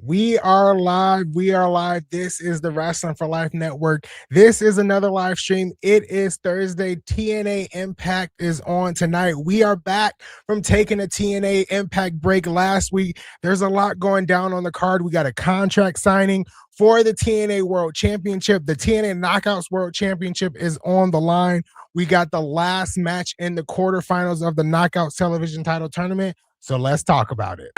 We are live. We are live. This is the Wrestling for Life Network. This is another live stream. It is Thursday. TNA Impact is on tonight. We are back from taking a TNA Impact break last week. There's a lot going down on the card. We got a contract signing for the TNA World Championship. The TNA Knockouts World Championship is on the line. We got the last match in the quarterfinals of the Knockouts Television Title Tournament. So let's talk about it.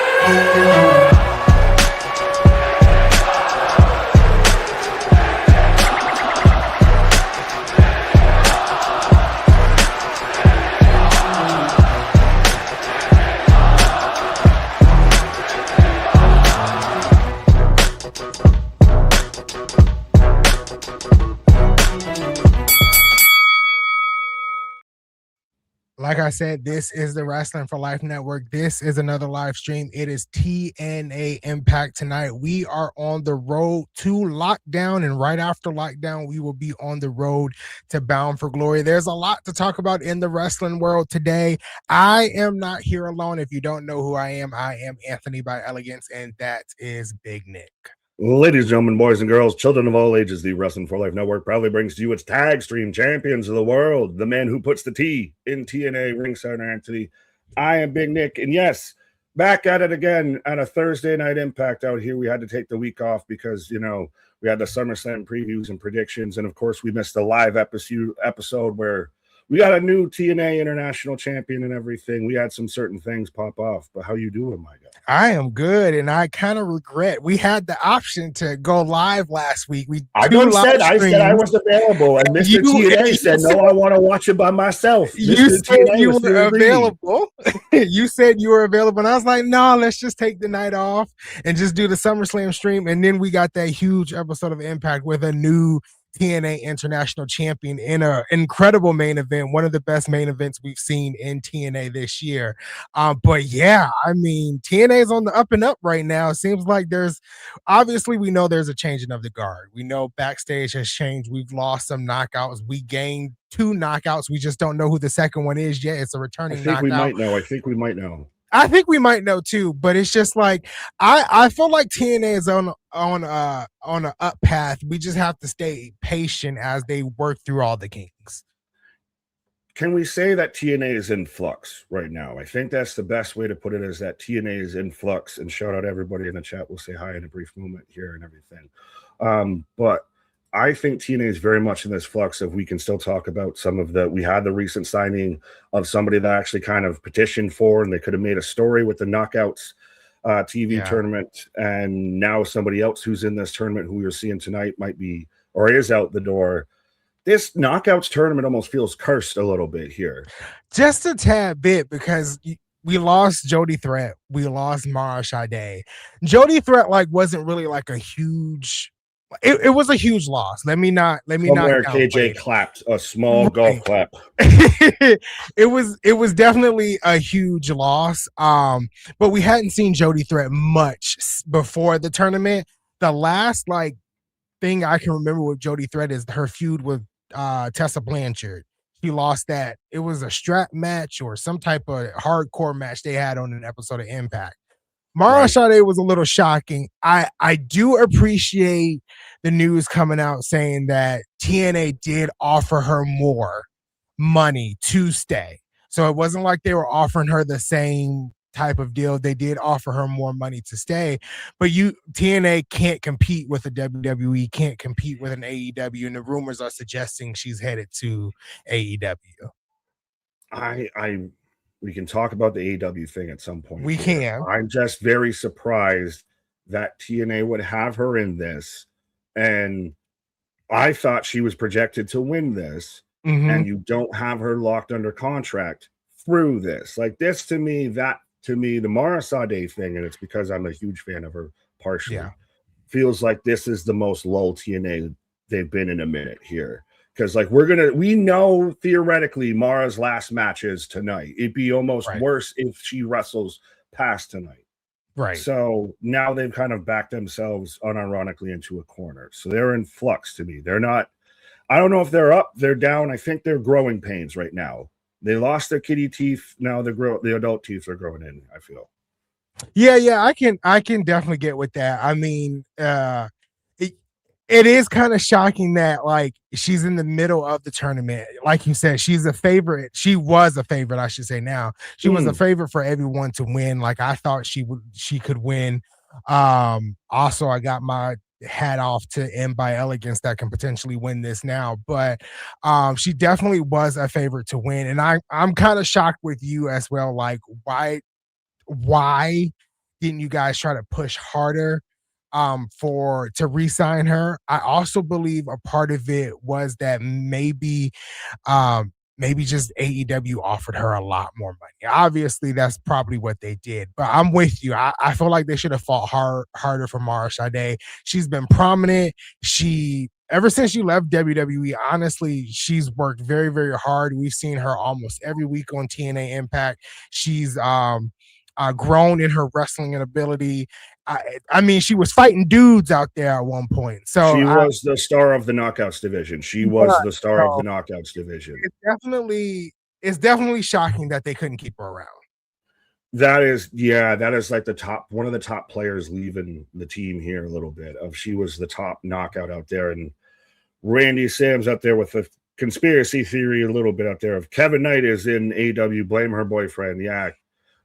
Like I said, this is the Wrestling for Life Network. This is another live stream. It is TNA Impact tonight. We are on the road to lockdown, and right after lockdown, we will be on the road to Bound for Glory. There's a lot to talk about in the wrestling world today. I am not here alone. If you don't know who I am Anthony by Elegance, and that is Big Nick. Ladies and gentlemen, boys and girls, children of all ages, the Wrestling for Life Network proudly brings to you its tag stream champions of the world, the man who puts the T in TNA ringside Anthony. I am Big Nick, and yes, back at it again at a Thursday night Impact out here. We had to take the week off because, you know, we had the SummerSlam previews and predictions, and of course, we missed the live episode where we got a new TNA International Champion and everything. We had some certain things pop off, but how you doing, my guy? I am good, and I kind of regret we had the option to go live last week. I said I was available, and Mr. TNA said, "No, I want to watch it by myself." You said you were available. You said you were available, and I was like, "No, let's just take the night off and just do the SummerSlam stream." And then we got that huge episode of Impact with a new TNA International Champion in an incredible main event, one of the best main events we've seen in TNA this year. But yeah, I mean, TNA is on the up and up right now. It seems like we know there's a changing of the guard. We know backstage has changed. We've lost some knockouts. We gained 2 knockouts. We just don't know who the second one is yet. It's a returning knockout. I think we might know. I think we might know too, but it's just like I feel like TNA is on an up path. We just have to stay patient as they work through all the kinks. Can we say that TNA is in flux right now? I think that's the best way to put it, is that TNA is in flux. And shout out everybody in the chat. We'll say hi in a brief moment here and everything. But I think TNA is very much in this flux of, we can still talk about some of we had the recent signing of somebody that actually kind of petitioned for, and they could have made a story with the Knockouts TV tournament. And now somebody else who's in this tournament who we're seeing tonight might be, or is out the door. This Knockouts tournament almost feels cursed a little bit here. Just a tad bit, because we lost Jody Threat. We lost Mara Sade. Jody Threat wasn't really like a huge... It was a huge loss. Let me not. KJ clapped a small golf clap. It was definitely a huge loss. But we hadn't seen Jody Threat much before the tournament. The last thing I can remember with Jody Threat is her feud with Tessa Blanchard. She lost that. It was a strap match or some type of hardcore match they had on an episode of Impact. Mara Sade was a little shocking. I do appreciate the news coming out saying that TNA did offer her more money to stay. So it wasn't like they were offering her the same type of deal. They did offer her more money to stay. But TNA can't compete with the WWE, can't compete with an AEW, and the rumors are suggesting she's headed to AEW. We can talk about the AEW thing at some point. We can. I'm just very surprised that TNA would have her in this. And I thought she was projected to win this. Mm-hmm. And you don't have her locked under contract through this. This to me, the Mara Sade thing, and it's because I'm a huge fan of her partially, feels like this is the most lull TNA they've been in a minute here. Because we know theoretically Mara's last match is tonight. It'd be almost worse if she wrestles past tonight. Right. So now they've kind of backed themselves unironically into a corner. So they're in flux to me. They're not, I don't know if they're up, they're down. I think they're growing pains right now. They lost their kitty teeth. Now the adult teeth are growing in, I feel. Yeah, I can definitely get with that. I mean, it, it is kind of shocking that like she's in the middle of the tournament. Like you said, she's a favorite. She was a favorite, I should say now. She was a Mm. favorite for everyone to win. Like I thought she could win. Also I got my hat off to M by Elegance that can potentially win this now, but she definitely was a favorite to win. And I'm kind of shocked with you as well. Like why didn't you guys try to push harder for to re-sign her? I also believe a part of it was that maybe just AEW offered her a lot more money. Obviously, that's probably what they did. But I'm with you. I feel like they should have fought harder for Mara Sade. She's been prominent. She ever since she left WWE, honestly, she's worked very, very hard. We've seen her almost every week on TNA Impact. She's grown in her wrestling ability. I mean, she was fighting dudes out there at one point. So She was the star of the Knockouts division. She was the star of the so Knockouts division. it's definitely shocking that they couldn't keep her around. That is like the top one of the top players leaving the team here a little bit. Of she was the top knockout out there, and Randy Sam's up there with the conspiracy theory a little bit out there of Kevin Knight is in AW, blame her boyfriend. Yeah.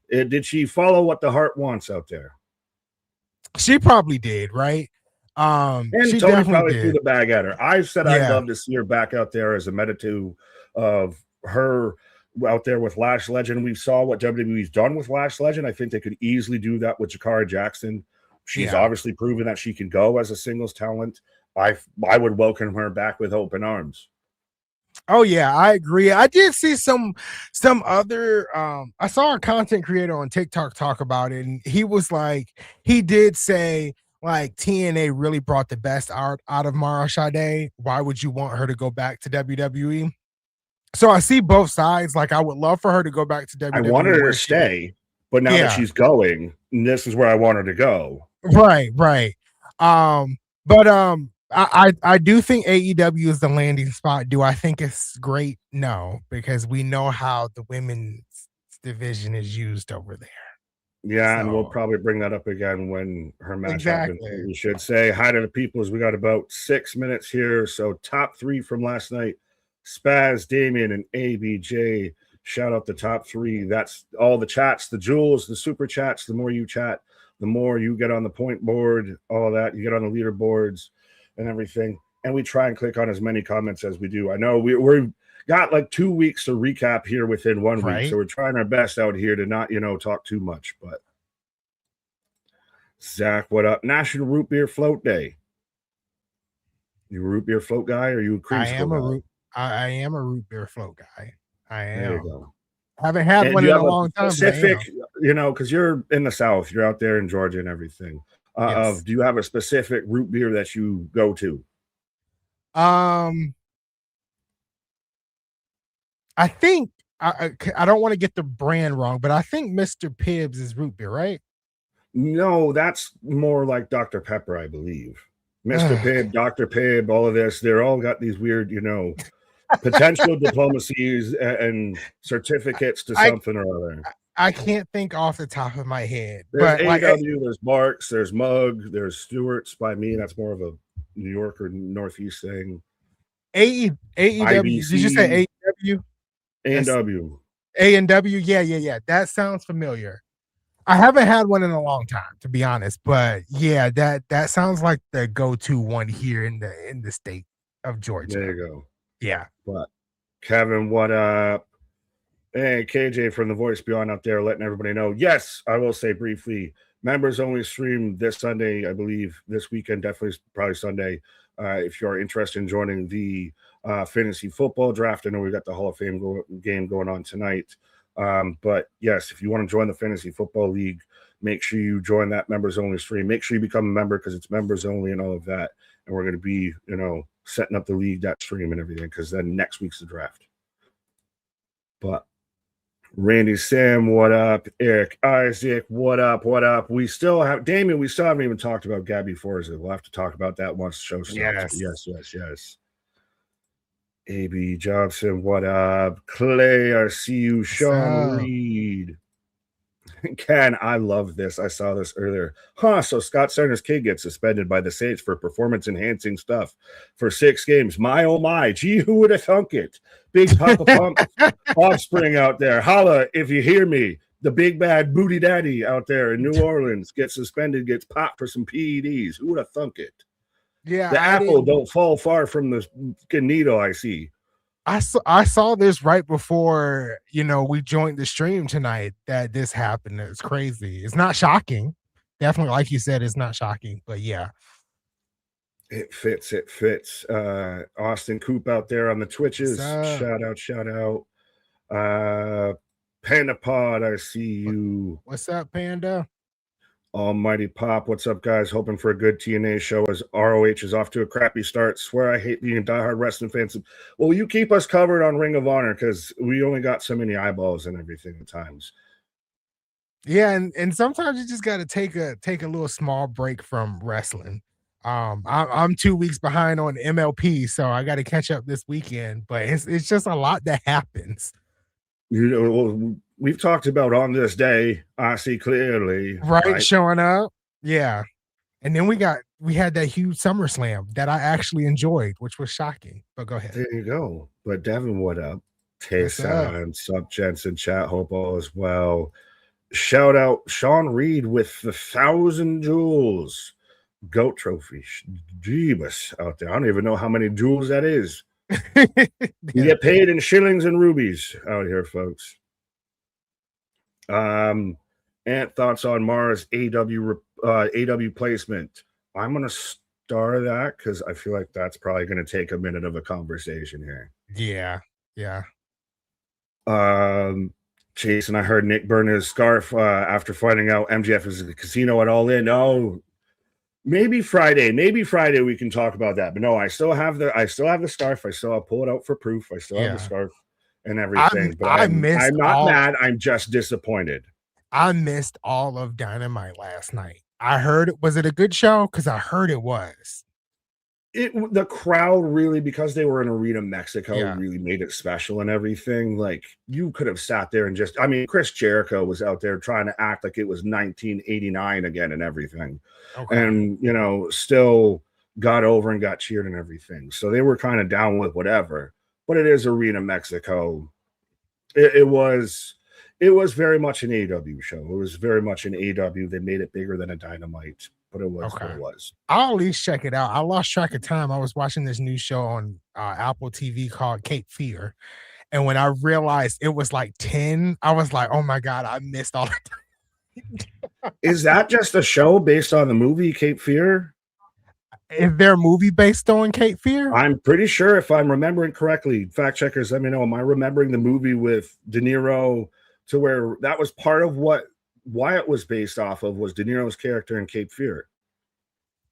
Did she follow what the heart wants out there? She probably did, right? And She Tony definitely probably threw did. the bag at her. I've said I'd Yeah. love to see her back out there as a meta of her out there with Lash Legend. We saw what WWE's done with Lash Legend. I think they could easily do that with Jakara Jackson. She's Yeah. obviously proven that she can go as a singles talent. I would welcome her back with open arms. Oh yeah, I agree. I did see some other I saw a content creator on TikTok talk about it, and he was like he did say like TNA really brought the best out of Mara Sade. Why would you want her to go back to WWE? So I see both sides. Like I would love for her to go back to I WWE wanted her where to she did. stay, but now that Yeah, she's going, this is where I want her to go. right. But I do think AEW is the landing spot. Do I think it's great? No, because we know how the women's division is used over there. Yeah, and we'll So probably bring that up again when her match happens. exactly. We should say hi to the people as we got about 6 minutes here. So top three from last night: Spaz, Damien, and ABJ. Shout out the top three. That's all the chats, the jewels, the super chats. The more you chat, the more you get on the point board. All that you get on the leaderboards and everything. And we try and click on as many comments as we do. I know we're got like 2 weeks to recap here within 1 week. Right. So we're trying our best out here to not, talk too much. But Zach, what up? National Root Beer Float Day. You a root beer float guy or you a I creamsicle am a guy? root I am a root beer float guy. I There you am. go. Haven't had And one you in a have a long time, but I specific, am. because you're in the South, you're out there in Georgia and everything. Yes. Do you have a specific root beer that you go to? Um I think I don't want to get the brand wrong, but I think Mr. Pibbs is root beer, right? No, that's more like Dr. Pepper, I believe. Mr. Ugh, Pibb, Dr. Pibb, all of this, they're all got these weird, potential diplomacies and certificates to I something or other. I can't think off the top of my head, There's but like AW, there's Barks, there's Mug, there's Stewart's by me. That's more of a New York or Northeast thing. AEW. Did you say IBC, AEW? That's A&W. A&W. Yeah. That sounds familiar. I haven't had one in a long time, to be honest, but yeah, that sounds like the go-to one here in the state of Georgia. There you go. Yeah. But Kevin, what up? Hey, KJ from the Voice Beyond out there letting everybody know. Yes, I will say briefly, members only stream this Sunday, I believe, this weekend, definitely probably Sunday. If you're interested in joining the fantasy football draft, I know we got the Hall of Fame game going on tonight. But yes, if you want to join the fantasy football league, make sure you join that members only stream. Make sure you become a member because it's members only and all of that. And we're going to be, setting up the league, that stream and everything, because then next week's the draft. But Randy Sam, what up? Eric Isaac, what up? What up? We still have Damien. We still haven't even talked about Gabby Forza. We'll have to talk about that once the show starts. Yes. AB Jobson, what up? Clay, I see you. Sean Reed. Ken, I love this. I saw this earlier. Huh, so Scott Steiner's kid gets suspended by the Saints for performance-enhancing stuff for 6 games. My, oh my. Gee, who would have thunk it? Big Papa Pump offspring out there. Holla if you hear me. The big bad booty daddy out there in New Orleans gets suspended, gets popped for some PEDs. Who would have thunk it? Yeah, The apple don't fall far from the needle, I see. I saw this right before, we joined the stream tonight that this happened. It's crazy. It's not shocking. Definitely, like you said, it's not shocking. But yeah. It fits. Austin Coop out there on the Twitches. Shout out. Panda Pod, I see you. What's up, Panda? Almighty Pop, what's up, guys? Hoping for a good TNA show as ROH is off to a crappy start. Swear I hate being diehard wrestling fans. Well, you keep us covered on Ring of Honor because we only got so many eyeballs and everything at times. Yeah, and sometimes you just got to take a little small break from wrestling. I'm 2 weeks behind on MLP, so I got to catch up this weekend. But it's just a lot that happens. We've talked about on this day, I see clearly. Right, showing up. Yeah. And then we had that huge SummerSlam that I actually enjoyed, which was shocking. But go ahead. There you go. But Devin, what up? Tessa and Sub Jensen chat, hope all is well. Shout out Sean Reed with the 1,000 jewels. Goat trophy. Jeebus out there. I don't even know how many jewels that is. You get paid in shillings and rubies out here, folks. Ant thoughts on Mars AW placement. I'm gonna star that because I feel like that's probably gonna take a minute of a conversation here. Yeah. Jason, I heard Nick burn his scarf after finding out MJF is at the casino at All In. Oh, maybe Friday we can talk about that. But no, I still have the scarf. I'll pull it out for proof. I still have the scarf and everything. I'm not mad. I'm just disappointed. I missed all of Dynamite last night. I heard was it a good show? Because I heard it was. The crowd really, because they were in Arena Mexico, really made it special and everything. Like you could have sat there and Chris Jericho was out there trying to act like it was 1989 again and everything. Okay. And still got over and got cheered and everything. So they were kind of down with whatever. But it is Arena Mexico. It was very much an AEW show. It was very much an AEW. They made it bigger than a Dynamite. But it was what it was. I'll at least check it out. I lost track of time. I was watching this new show on Apple TV called Cape Fear. And when I realized it was like 10, I was like, oh my God, I missed all the Is that just a show based on the movie Cape Fear? Is there a movie based on Cape Fear? I'm pretty sure if I'm remembering correctly. Fact checkers, let me know. Am I remembering the movie with De Niro to where that was part of what Wyatt was based off of was De Niro's character in Cape Fear?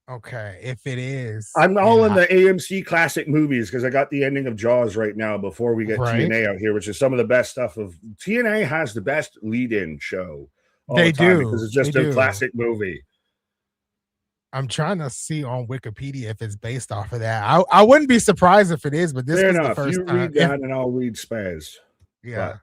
Okay, if it is, I'm all in the AMC classic movies because I got the ending of Jaws right now before we get TNA out here, which is some of the best stuff. Of TNA has the best lead-in show. They do because it's just a classic movie. I'm trying to see on Wikipedia if it's based off of that. I wouldn't be surprised if it is, but this is the first time. Read that and I'll read Spaz. Yeah. But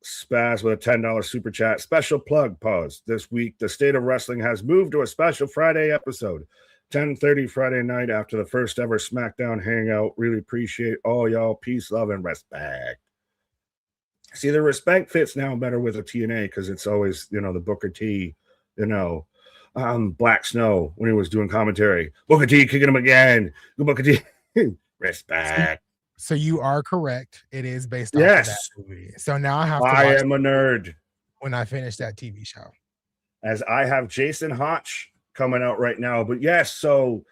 Spaz with a $10 super chat. Special plug pause. This week, the State of Wrestling has moved to a special Friday episode. 10:30 Friday night after the first ever SmackDown hangout. Really appreciate all y'all. Peace, love, and respect. See, the respect fits now better with a TNA because it's always, the Booker T, Black Snow when he was doing commentary. Booker T kicking him again. Booker T. Respect. So you are correct. It is based off of that movie. So now I have to I am a nerd. When I finish that TV show. As I have Jason Hotch coming out right now. But yes, so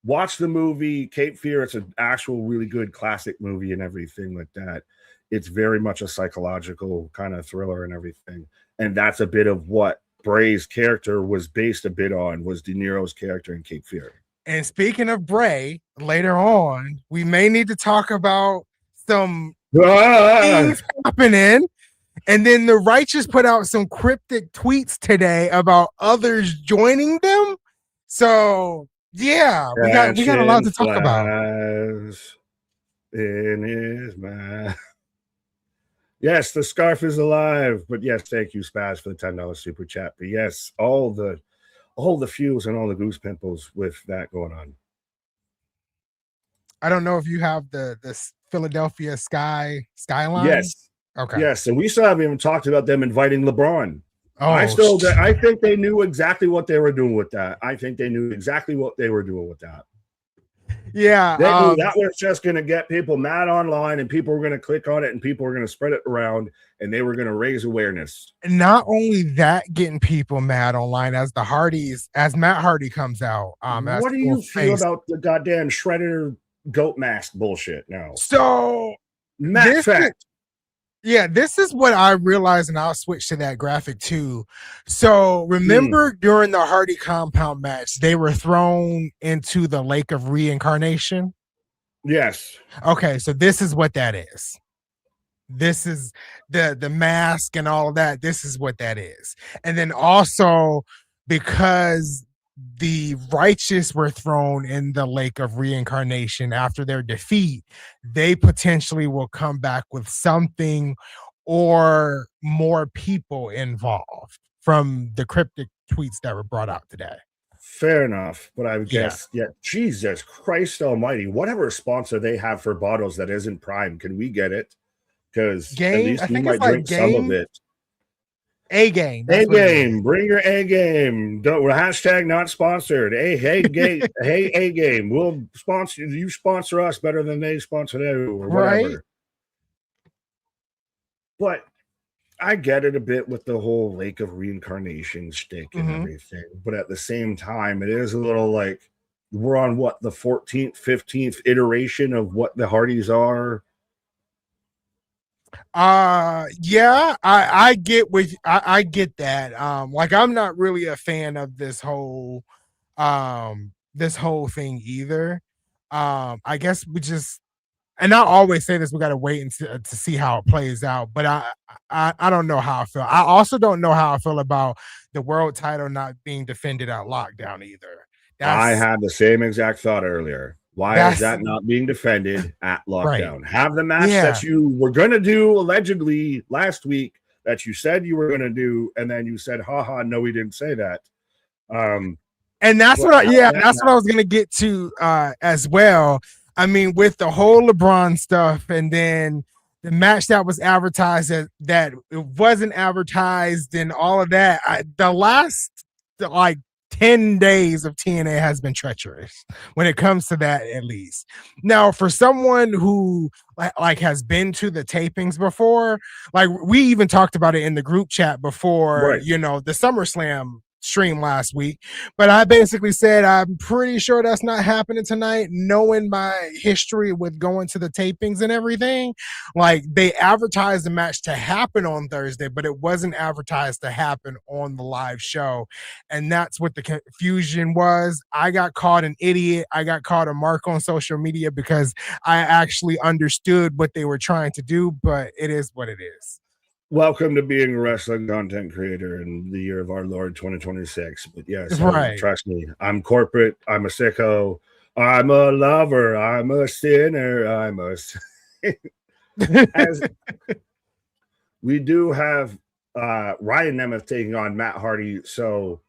watch the movie Cape Fear. It's an actual really good classic movie and everything like that. It's very much a psychological kind of thriller and everything. And that's a bit of what Bray's character was based a bit on, was De Niro's character in Cape Fear. And speaking of Bray, later on, we may need to talk about some things happening. And then the Righteous put out some cryptic tweets today about others joining them. So yeah, we got a lot to talk about. In his mind. Yes, the scarf is alive. But yes, thank you, Spaz, for the $10 super chat. But yes, all the fuels and all the goose pimples with that going on. I don't know if you have the Philadelphia skyline. Yes. Okay. Yes. And we still haven't even talked about them inviting LeBron. Oh, I think they knew exactly what they were doing with that. I think they knew exactly what they were doing with that. yeah. They knew that was just going to get people mad online, and people were going to click on it, and people were going to spread it around, and they were going to raise awareness. Not only that, getting people mad online as Matt Hardy comes out. What do you feel about the goddamn Shredder goat mask bullshit now? So Matt fact. This is what I realized, and I'll switch to that graphic too. So remember during the Hardy compound match, they were thrown into the lake of reincarnation? Yes. Okay, so this is what that is. This is the mask and all of that. This is what that is. And then also because the righteous were thrown in the lake of reincarnation after their defeat, they potentially will come back with something or more people involved from the cryptic tweets that were brought out today. Fair enough, but I would guess, Jesus Christ almighty, whatever sponsor they have for bottles that isn't Prime, can we get it? Because at least we might drink some of it. A game. A game. Bring your A game. Don't hashtag not sponsored. Hey game. Hey A game. We'll sponsor you. Sponsor us better than they sponsor you or whatever. Right. But I get it a bit with the whole lake of reincarnation shtick and everything. But at the same time, it is a little like we're on what the 14th, 15th iteration of what the Hardys are. Yeah, I get I get that. Like I'm not really a fan of this whole thing either. I guess we just, and I always say this, we got to wait to see how it plays out, but I don't know how I feel. I also don't know how I feel about the world title not being defended at Lockdown either. I had the same exact thought earlier. Why is that not being defended at Lockdown? Right. Have the match that you were going to do allegedly last week that you said you were going to do, and then you said, haha, no, we didn't say that. And that's what that's what I was going to get to as well. I mean, with the whole LeBron stuff, and then the match that was advertised that it wasn't advertised and all of that, the last 10 days of TNA has been treacherous when it comes to that, at least. Now, for someone who like has been to the tapings before, like we even talked about it in the group chat before, the SummerSlam stream last week, but I basically said I'm pretty sure that's not happening tonight, knowing my history with going to the tapings and everything. Like they advertised the match to happen on Thursday, but it wasn't advertised to happen on the live show, and that's what the confusion was. I got called an idiot. I got called a mark on social media because I actually understood what they were trying to do, but it is what it is. Welcome to being a wrestling content creator in the year of our Lord 2026. But yes, trust me, I'm corporate. I'm a sicko. I'm a lover. I'm a sinner. I'm a. As we do have Ryan Nemeth taking on Matt Hardy. So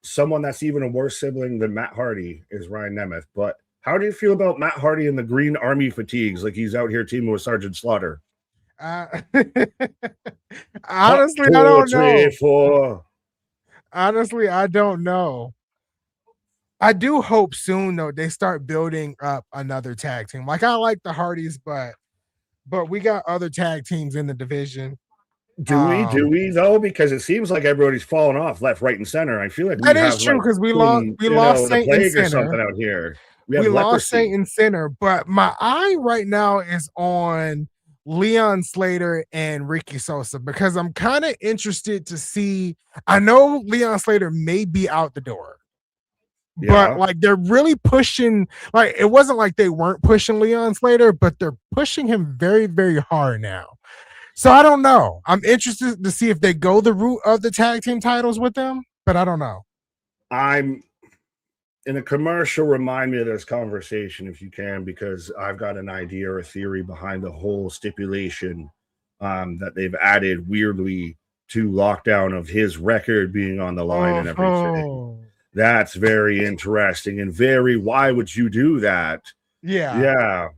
someone that's even a worse sibling than Matt Hardy is Ryan Nemeth. But how do you feel about Matt Hardy in the green army fatigues? Like he's out here teaming with Sergeant Slaughter. Honestly, I don't know. Honestly, I don't know. I do hope soon though they start building up another tag team. Like I like the Hardys, but we got other tag teams in the division. Do we though? Because it seems like everybody's falling off left, right, and center. I feel like that is true because we lost Saint and Center. Or something out here. We lost Saint and Center, but my eye right now is on Leon Slater and Ricky Sosa because I'm kind of interested to see. I know Leon Slater may be out the door, but like they're really pushing. Like it wasn't like they weren't pushing Leon Slater, but they're pushing him very, very hard now. So I don't know. I'm interested to see if they go the route of the tag team titles with them, but I don't know. I'm in a commercial. Remind me of this conversation if you can, because I've got an idea or a theory behind the whole stipulation that they've added weirdly to lockdown of his record being on the line and everything. That's very interesting and very, why would you do that? Yeah,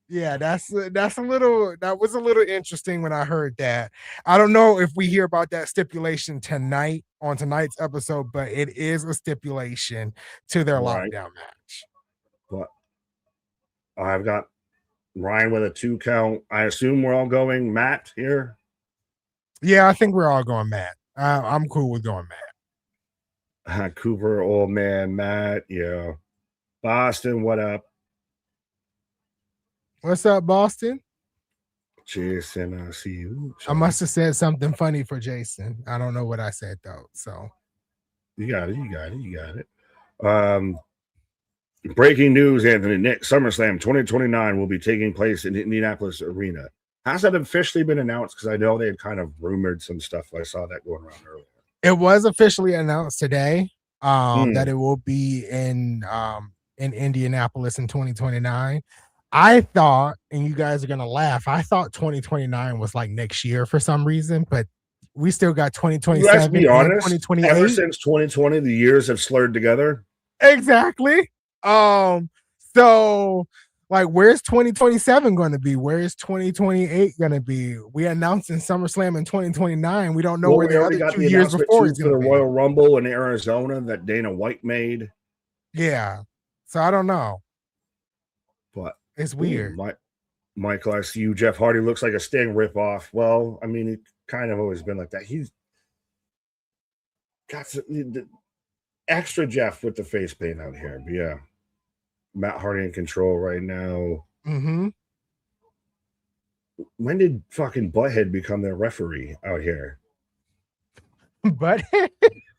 that was a little interesting when I heard that. I don't know if we hear about that stipulation tonight on tonight's episode, but it is a stipulation to their lockdown match. But I've got Ryan with a 2 count. I assume we're all going Matt here. Yeah, I think we're all going Matt. I'm cool with going Matt. Cooper, old man, Matt. Yeah. Boston, what up? What's up, Boston? Jason, I see you. I must have said something funny for Jason. I don't know what I said though. So you got it. Breaking news, Anthony. Nick, SummerSlam 2029 will be taking place in Indianapolis Arena. Has that officially been announced? Because I know they had kind of rumored some stuff. I saw that going around earlier. It was officially announced today that it will be in Indianapolis in 2029. I thought, and you guys are gonna laugh, I thought 2029 was like next year for some reason, but we still got 2027. Let's be honest, 2028. Ever since 2020, the years have slurred together. Exactly. So like, where's 2027 going to be? Where's 2028 going to be? We announced in SummerSlam in 2029. We don't know where the other 2 years before is going to be. The Royal Rumble in Arizona that Dana White made. Yeah. So I don't know. But it's weird. Michael, I see you. Jeff Hardy looks like a Sting ripoff. Well, I mean, he kind of always been like that. He's got the extra Jeff with the face paint out here. But yeah. Matt Hardy in control right now. Mm-hmm. When did fucking Butthead become their referee out here? Butthead?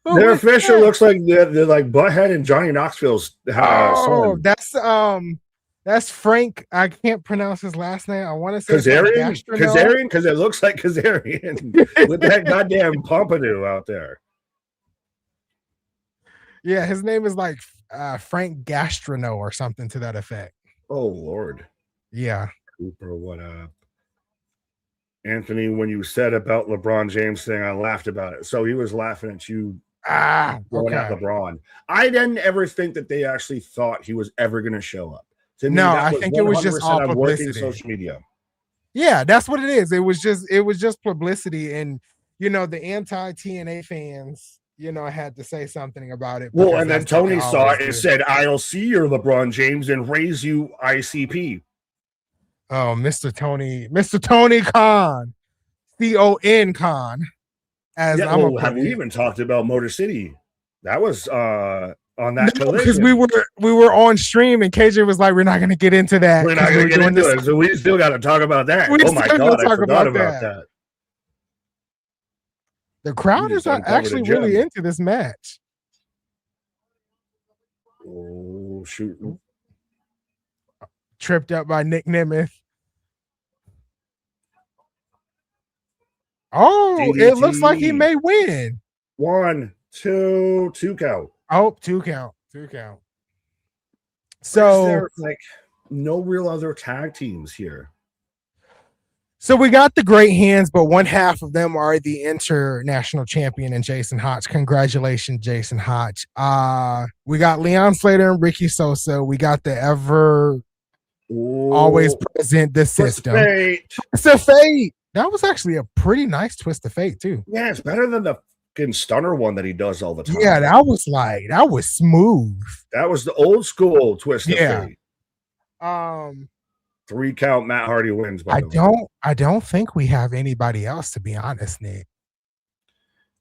Their official looks like they're like Butthead and Johnny Knoxville's son. That's Frank. I can't pronounce his last name. I want to say Kazarian, because it looks like Kazarian with that goddamn pompadour out there. Yeah, his name is like Frank Gastrono or something to that effect. Oh Lord. Yeah. Cooper, what up? Anthony, when you said about LeBron James thing, I laughed about it. So he was laughing at you going at LeBron. I didn't ever think that they actually thought he was ever going to show up. To me, I think it was just all publicity. Social media. Yeah, that's what it is. It was just publicity, and the anti-TNA fans, had to say something about it. Well, and then Tony saw it and said, "I'll see your LeBron James and raise you ICP." Oh, Mr. Tony Khan, CON Khan. Have we even talked about Motor City? That was on that because we were on stream and KJ was like, "We're not going to get into that. We're not going to get into it, so we still got to talk about that." Oh my god, I forgot about that. The crowd is actually really into this match. Oh, shoot. Tripped up by Nick Nemeth. Oh, DDT. It looks like he may win. 1, 2 count. Oh, 2 count. So there's like no real other tag teams here. So we got the Great Hands, but one half of them are the international champion and Jason Hotch. Congratulations, Jason Hotch. We got Leon Slater and Ricky Sosa. We got the always present the system. Twist of Fate. That was actually a pretty nice Twist of Fate too. Yeah, it's better than the fucking stunner one that he does all the time. Yeah, that was smooth. That was the old school Twist of Fate. 3 count. Matt Hardy wins. I don't think we have anybody else, to be honest, Nick.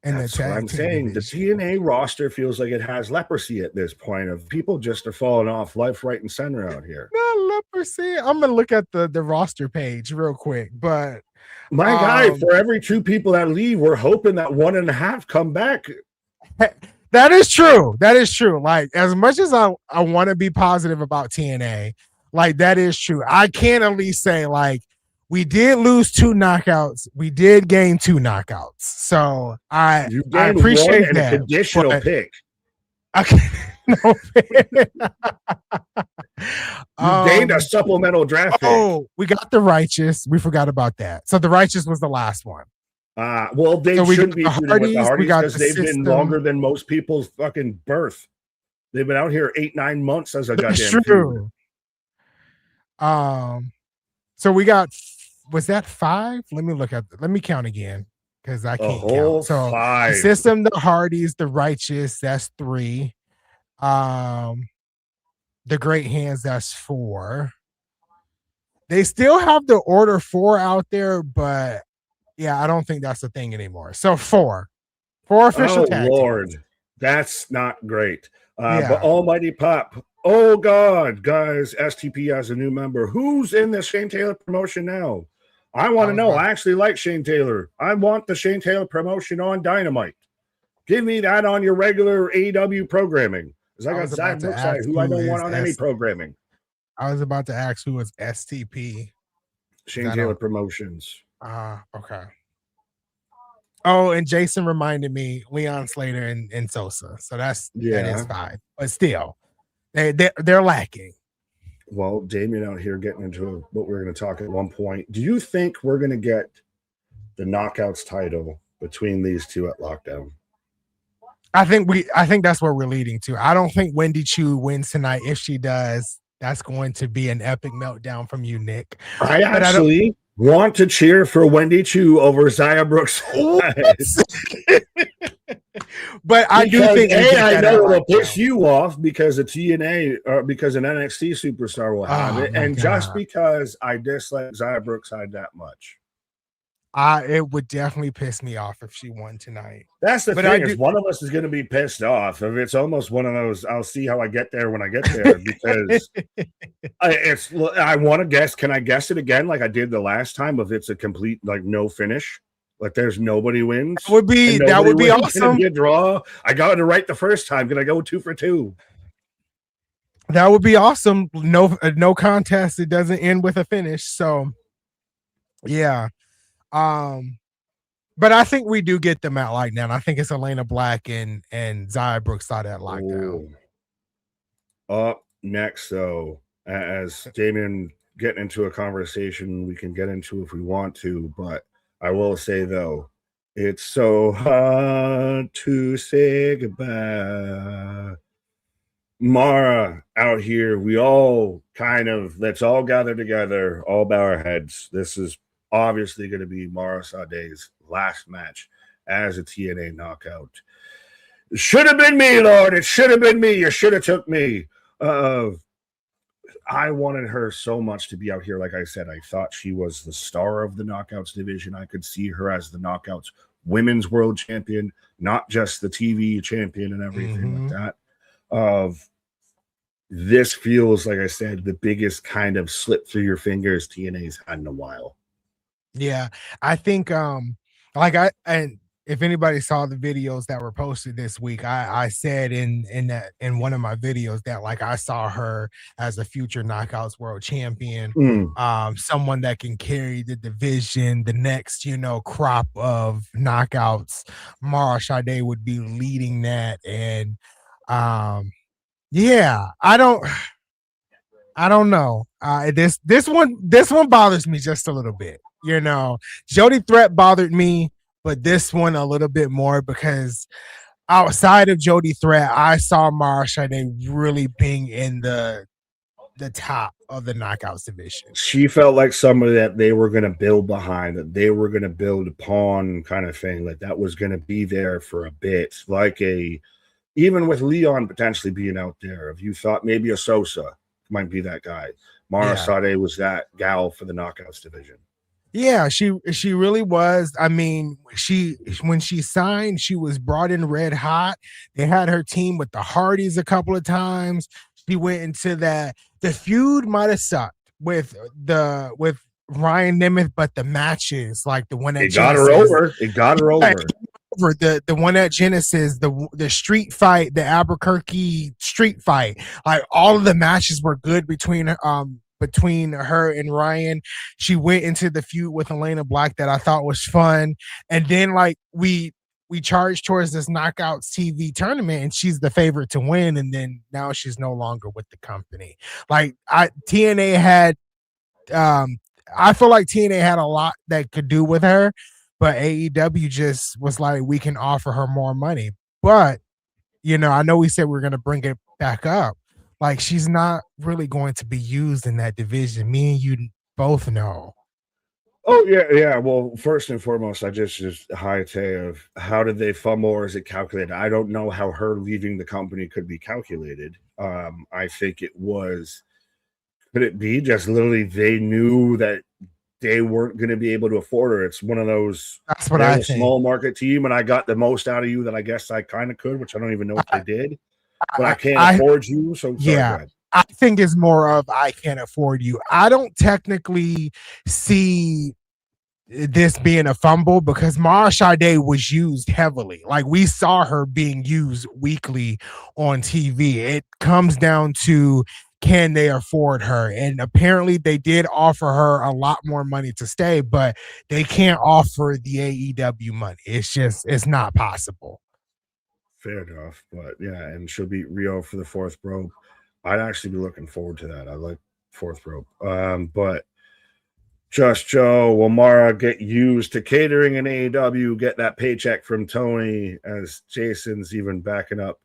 That's what I'm saying. The TNA roster feels like it has leprosy at this point. Of people just are falling off left, right, and center out here. Not leprosy. I'm gonna look at the roster page real quick, but my guy, for every 2 people that leave, we're hoping that 1.5 come back. That is true. Like, as much as I want to be positive about TNA. Like, that is true. I can at least say, like, we did lose 2 knockouts. We did gain 2 knockouts. So I appreciate that. A conditional pick. Okay. No, You gained a supplemental draft pick. Oh, we got the Righteous. We forgot about that. So the Righteous was the last one. Well, they shouldn't be feuding with the Hardys because they've been longer than most people's fucking birth. They've been out here 8-9 months as a goddamn feud. So we got, was that 5? Let me count again because I can't count. So 5. The System, the Hardys, the Righteous, that's 3. The Great Hands, that's 4. They still have the Order 4 out there, but yeah, I don't think that's a thing anymore. So 4 official tag teams. That's not great. But Almighty Pop. Oh God, guys, STP has a new member. Who's in the Shane Taylor promotion now? I want to know. I actually like Shane Taylor. I want the Shane Taylor promotion on Dynamite. Give me that on your regular AEW programming. Because I got Zach Brookside, who I don't want on any programming. I was about to ask who was STP. Shane Taylor Promotions. Okay. Oh, and Jason reminded me Leon Slater and Sosa. So that is 5. But still, they're lacking. Well, Damien out here getting into what we're going to talk at one point. Do you think we're going to get the Knockouts title between these two at Lockdown? I think that's what we're leading to. I don't think Wendy Chu wins tonight. If she does, that's going to be an epic meltdown from you, Nick. I actually want to cheer for Wendy Chu over Xia Brooks. But I do think I know it'll piss you off because of TNA or because an NXT superstar will have it, and just because I dislike Xia Brookside that much. It would definitely piss me off if she won tonight. That's the thing is one of us is going to be pissed off. If it's almost one of those, I'll see how I get there when I get there because I want to guess. Can I guess it again like I did the last time? If it's a complete no finish, like there's nobody wins, that would be awesome. Be a draw. I got it right the first time. Can I go 2 for 2? That would be awesome. No contest. It doesn't end with a finish. So, yeah. But I think we do get them at Lockdown. I think it's Elena Black and Xia Brookside at Lockdown. Up next, though, as Damien getting into a conversation we can get into if we want to, but I will say though, it's so hard to say goodbye. Mara out here, we all let's all gather together, all bow our heads. This is obviously going to be Mara Sade's last match as a TNA knockout. It should have been me, Lord. It should have been me. You should have took me. I wanted her so much to be out here. Like I said, I thought she was the star of the Knockouts division. I could see her as the Knockouts women's world champion, not just the TV champion and everything like that. This feels, like I said, the biggest kind of slip through your fingers TNA's had in a while. Yeah, I think and if anybody saw the videos that were posted this week, I said in one of my videos that I saw her as a future Knockouts world champion, someone that can carry the division, the next crop of Knockouts. Mara Sade would be leading that, and yeah, I don't know. This one bothers me just a little bit. Jody Threat bothered me, but this one a little bit more because outside of Jody Threat, I saw Mara Sade really being in the top of the Knockouts division. She felt like somebody that they were going to build behind, that they were going to build upon kind of thing, like that was going to be there for a bit, even with Leon potentially being out there. If you thought maybe a Sosa might be that guy, Mara Sade was that gal for the Knockouts division. Yeah, she really was. I mean, when she signed, she was brought in red hot. They had her team with the Hardys a couple of times. She went into that. The feud might have sucked with Ryan Nemeth, but the matches, like the one that got her over. It got her over. The one at Genesis, the street fight, the Albuquerque street fight, like all of the matches were good between her and Ryan. She went into the feud with Elena Black that I thought was fun, and then we we charged towards this Knockouts TV tournament, and she's the favorite to win, and then now she's no longer with the company. Like TNA had, I feel like TNA had a lot that could do with her, but AEW just was like, we can offer her more money. But I know we said we're going to bring it back up. Like, she's not really going to be used in that division. Me and you both know. Oh yeah. Well, first and foremost, I just high tay of how did they fumble, or is it calculated? I don't know how her leaving the company could be calculated. I think it was. Could it be just literally they knew that they weren't going to be able to afford her? It's one of those. That's what I think. Small market team, and I got the most out of you that I guess I kind of could, which I don't even know if they did. But I can't afford you, so yeah. I think it's more of I can't afford you. I don't technically see this being a fumble because Mara Sade was used heavily. Like, we saw her being used weekly on TV. It comes down to, can they afford her? And apparently they did offer her a lot more money to stay, but they can't offer the AEW money. It's not possible. Fair enough. But yeah, and she'll beat Rio for the fourth rope. I'd actually be looking forward to that. I like fourth rope. But Just Joe, will Mara get used to catering in AEW, get that paycheck from Tony, as Jason's even backing up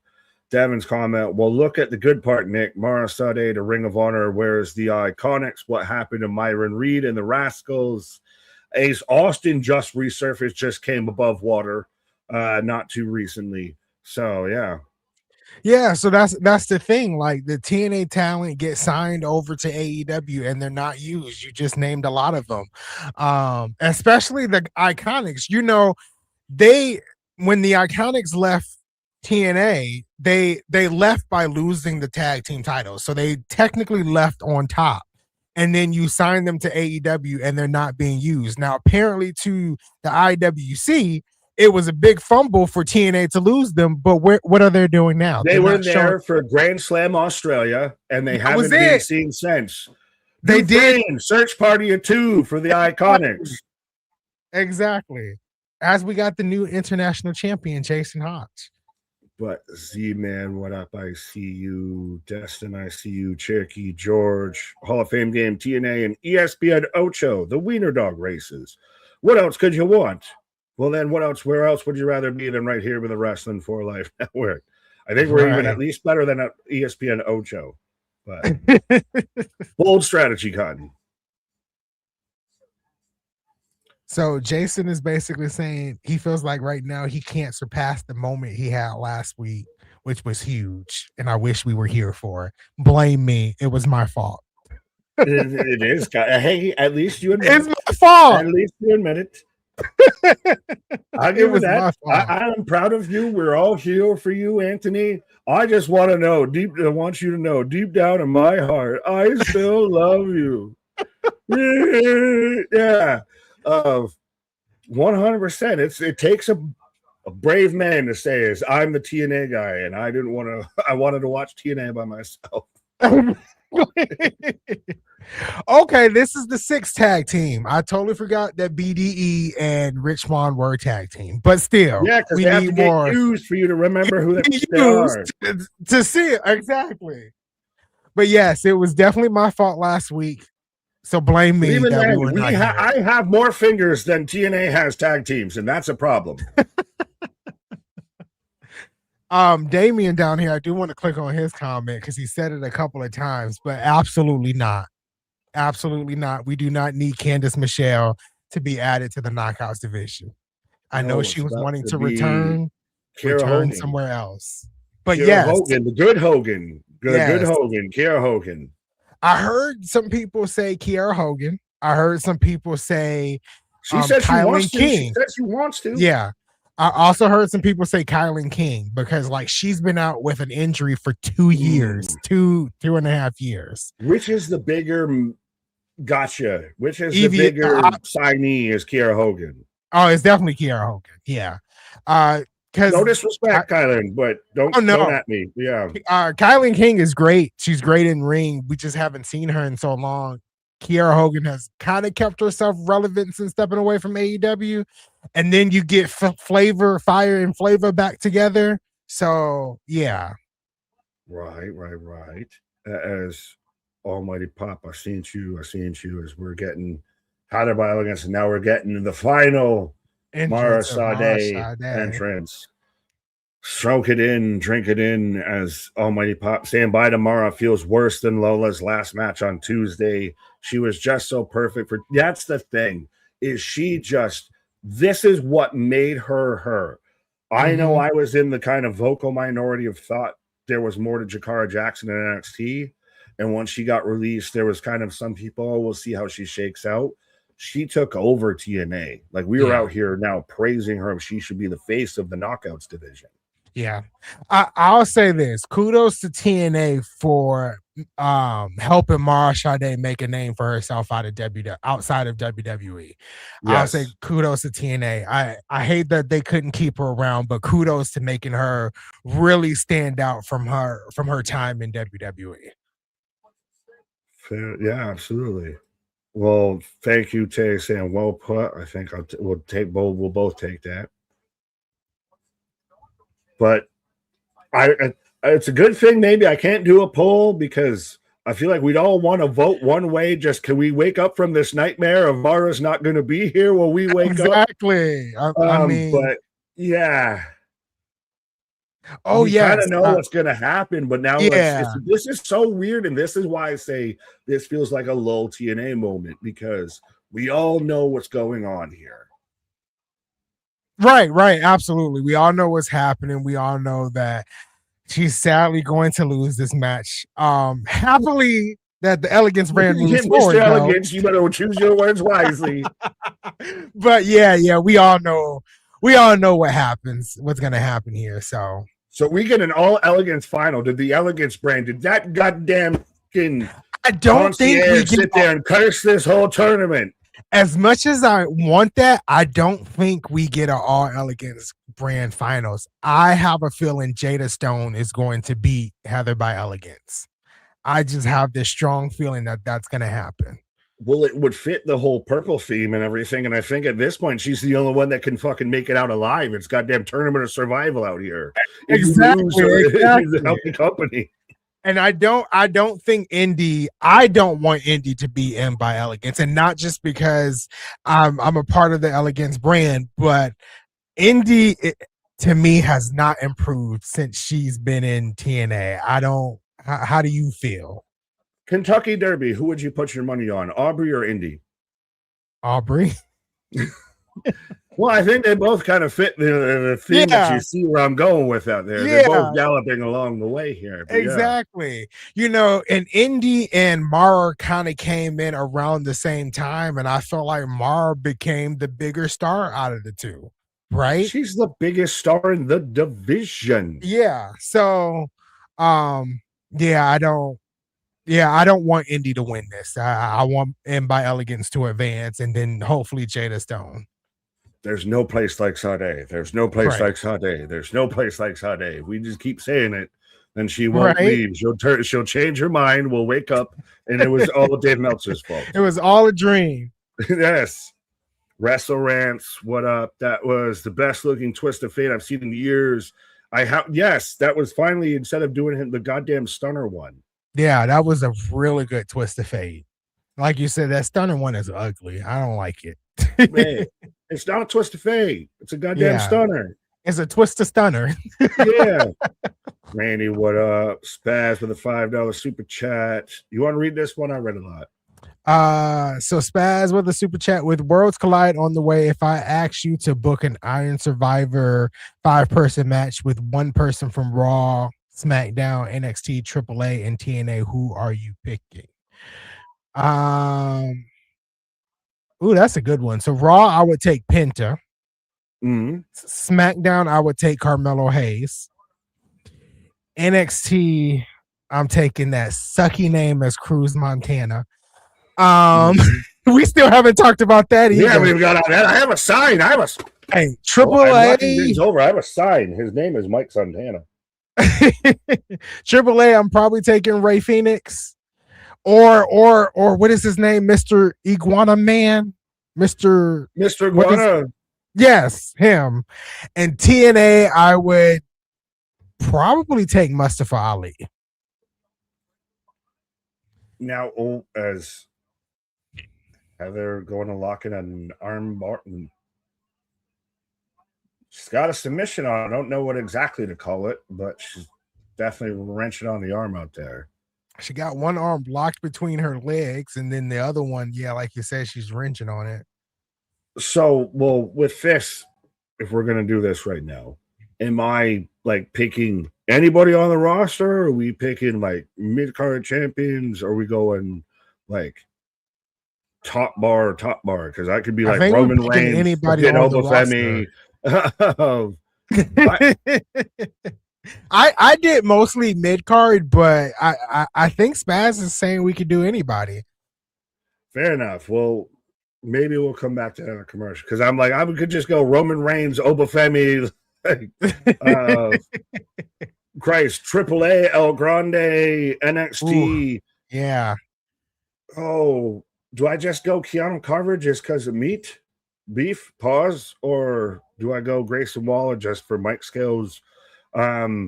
Devin's comment? Well, look at the good part, Nick. Mara Sade to Ring of Honor. Where's the Iconics? What happened to Myron Reed and the Rascals? Ace Austin just resurfaced, just came above water not too recently. So, yeah. Yeah, so that's the thing. Like, the TNA talent gets signed over to AEW and they're not used. You just named a lot of them, especially the Iconics. When the Iconics left TNA, they left by losing the tag team titles, so they technically left on top. And then you sign them to AEW and they're not being used. Now, apparently, to the IWC, it was a big fumble for TNA to lose them, but what are they doing now? They were there for Grand Slam Australia, and they haven't been seen since. They did search party of 2 for the Iconics. Exactly. As we got the new international champion, Jason Hodge. But Z-Man, what up? I see you. Destin, I see you. Cherokee George, Hall of Fame game, TNA, and ESPN Ocho, the Wiener Dog races. What else could you want? Well, then what else? Where else would you rather be than right here with the Wrestling for Life Network? I think we're even at least better than at ESPN Ocho. But bold strategy, Cotton. So Jason is basically saying he feels like right now he can't surpass the moment he had last week, which was huge, and I wish we were here for it. Blame me. It was my fault. It is. Hey, at least you admit it's my fault. At least you admit it. I'll give you that. I'm proud of you. We're all here for you, Anthony. I just want to know I want you to know deep down in my heart, I still love you. Yeah. 100%. It takes a brave man to say is I'm the TNA guy, and I wanted to watch TNA by myself. Okay, this is the 6th tag team. I totally forgot that BDE and Richmond were tag team, but still, yeah, we have need to more get used for you to remember who they are to see it exactly. But yes, it was definitely my fault last week. So blame me. Even then, I have more fingers than TNA has tag teams, and that's a problem. Damien down here, I do want to click on his comment because he said it a couple of times, but absolutely not. Absolutely not. We do not need Candice Michelle to be added to the Knockouts division. I know she was wanting to return somewhere else. But Kara Hogan, the good Hogan. Good Hogan, Kiera Hogan. I heard some people say Kiera Hogan. I heard some people say she said Kylan King. She said she wants to. Yeah. I also heard some people say Kylan King because she's been out with an injury for 2 years, 2.5 years. Which is the bigger gotcha? Which is the bigger signee is Kiera Hogan? Oh, it's definitely Kiera Hogan. Yeah. No disrespect, Kylan, but don't at me. Yeah. Kylan King is great. She's great in ring. We just haven't seen her in so long. Kiera Hogan has kind of kept herself relevant since stepping away from AEW. And then you get Fire and Flavor back together. So, yeah. Right. As Almighty Pop, I seen you as we're getting Hotter by Elegance, and now we're getting the final Mara Sade entrance. Stroke it in, drink it in, as Almighty Pop saying bye to Mara feels worse than Lola's last match on Tuesday. She was just so perfect for that's the thing. Is she just this is what made her her. I know I was in the kind of vocal minority of thought there was more to Jakara Jackson in NXT. And once she got released, there was kind of some people, oh, we'll see how she shakes out. She took over TNA. Like we were out here now praising her. She should be the face of the Knockouts division. Yeah. I'll say this. Kudos to TNA for helping Mara Sade make a name for herself outside of WWE. Yes. I'll say kudos to TNA. I hate that they couldn't keep her around, but kudos to making her really stand out from her time in WWE. Fair. Yeah, absolutely. Well, thank you, Tay, saying well put. I think we'll both take that. But it's a good thing maybe I can't do a poll because I feel like we'd all want to vote one way. Just can we wake up from this nightmare of Mara's not going to be here? Will we wake up? Exactly. I mean, but yeah. Oh yeah, kind of know what's going to happen, but now this is so weird, and this is why I say this feels like a low TNA moment because we all know what's going on here. Right, absolutely. We all know what's happening. We all know that she's sadly going to lose this match. Happily that the Elegance brand moves forward. Mr. Elegance, you better choose your words wisely. But yeah, we all know what happens, what's going to happen here. So we get an all Elegance final. Did the Elegance brand, did that goddamn I don't think we sit there and curse this whole tournament? As much as I want that, I don't think we get an all Elegance brand finals. I have a feeling Jada Stone is going to beat Heather by Elegance. I just have this strong feeling that that's going to happen. Well, it would fit the whole purple theme and everything. And I think at this point, she's the only one that can fucking make it out alive. It's goddamn tournament of survival out here. Exactly. Help the company. And I don't think I don't want Indy to be in by Elegance. And not just because I'm a part of the Elegance brand, but Indy to me has not improved since she's been in TNA. How do you feel? Kentucky Derby, who would you put your money on, Aubrey or Indy? Aubrey. Well, I think they both kind of fit the theme that you see where I'm going with out there. They're both galloping along the way here. Exactly. And Indy and Mara kind of came in around the same time, and I felt like Mara became the bigger star out of the two, right? She's the biggest star in the division. Yeah. So, I don't want Indy to win this. I want M by Elegance to advance, and then hopefully Jada Stone. There's no place like Sade. There's no place like Sade. There's no place like Sade. We just keep saying it, and she won't leave. She'll change her mind. We'll wake up, and it was all Dave Meltzer's fault. It was all a dream. Yes. Wrestle Rants, what up? That was the best looking twist of fate I've seen in years. That was finally, instead of doing the goddamn stunner one. Yeah, that was a really good twist of fate. Like you said, that stunner one is ugly. I don't like it. Man, it's not a twist of fate. It's a goddamn stunner. It's a twist of stunner. Yeah. Randy, what up? Spaz with a $5 super chat. You want to read this one? I read a lot. So Spaz with a super chat. With Worlds Collide on the way, if I ask you to book an Iron Survivor 5-person match with one person from Raw, SmackDown, NXT, AAA, and TNA, who are you picking? Ooh, that's a good one. So Raw, I would take Penta. SmackDown, I would take Carmelo Hayes. NXT, I'm taking that sucky name as Cruz Montana. We still haven't talked about that either. Yeah, we've got that. I have a sign. Hey, AAA. Over. I have a sign. His name is Mike Santana. AAA, I'm probably taking Ray Phoenix. or what is his name, Mr. Iguana Man, Mr. What is? Iguana. Yes, him. And TNA, I would probably take Mustafa Ali. Now, as Heather going to lock in an arm bar. She's got a submission on. I don't know what exactly to call it, but she's definitely wrenching on the arm out there. She got one arm blocked between her legs, and then the other one, yeah, like you said, she's wrenching on it. So, well, with this, if we're gonna do this right now, am I like picking anybody on the roster? Or are we picking like mid-card champions? Or are we going like top bar? Because I could be like Roman Reigns, anybody on the roster. I did mostly mid card, but I think Spaz is saying we could do anybody. Fair enough. Well, maybe we'll come back to that in a commercial because I'm like I could just go Roman Reigns, Obafemi, Christ, AAA, El Grande, NXT. Ooh, yeah. Oh, do I just go Keanu Carver just because of beef, pause, or do I go Grayson Waller just for Mike Scales? TNA,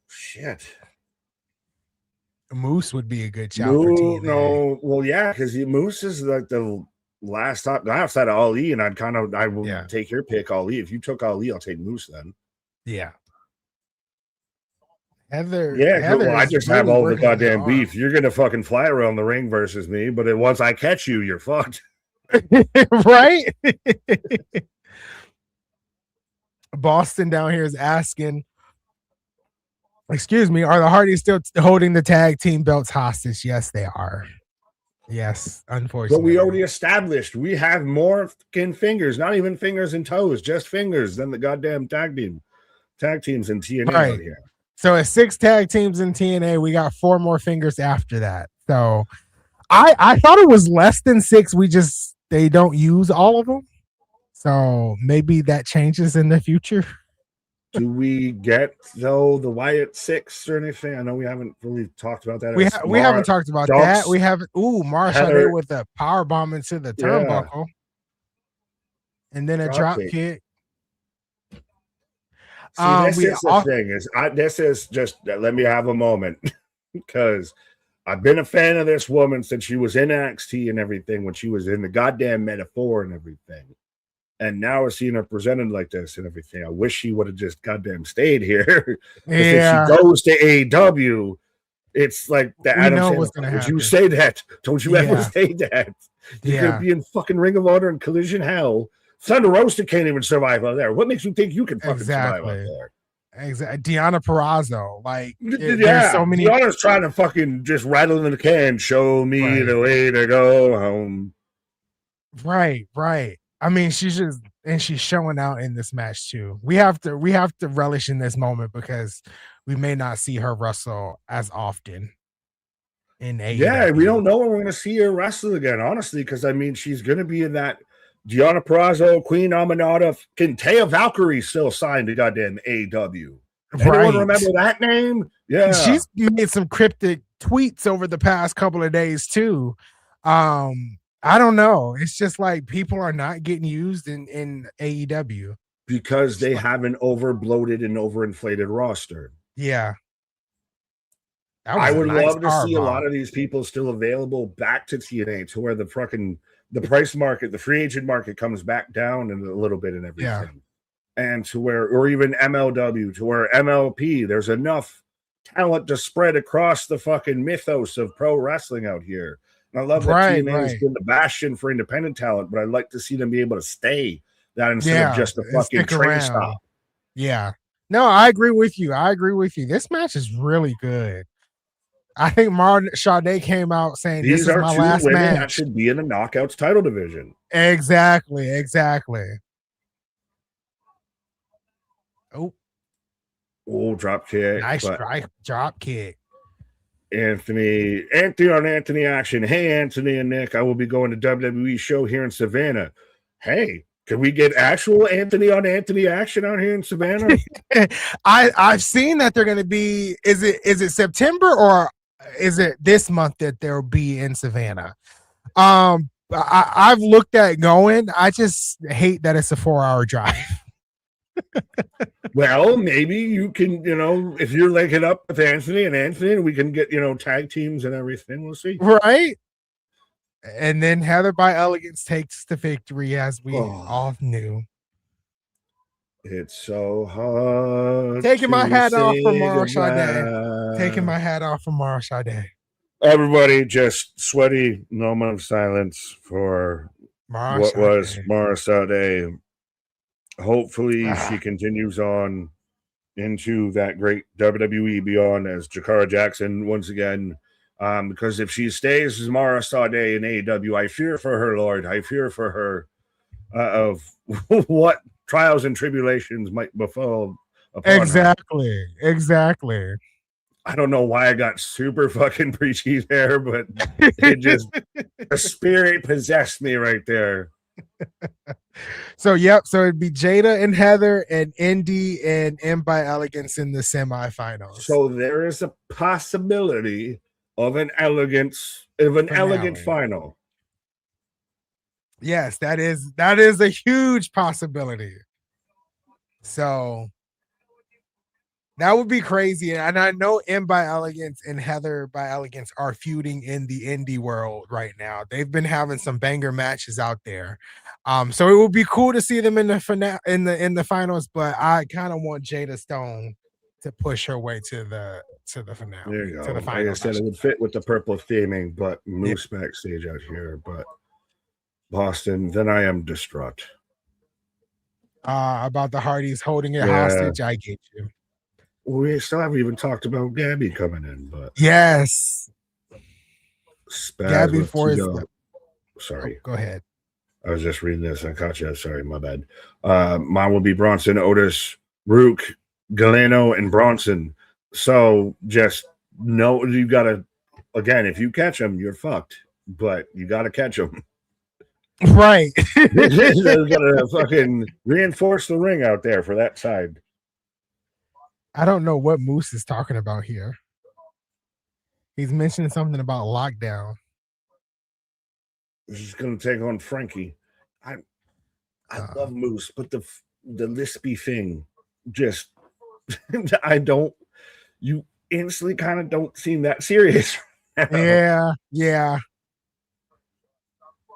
shit. Moose would be a good shout for TNA. No, well, yeah, because Moose is like the last top guy outside of Ali, and I will take your pick, Ali. If you took Ali, I'll take Moose then. Yeah. Heather. Well, I just really have all the goddamn beef. You're gonna fucking fly around the ring versus me, but once I catch you, you're fucked. Right? Boston down here is asking, excuse me, are the Hardys still holding the tag team belts hostage? Yes, they are. Yes, unfortunately. But we already established we have more fucking fingers, not even fingers and toes, just fingers than the goddamn tag teams in TNA out here. So at 6 tag teams in TNA, we got 4 more fingers after that. So I thought it was less than 6. They don't use all of them. So maybe that changes in the future. Do we get though the Wyatt 6 or anything? I know we haven't really talked about that. We haven't talked about that. We haven't. Marsha with a power bomb into the turnbuckle, and then a drop kick. See, this is just let me have a moment because I've been a fan of this woman since she was in NXT and everything, when she was in the goddamn Metaphor and everything. And now we're seeing her presented like this and everything. I wish she would have just goddamn stayed here. If she goes to AEW, it's like the Adam Sandler. Would you say that? Don't you ever say that? You're going to be in fucking Ring of Honor and Collision Hell. Thunder Roaster can't even survive out there. What makes you think you can fucking survive out there? Exactly. Deanna Purrazzo. Like, there's so many. Deanna's trying to fucking just rattle in the can. Show me the way to go home. Right. I mean, she's showing out in this match too. We have to relish in this moment because we may not see her wrestle as often in AEW. Yeah, we don't know when we're going to see her wrestle again, honestly, because I mean, she's going to be in that Deanna Purrazzo, Queen Aminata, Taya Valkyrie still signed to goddamn AEW. Anyone remember that name? Yeah, she's made some cryptic tweets over the past couple of days too. I don't know. It's just like people are not getting used in AEW because they have an overbloated and overinflated roster. Yeah. I would love to see a lot of these people still available back to TNA to where the price market, the free agent market comes back down in a little bit and everything. Yeah. And to where, or even MLW, to where MLP, there's enough talent to spread across the fucking mythos of pro wrestling out here. And I love that TNA has been the bastion for independent talent, but I'd like to see them be able to stay that instead of just a fucking train stop. Yeah. No, I agree with you. This match is really good. I think Martin Sade came out saying this is my last match. That should be in the Knockouts title division. Exactly. Oh, drop kick. Nice drop kick. Anthony on Anthony action. Hey, Anthony and Nick, I will be going to WWE show here in Savannah. Hey, Can we get actual Anthony on Anthony action out here in Savannah? I've seen that they're going to be. Is it September or is it this month that they'll be in Savannah? I've looked at going. I just hate that it's a 4-hour drive. Well, maybe you can, if you're linking up with Anthony, and we can get, tag teams and everything. We'll see. Right. And then Heather by Elegance takes the victory, as we all knew. It's so hard. Taking my hat off for Mara Sade. Taking my hat off for Mara Sade. Everybody, just sweaty moment of silence for what was Mara Sade. Hopefully, she continues on into that great WWE beyond as Jakara Jackson once again. Because if she stays as Mara Sade in AEW, I fear for her, Lord. I fear for her of what trials and tribulations might befall upon Exactly. I don't know why I got super fucking preachy there, but it just the spirit possessed me right there. So it'd be Jada and Heather and Indy and M by Elegance in the semifinals. So there is a possibility of an elegant final. Yes, that is a huge possibility. So that would be crazy. And I know M by Elegance and Heather by Elegance are feuding in the indie world right now. They've been having some banger matches out there. So it would be cool to see them in the finals, but I kind of want Jada Stone to push her way to the finale. There you go. To the final. Like I said, it would fit with the purple theming, but Moose backstage out here. But Boston, then I am distraught. About the Hardys holding it hostage. I get you. We still haven't even talked about Gabby coming in, but yes, Gabby for sorry. Go ahead. I was just reading this. I caught you. Sorry, my bad. Mine will be Bronson, Otis, Rook, Galeno, and Bronson. So just know you gotta. Again, if you catch them, you're fucked. But you gotta catch them. Right. You gotta fucking reinforce the ring out there for that side. I don't know what Moose is talking about here. He's mentioning something about lockdown. He's going to take on Frankie. I love Moose, but the lispy thing just you instantly kind of don't seem that serious. Yeah.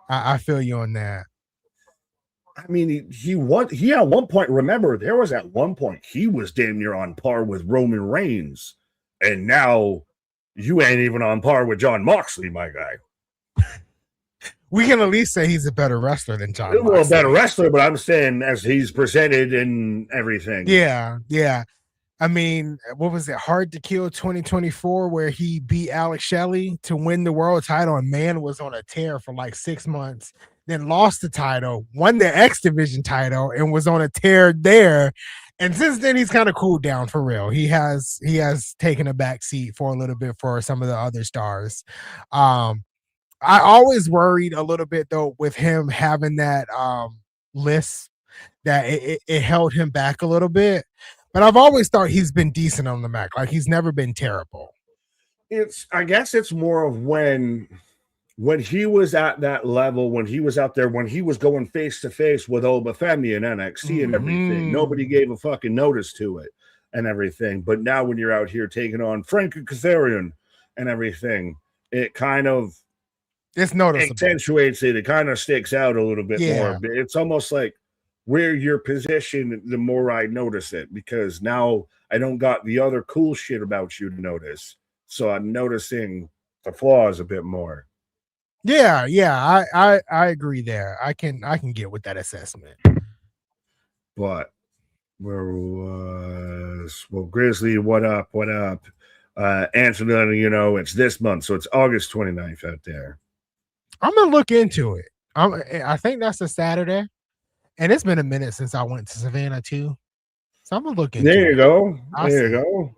I feel you on that. I mean, he at one point, remember, there was at one point he was damn near on par with Roman Reigns, and now you ain't even on par with Jon Moxley, my guy. We can at least say he's a better wrestler than Jon Moxley. Well, a better wrestler, but I'm saying as he's presented and everything. Yeah. I mean, what was it? Hard to Kill 2024, where he beat Alex Shelley to win the world title, and man was on a tear for like 6 months. Then lost the title, won the X Division title, and was on a tear there. And since then, he's kind of cooled down for real. He has taken a back seat for a little bit for some of the other stars. I always worried a little bit though with him having that list that it held him back a little bit. But I've always thought he's been decent on the mic. Like he's never been terrible. I guess it's more of when he was at that level, when he was out there, when he was going face to face with Obafemi and NXT and everything, nobody gave a fucking notice to it and everything. But now when you're out here taking on Frank Kazarian and everything, it kind of it's noticeable. Accentuates it. It kind of sticks out a little bit more. It's almost like where you're positioned, the more I notice it, because now I don't got the other cool shit about you to notice. So I'm noticing the flaws a bit more. Yeah, I agree there. I can get with that assessment. But where was Grizzly? What up? Anthony, it's this month, so it's August 29th out there. I'm gonna look into it. I think that's a Saturday, and it's been a minute since I went to Savannah too, so I'm gonna look into it. There you go.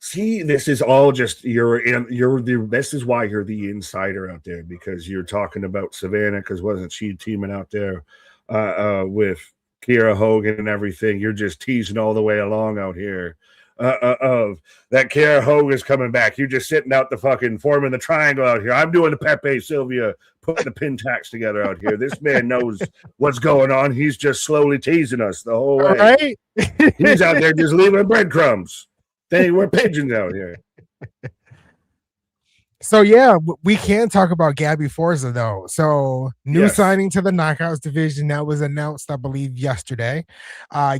See, this is all just this is why you're the insider out there, because you're talking about Savannah, because wasn't she teaming out there with Kiera Hogan and everything. You're just teasing all the way along out here. Of that Kiera Hogan's coming back. You're just sitting out the fucking forming the triangle out here. I'm doing the Pepe Sylvia putting the pin tacks together out here. This man knows what's going on. He's just slowly teasing us the whole way. Right? He's out there just leaving breadcrumbs. We're pigeons out here. So yeah, we can talk about Gabby Forza though. So new signing to the Knockouts division that was announced, I believe, yesterday.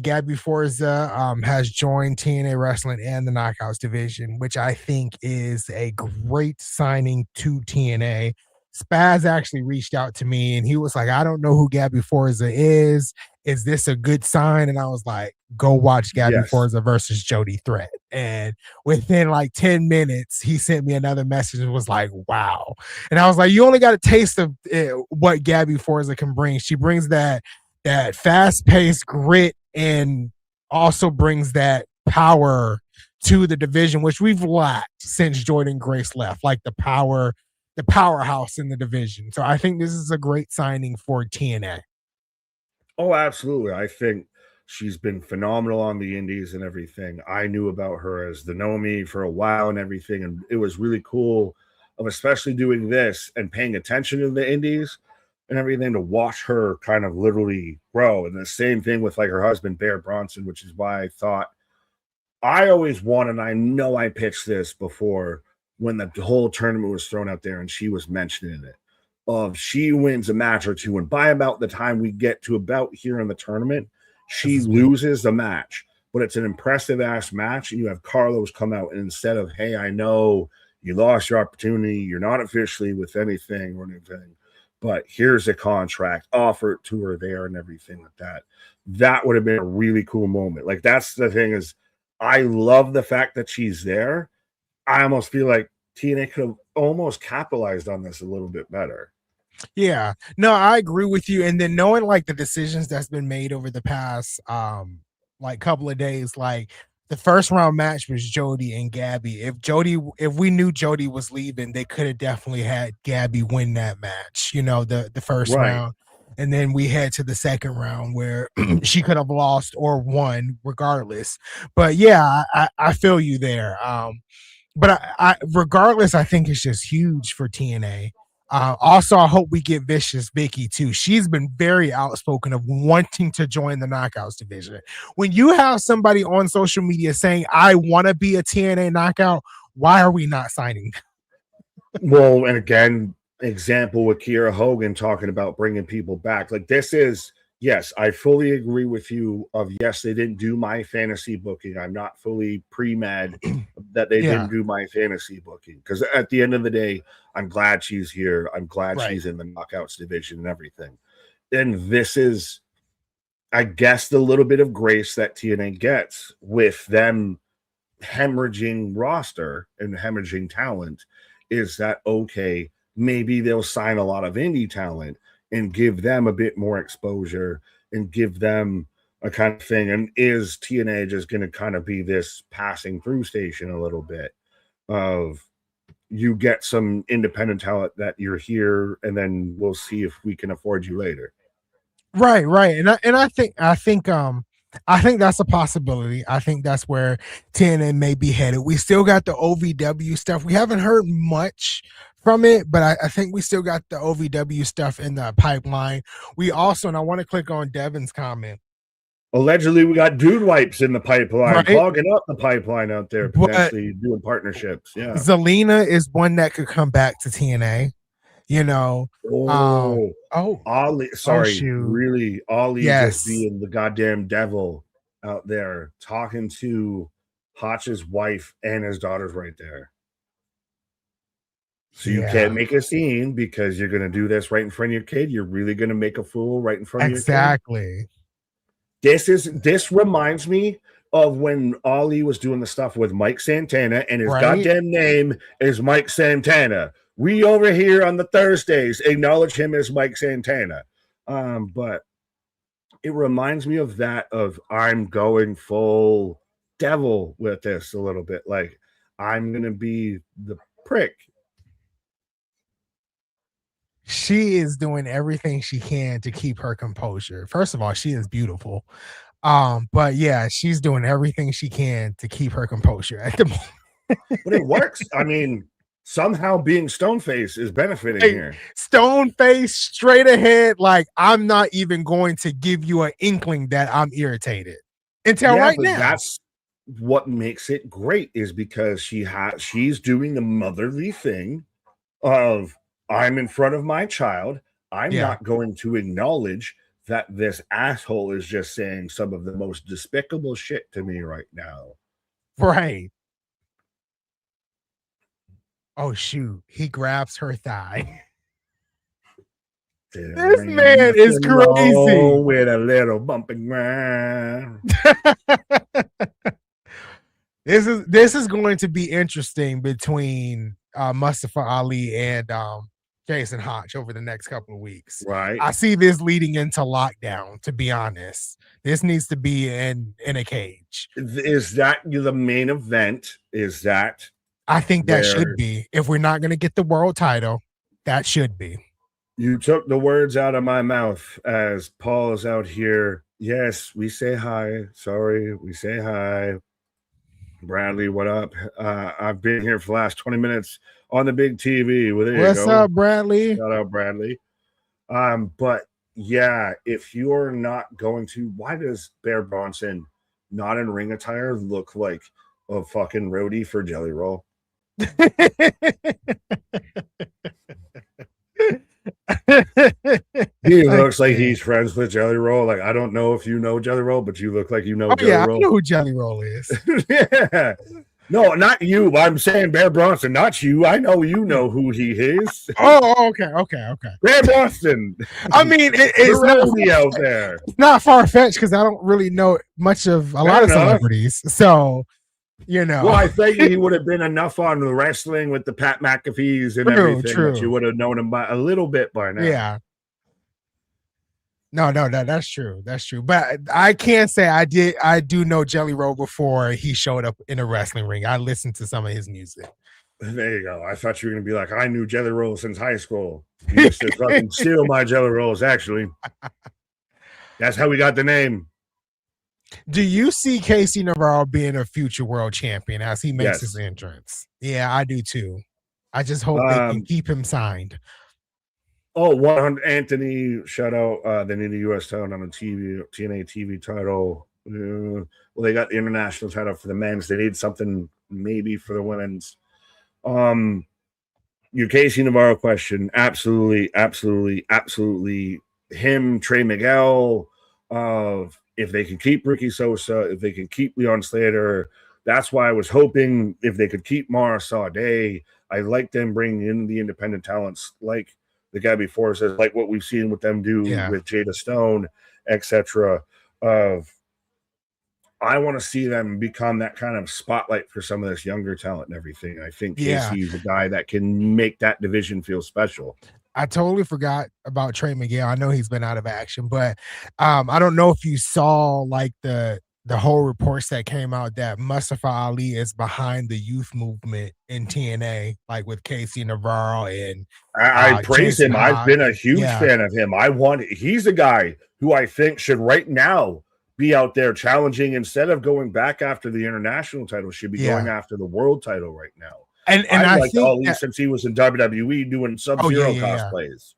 Gabby Forza has joined TNA Wrestling and the Knockouts division, which I think is a great signing to TNA. Spaz actually reached out to me and he was like, I don't know who Gabby Forza is. Is this a good sign? And I was like, go watch Gabby Forza versus Jody Threat. And within like 10 minutes, he sent me another message and was like, wow. And I was like, you only got a taste of what Gabby Forza can bring. She brings that fast-paced grit and also brings that power to the division, which we've lacked since Jordan Grace left, like the powerhouse in the division. So I think this is a great signing for TNA. Oh, absolutely. I think she's been phenomenal on the indies and everything. I knew about her as the Nomi for a while and everything. And it was really cool of especially doing this and paying attention to the indies and everything to watch her kind of literally grow. And the same thing with like her husband, Bear Bronson, which is why I thought I always wanted, I know I pitched this before when the whole tournament was thrown out there and she was mentioning it. Of she wins a match or two, and by about the time we get to about here in the tournament, she loses the match. But it's an impressive ass match, and you have Carlos come out and instead of, hey, I know you lost your opportunity, you're not officially with anything or anything, but here's a contract, offer it to her there and everything like that. That would have been a really cool moment. Like that's the thing is, I love the fact that she's there. I almost feel like TNA could have almost capitalized on this a little bit better. Yeah, no, I agree with you. And then knowing like the decisions that's been made over the past like couple of days, like the first round match was Jody and Gabby. If we knew Jody was leaving, they could have definitely had Gabby win that match, you know, the first round. And then we head to the second round where she could have lost or won regardless. But yeah, I feel you there. But I regardless, I think it's just huge for TNA. Also, I hope we get Vicious Vicky too. She's been very outspoken of wanting to join the Knockouts division. When you have somebody on social media saying, I want to be a TNA Knockout, why are we not signing? Well, and again, example with Kiera Hogan talking about bringing people back. Like this is, yes, I fully agree with you of, yes, they didn't do my fantasy booking. I'm not fully pre-med that they didn't do my fantasy booking. Because at the end of the day, I'm glad she's here. I'm glad she's in the Knockouts division and everything. And this is, I guess, the little bit of grace that TNA gets with them hemorrhaging roster and hemorrhaging talent is that, okay, maybe they'll sign a lot of indie talent and give them a bit more exposure and give them a kind of thing. And is TNA just going to kind of be this passing through station a little bit of you get some independent talent that you're here and then we'll see if we can afford you later. Right. And I think that's a possibility. I think that's where TNA may be headed. We still got the OVW stuff. We haven't heard much from it, but I think we still got the OVW stuff in the pipeline. We also, and I want to click on Devin's comment. Allegedly, we got dude wipes in the pipeline, clogging up the pipeline out there, potentially doing partnerships. Yeah. Zelina is one that could come back to TNA. You know, Ali, sorry, really, Ali just being the goddamn devil out there talking to Hotch's wife and his daughters right there. So you can't make a scene because you're going to do this right in front of your kid. You're really going to make a fool right in front of your kid. Exactly. This reminds me of when Ali was doing the stuff with Mike Santana and his goddamn name is Mike Santana. We over here on the Thursdays acknowledge him as Mike Santana. But it reminds me of that of I'm going full devil with this a little bit. Like I'm going to be the prick. She is doing everything she can to keep her composure. First of all, she is beautiful. But yeah, she's doing everything she can to keep her composure at the moment. But it works. I mean, somehow being Stoneface is benefiting Like, here. stone face, straight ahead. Like, I'm not even going to give you an inkling that I'm irritated until Yeah, right but now. that's what makes it great is because she's doing the motherly thing of I'm in front of my child. I'm Yeah, not going to acknowledge that this asshole is just saying some of the most despicable shit to me right now. right. Oh shoot, he grabs her thigh. There This ain't man is nothing crazy. wrong with a little bumping ground. This is going to be interesting between Mustafa Ali and Jason Hodge over the next couple of weeks. Right? I see this leading into lockdown. To be honest, this needs to be in a cage. Is that the main event? Is that I think that should where be. If we're not going to get the world title, that should be. you took the words out of my mouth as Paul is out here? Yes, we say hi. Sorry, we say hi. Bradley, what up? I've been here for the last 20 minutes on the big TV. Well, there you What's go. up, Bradley? Shout out, Bradley. But yeah, if you're not going to, why does Bear Bronson not in ring attire look like a fucking roadie for Jelly Roll? He looks like he's friends with Jelly Roll. Like, I don't know if you know Jelly Roll, but you look like you know Jelly Yeah, Roll. I know who Jelly Roll is. Yeah. No, not you. I'm saying Bear Bronson, not you. I know you know who he is. Oh, okay. Bear Bronson. I mean, it's not out there. It's not far fetched because I don't really know much of a lot of celebrities. So, Well, I think he would have been enough on the wrestling with the Pat McAfee's and everything that you would have known him by a little bit by now. Yeah. No, that's true. That's true. But I can't say I do know Jelly Roll before he showed up in a wrestling ring. I listened to some of his music. There you go. I thought you were gonna be like, I knew Jelly Roll since high school. He used to fucking steal my Jelly Rolls, actually. That's how we got the name. Do you see Casey Navarro being a future world champion as he makes his entrance? Yeah, I do too. I just hope they can keep him signed. Oh, 100 Anthony, shout out. They need a U.S. title on the TNA TV title. Well, they got the international title for the men's. They need something maybe for the women's. Your Casey Navarro question, absolutely. Him, Trey Miguel, if they can keep Ricky Sosa, if they can keep Leon Slater. That's why I was hoping if they could keep Mara Sade. I like them bringing in the independent talents like the guy before says, like what we've seen with them do with Jada Stone, etc. I want to see them become that kind of spotlight for some of this younger talent and everything. I think Casey's a guy that can make that division feel special. I totally forgot about Trey Miguel. I know he's been out of action, but I don't know if you saw like the whole reports that came out that Mustafa Ali is behind the youth movement in TNA, like with Casey Navarro and I praise him. I've been a huge fan of him. He's a guy who I think should right now be out there challenging instead of going back after the international title, should be going after the world title right now. And I like Ali since he was in WWE doing Sub-Zero cosplays.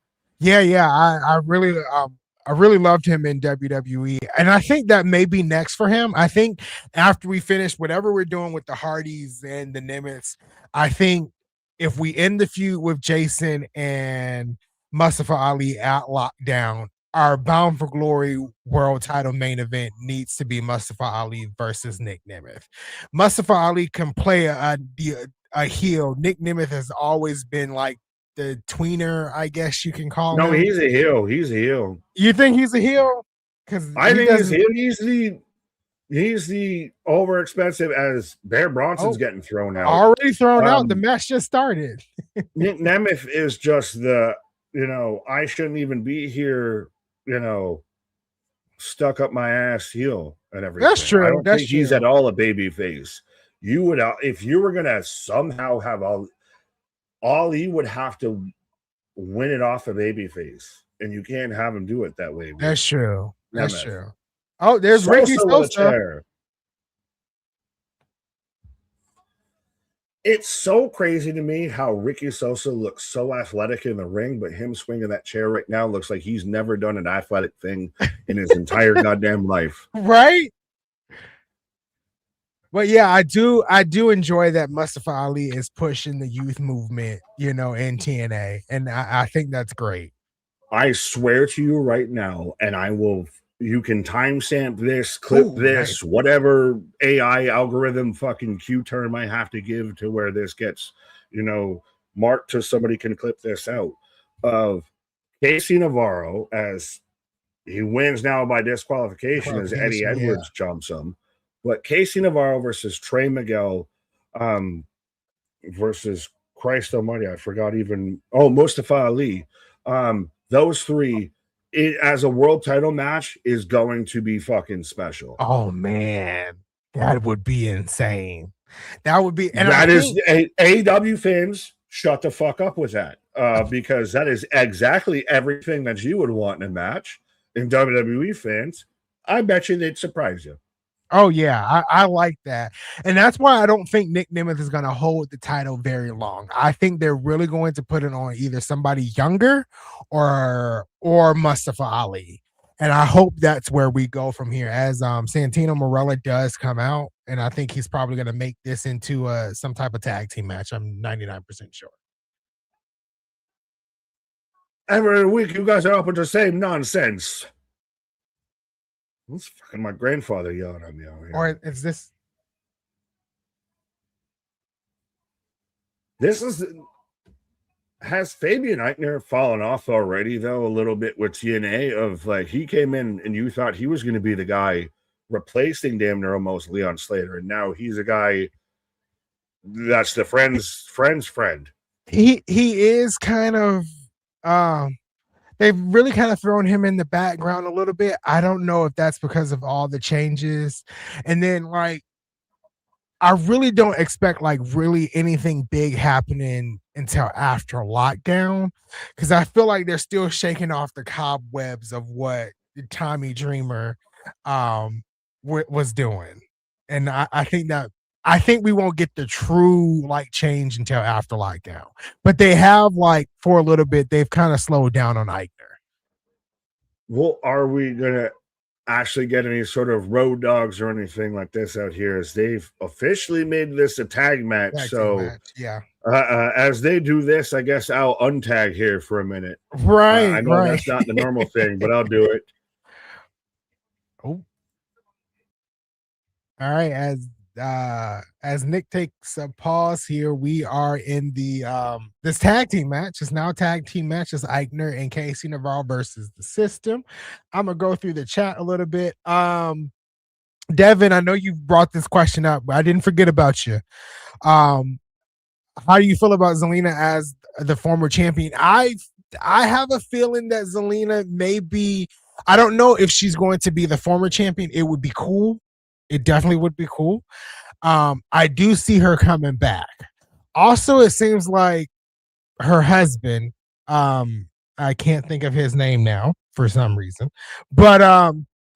I really loved him in WWE, and I think that may be next for him. I think after we finish whatever we're doing with the Hardys and the Nimitz, I think if we end the feud with Jason and Mustafa Ali at Lockdown, our Bound for Glory world title main event needs to be Mustafa Ali versus Nick Nemeth. Mustafa Ali can play a heel. Nick Nemeth has always been like the tweener, I guess you can call him. No, he's a heel. He's a heel. You think he's a heel? Because I think he's heel. He's the over expensive as Bear Bronson's getting thrown out. Already thrown out. The match just started. Nick Nemeth is just I shouldn't even be here, stuck up my ass heel and everything. That's true. I don't think he's at all a baby face. You would, if you were gonna somehow have all he would have to win it off a babyface, and you can't have him do it that way. That's true. That's Nemeth. true. Oh, there's Ricky Sosa with a Sosa. chair. It's so crazy to me how Ricky Sosa looks so athletic in the ring, but him swinging that chair right now looks like he's never done an athletic thing in his entire goddamn life. Right? But yeah, I do enjoy that Mustafa Ali is pushing the youth movement, in TNA. And I think that's great. I swear to you right now, and you can timestamp this, clip this, nice. Whatever AI algorithm fucking Q term I have to give to where this gets, marked so somebody can clip this out of Casey Navarro as he wins now by disqualification as Eddie Edwards jumps him. But Casey Navarro versus Trey Miguel versus Christ Almighty, I forgot Mustafa Ali. Those three, as a world title match, is going to be fucking special. Oh man, that would be insane. That would be, and that is AEW fans. Shut the fuck up with that, because that is exactly everything that you would want in a match. And WWE fans, I bet you they'd surprise you. Oh yeah, I like that, and that's why I don't think Nick Nemeth is going to hold the title very long. I think they're really going to put it on either somebody younger or Mustafa Ali, and I hope that's where we go from here. As Santino Marella does come out, and I think he's probably going to make this into some type of tag team match. I'm 99% sure. Every week, you guys are up with the same nonsense. That's fucking my grandfather yelling at me out here. Or is this? Has Fabian Eichner fallen off already, though, a little bit with TNA? Of like, he came in and you thought he was going to be the guy replacing damn near almost Leon Slater, and now he's a guy that's the friend's friend. He is kind of. They've really kind of thrown him in the background a little bit. I don't know if that's because of all the changes. And then, like, I really don't expect, like, really anything big happening until after lockdown, because I feel like they're still shaking off the cobwebs of what Tommy Dreamer was doing. And I think we won't get the true like change until after lockdown, but they have like for a little bit, they've kind of slowed down on Eichner. Well, are we going to actually get any sort of road dogs or anything like this out here, as they've officially made this a tag match? Yeah. As they do this, I guess I'll untag here for a minute. Right. I know that's not the normal thing, but I'll do it. Oh. All right. As Nick takes a pause here, we are in the this tag team match. It's now tag team match. It's Eichner and Casey Navarro versus the System. I'm gonna go through the chat a little bit. Devin, I know you brought this question up, but I didn't forget about you. How do you feel about Zelina as the former champion? I have a feeling that Zelina may be. I don't know if she's going to be the former champion. It would be cool. It definitely would be cool. I do see her coming back. Also, it seems like her husband, I can't think of his name now for some reason, but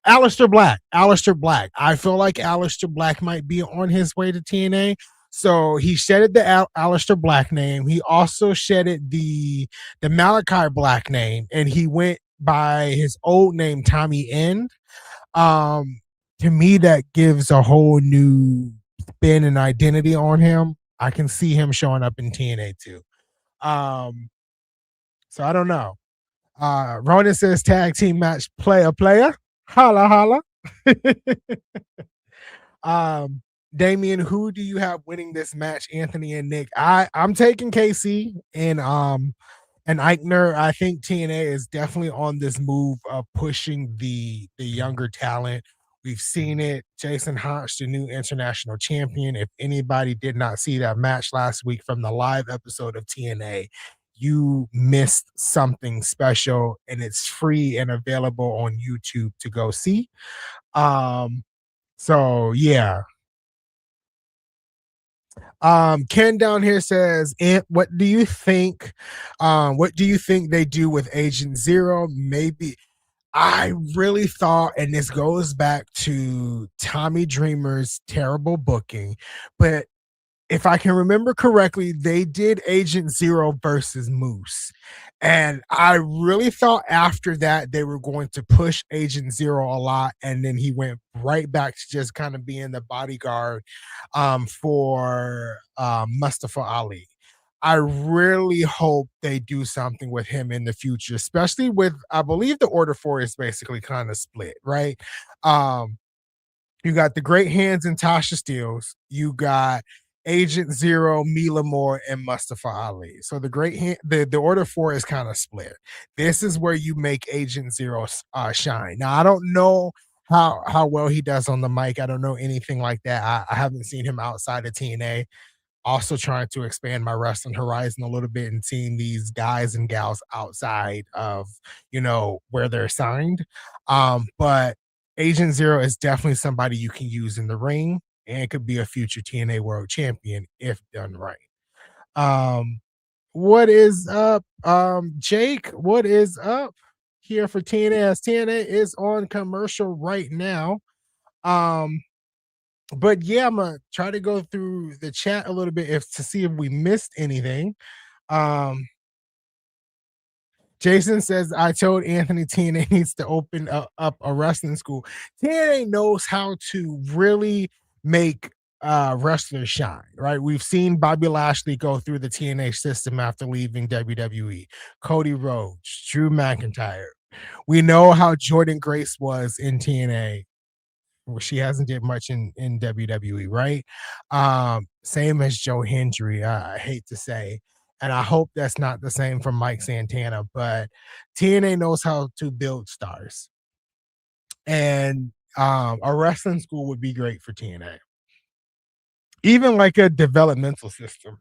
Aleister Black. I feel like Aleister Black might be on his way to TNA. So he shedded the Aleister Black name. He also shedded the Malachi Black name, and he went by his old name, Tommy End. To me, that gives a whole new spin and identity on him. I can see him showing up in TNA too. So I don't know. Ronan says tag team match, player. Holla. Damian, who do you have winning this match, Anthony and Nick? I'm taking Casey and Eichner. I think TNA is definitely on this move of pushing the younger talent. We've seen it. Jason Hodge, the new international champion. If anybody did not see that match last week from the live episode of TNA, you missed something special, and it's free and available on YouTube to go see. So yeah. Ken down here says, "Ant, what do you think? What do you think they do with Agent Zero? Maybe I really thought, and this goes back to Tommy Dreamer's terrible booking, but if I can remember correctly, they did Agent Zero versus Moose. And I really thought after that they were going to push Agent Zero a lot. And then he went right back to just kind of being the bodyguard for Mustafa Ali. I really hope they do something with him in the future, especially with, I believe the Order 4 is basically kind of split, right? Um, you got the Great Hands and Tasha Steeles. You got Agent Zero, Mila Moore, and Mustafa Ali. So the Order 4 is kind of split. This is where you make Agent Zero shine. Now I don't know how well he does on the mic. I don't know anything like that. I haven't seen him outside of TNA. Also trying to expand my wrestling horizon a little bit and seeing these guys and gals outside of where they're signed. But Agent Zero is definitely somebody you can use in the ring and could be a future TNA World Champion if done right. Um, what is up, Jake? What is up here for TNA? As TNA is on commercial right now. But yeah, I'm gonna try to go through the chat a little bit if to see if we missed anything. Um, Jason says, I told Anthony TNA needs to open up a wrestling school. TNA knows how to really make wrestlers shine, right? We've seen Bobby Lashley go through the TNA system after leaving WWE, Cody Rhodes, Drew McIntyre. We know how Jordan Grace was in TNA. Well, she hasn't did much in WWE, right? Same as Joe Hendry, I hate to say. And I hope that's not the same for Mike Santana, but TNA knows how to build stars. And a wrestling school would be great for TNA. Even like a developmental system.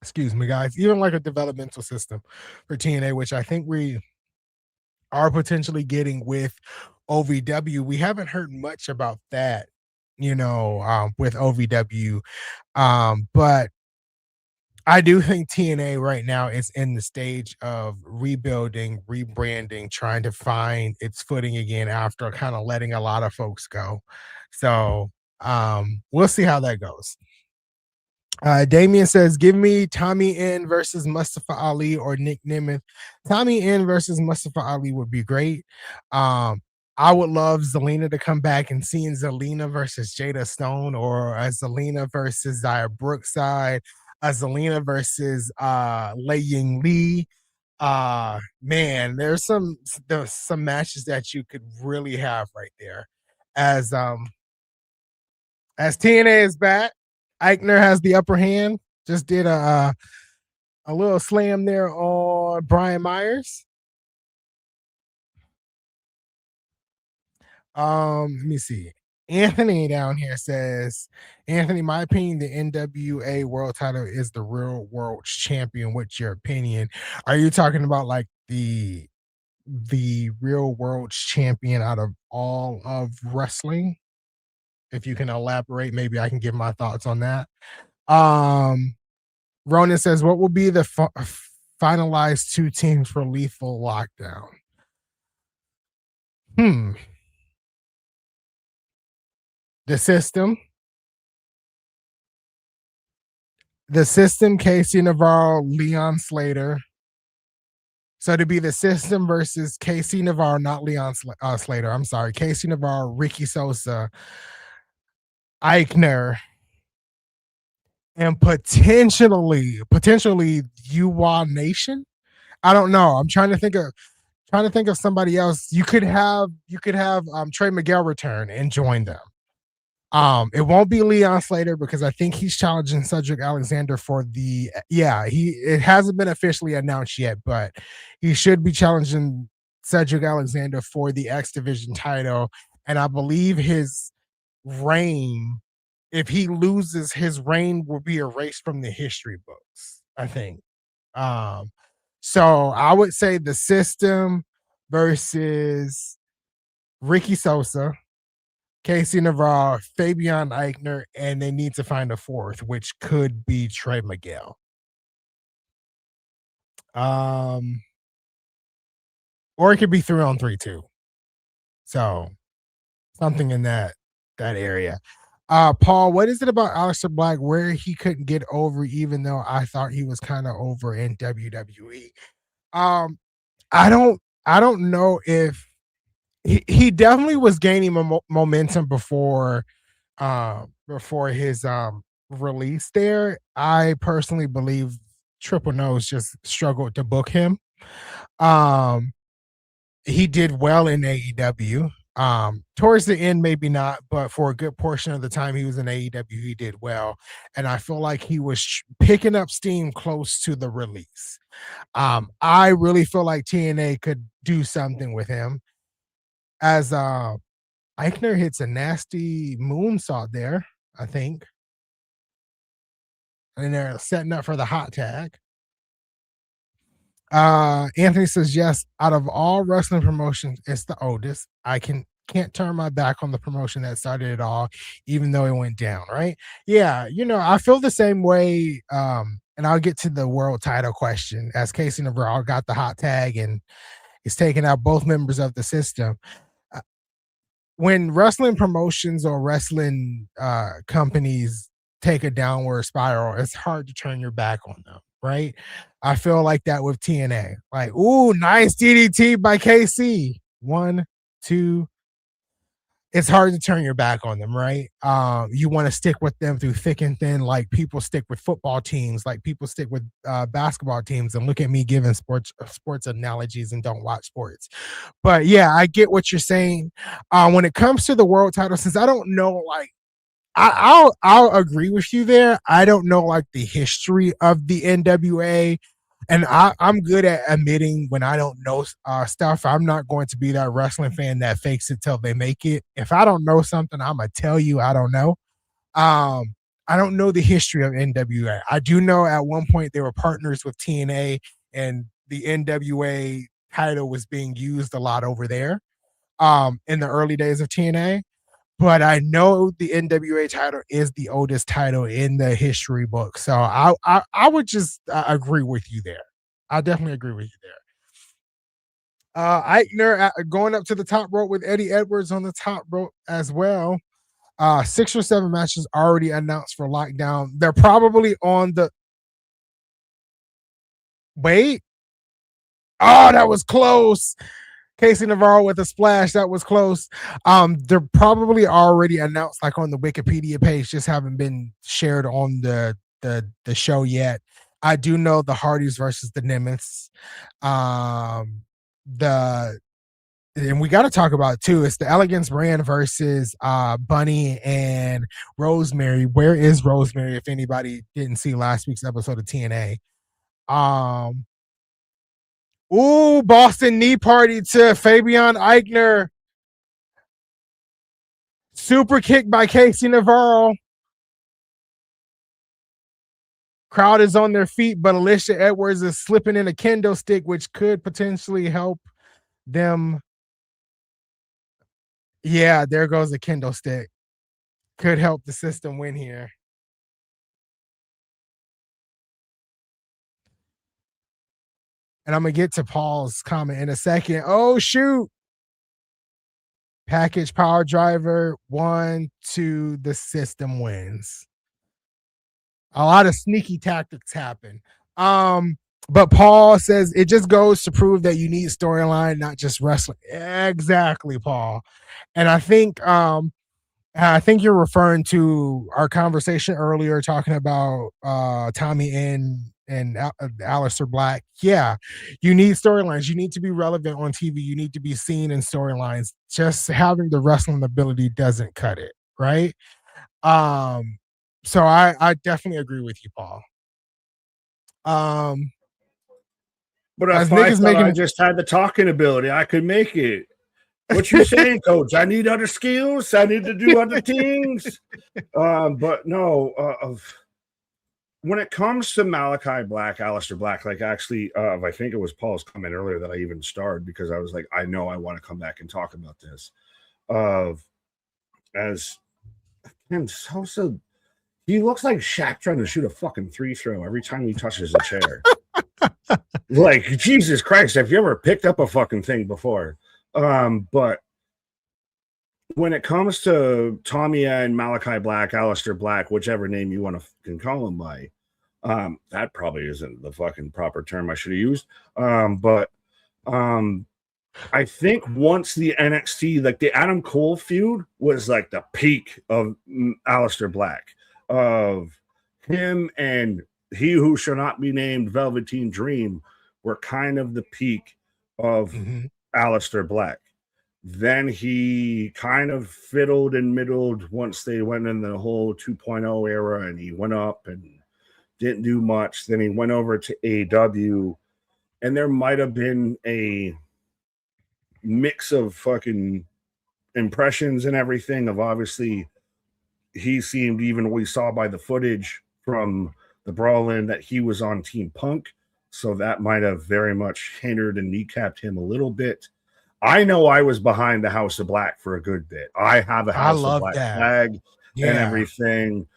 Excuse me, guys. Even like a developmental system for TNA, which I think we are potentially getting with OVW. We haven't heard much about that, with OVW. But I do think TNA right now is in the stage of rebuilding, rebranding, trying to find its footing again after kind of letting a lot of folks go. So we'll see how that goes. Damien says, give me Tommy N versus Mustafa Ali or Nick Nemeth. Tommy N versus Mustafa Ali would be great. I would love Zelina to come back and seeing Zelina versus Jada Stone or a Zelina versus Zaya Brookside, a Zelina versus Lei Ying Lee. Man, there's some matches that you could really have right there. As TNA is back, Eichner has the upper hand. Just did a little slam there on Brian Myers. Let me see. Anthony down here says, Anthony, my opinion, the NWA world title is the real world champion. What's your opinion? Are you talking about like the real world champion out of all of wrestling? If you can elaborate, maybe I can give my thoughts on that. Ronan says, what will be the finalized 2 teams for Lethal Lockdown? The system, Casey Navarro, Leon Slater. So to be the system versus Casey Navarro, not Leon Slater. I'm sorry, Casey Navarro, Ricky Sosa, Eichner, and potentially UWA Nation. I don't know. I'm trying to think of somebody else. You could have Trey Miguel return and join them. It won't be Leon Slater because I think he's challenging Cedric Alexander for it hasn't been officially announced yet, but he should be challenging Cedric Alexander for the X Division title. And I believe his reign, if he loses, his reign will be erased from the history books, I think. So I would say the system versus Ricky Sosa, Casey Navarro, Fabian Eichner, and they need to find a fourth, which could be Trey Miguel. Or it could be 3-on-3 too. So something in that area. Paul, what is it about Aleister Black where he couldn't get over, even though I thought he was kind of over in WWE? I don't know if he definitely was gaining momentum before his release there. I personally believe Triple Nose just struggled to book him. He did well in AEW. Towards the end, maybe not, but for a good portion of the time he was in AEW, he did well. And I feel like he was picking up steam close to the release. I really feel like TNA could do something with him. As Eichner hits a nasty moonsault there, I think. And they're setting up for the hot tag. Anthony says, yes, out of all wrestling promotions, it's the oldest. I can't turn my back on the promotion that started it all, even though it went down, right? Yeah, I feel the same way. And I'll get to the world title question as Casey Navarro got the hot tag and is taking out both members of the system. When wrestling promotions or wrestling companies take a downward spiral, it's hard to turn your back on them, right? I feel like that with TNA. Like, ooh, nice DDT by KC. 1, 2. It's hard to turn your back on them, right? You want to stick with them through thick and thin, like people stick with football teams, like people stick with basketball teams. And look at me giving sports analogies and don't watch sports. But yeah, I get what you're saying. When it comes to the world title, since I don't know, like, I'll agree with you there. I don't know like the history of the NWA, and I'm good at admitting when I don't know stuff. I'm not going to be that wrestling fan that fakes it till they make it. If I don't know something, I'm gonna tell you I don't know. I don't know the history of NWA. I do know at one point they were partners with TNA, and the NWA title was being used a lot over there in the early days of TNA. But I know the NWA title is the oldest title in the history book. So I would just agree with you there. I definitely agree with you there. Eichner going up to the top rope with Eddie Edwards on the top rope as well. 6 or 7 matches already announced for Lockdown. They're probably on the... Wait. Oh, that was close. Casey Navarro with a splash. That was close. They're probably already announced like on the Wikipedia page, just haven't been shared on the show yet. I do know the Hardys versus the Nemeths. And we got to talk about it too. It's the Elegance brand versus Bunny and Rosemary. Where is Rosemary? If anybody didn't see last week's episode of TNA. Ooh, Boston knee party to Fabian Eichner. Super kick by Casey Navarro. Crowd is on their feet, but Alicia Edwards is slipping in a kendo stick, which could potentially help them. Yeah, there goes the kendo stick. Could help the system win here. And I'm going to get to Paul's comment in a second. Oh, shoot. Package power driver. 1, 2, the system wins. A lot of sneaky tactics happen. But Paul says it just goes to prove that you need storyline, not just wrestling. Exactly, Paul. And I think you're referring to our conversation earlier talking about Tommy and Aleister Black. Yeah, you need storylines. You need to be relevant on TV. You need to be seen in storylines. Just having the wrestling ability doesn't cut it, right? So I definitely agree with you, Paul. But if I thought I just had the talking ability, I could make it. What you saying, Coach? I need other skills. I need to do other things. But no, when it comes to Malachi Black, Aleister Black, like actually, I think it was Paul's comment earlier that I even starred because I was like, I know I want to come back and talk about this. as and so he looks like Shaq trying to shoot a fucking free throw every time he touches a chair. Like, Jesus Christ, have you ever picked up a fucking thing before? But when it comes to Tommy and Malachi Black, Aleister Black, whichever name you want to fucking call him by, that probably isn't the fucking proper term I should have used. But I think once the NXT, like the Adam Cole feud was like the peak of Aleister Black, of him and He Who Shall Not Be Named Velveteen Dream were kind of the peak of Aleister Black. Then he kind of fiddled and middled once they went in the whole 2.0 era, and he went up and didn't do much. Then he went over to AEW, and there might have been a mix of fucking impressions and everything of, obviously, he seemed, even we saw by the footage from the Brawl-In, that he was on Team Punk. So that might have very much hindered and kneecapped him a little bit. I know I was behind the House of Black for a good bit. I have a House of Black flag and everything.